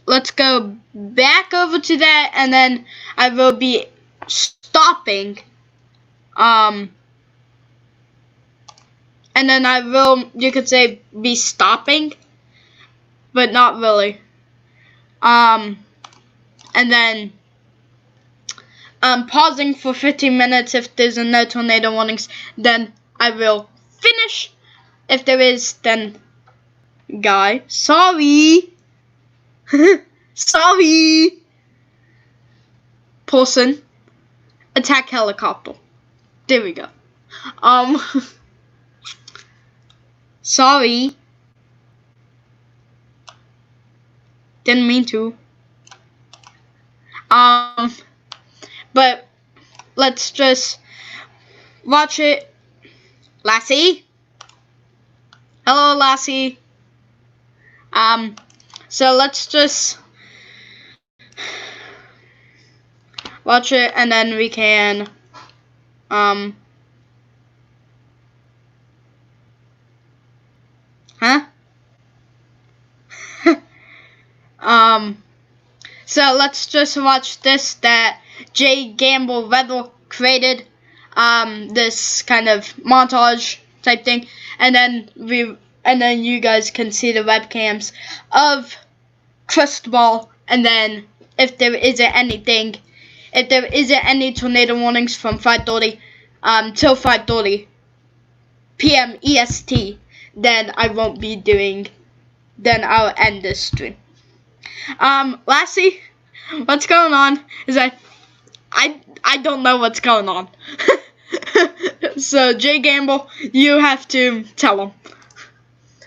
let's go back over to that, and then I will be stopping. And then I will, you could say, be stopping, but not really. And then pausing for 15 minutes if there's no tornado warnings. Then I will finish. If there is, then guy, sorry. Sorry. Person, attack helicopter. There we go. Sorry. Didn't mean to. But let's just watch it. Lassie? Hello, Lassie. So let's just watch it, and then we can Huh? So let's just watch this that Jay Gamble Rebel created. This kind of montage type thing, and then you guys can see the webcams of Cristobal, and then if there isn't any tornado warnings from 5:30 till 5:30 p.m. EST, then I won't be doing. Then I'll end this stream. Lastly, what's going on is I don't know what's going on. So Jay Gamble, you have to tell him.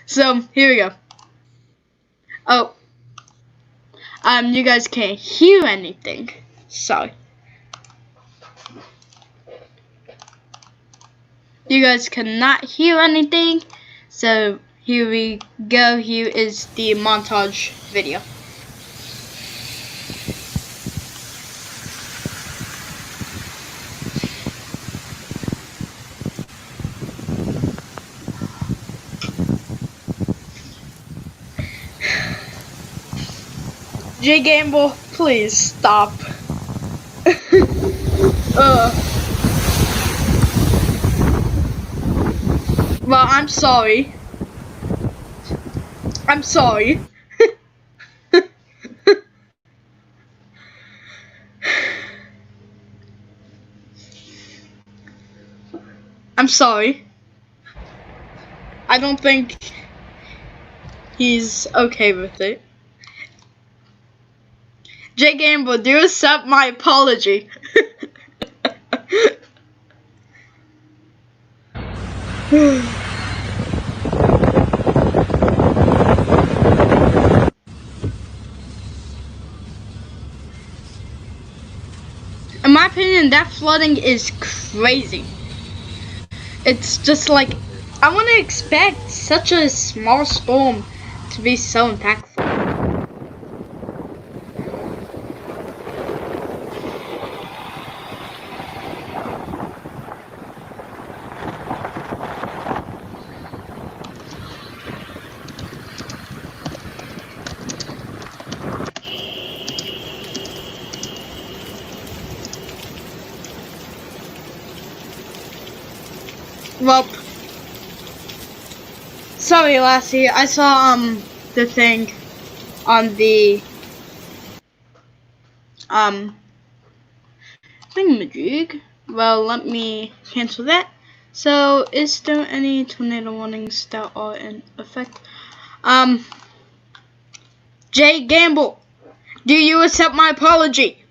So here we go. Oh, you guys can't hear anything. Sorry. You guys cannot hear anything. So here we go. Here is the montage video. Jay Gamble, please stop. Well, I'm sorry. I'm sorry. I'm sorry. I don't think he's okay with it. Jay Gamble, do you accept my apology? In my opinion, that flooding is crazy. It's just like, I wouldn't expect such a small storm to be so impactful. Well, sorry, Lassie. I saw the thing on the thingamajig. Well, let me cancel that. So, is there any tornado warnings that are in effect? Jay Gamble, do you accept my apology?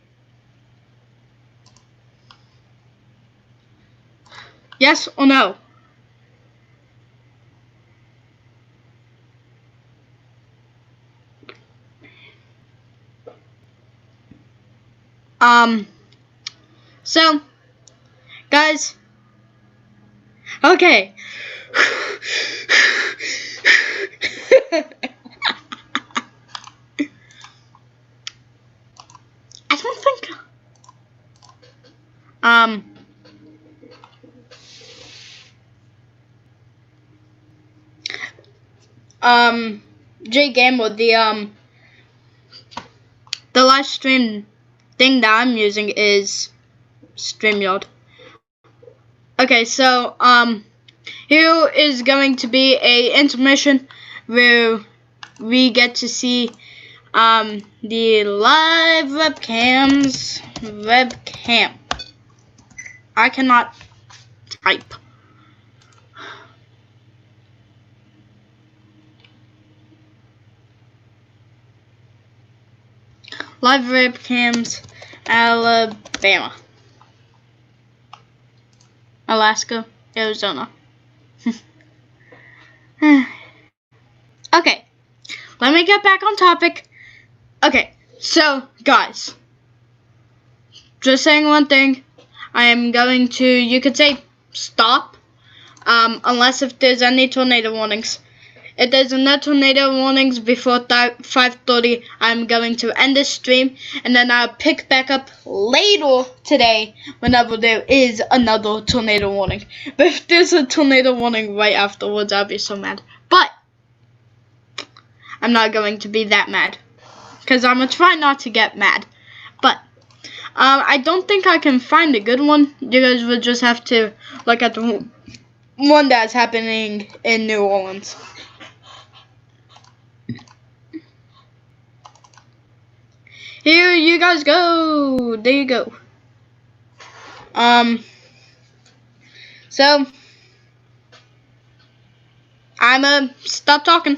Yes or no? So, guys, okay. I don't think, Jay Gamble, the live stream thing that I'm using is StreamYard. Okay, so here is going to be a intermission where we get to see the live webcam. I cannot type. Live webcams, Alabama, Alaska, Arizona. Okay, let me get back on topic. Okay, so guys, just saying one thing. I am going to, you could say, stop, unless if there's any tornado warnings. If there's no tornado warnings before 5:30, I'm going to end this stream, and then I'll pick back up later today whenever there is another tornado warning. But if there's a tornado warning right afterwards, I'll be so mad. But I'm not going to be that mad, because I'm going to try not to get mad. But I don't think I can find a good one. You guys would just have to look at the one that's happening in New Orleans. Here you guys go. There you go. So I'm stop talking.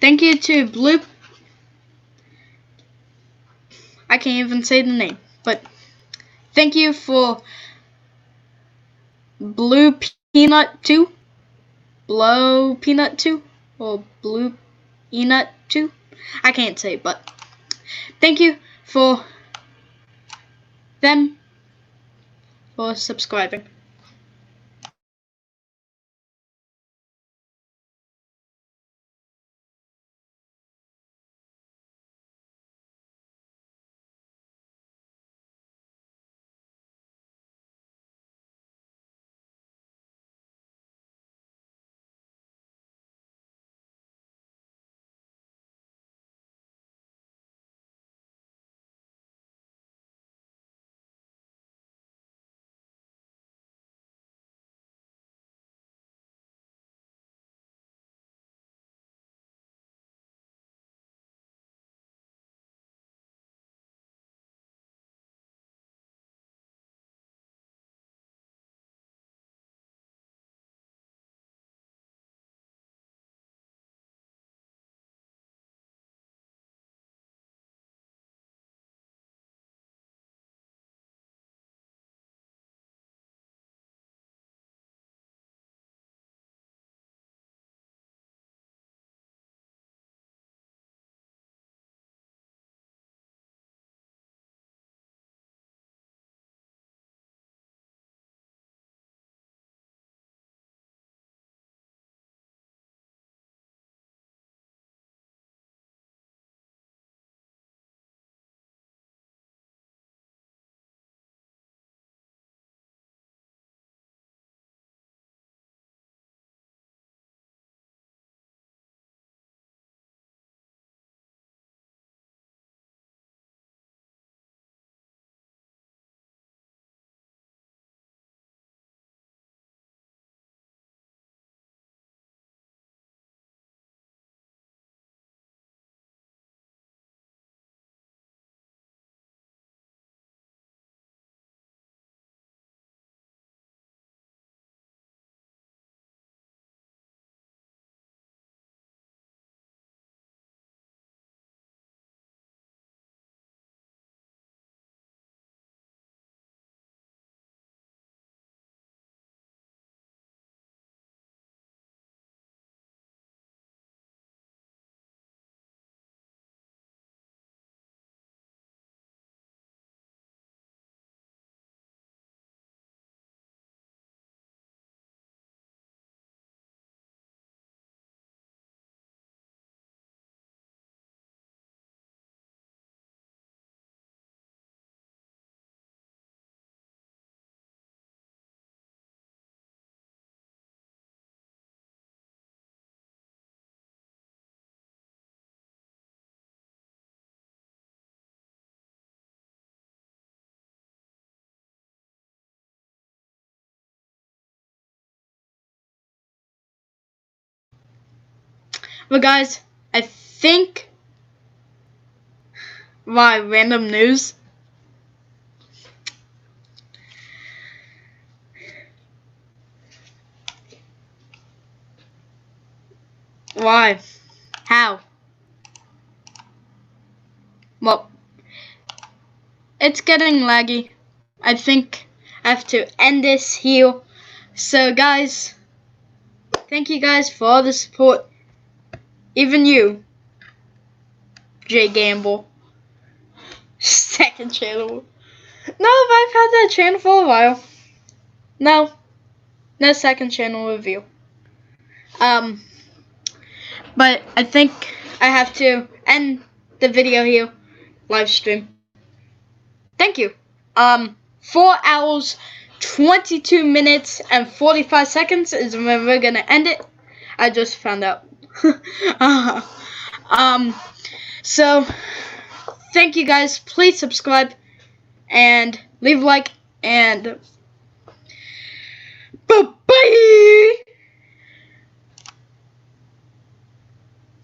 Thank you to Blue. I can't even say the name, but thank you for Blue Peanut 2, Blow Peanut 2, or Blue Peanut 2. I can't say, but thank you for them for subscribing. Well, guys, I think why random news. Why? How? Well, it's getting laggy. I think I have to end this here. So, guys, thank you guys for all the support. Even you, Jay Gamble. Second channel. No, I've had that channel for a while. No second channel review. But I think I have to end the video here. Live stream. Thank you. 4 hours, 22 minutes, and 45 seconds is when we're gonna end it. I just found out. So thank you guys. Please subscribe and leave a like and bye-bye.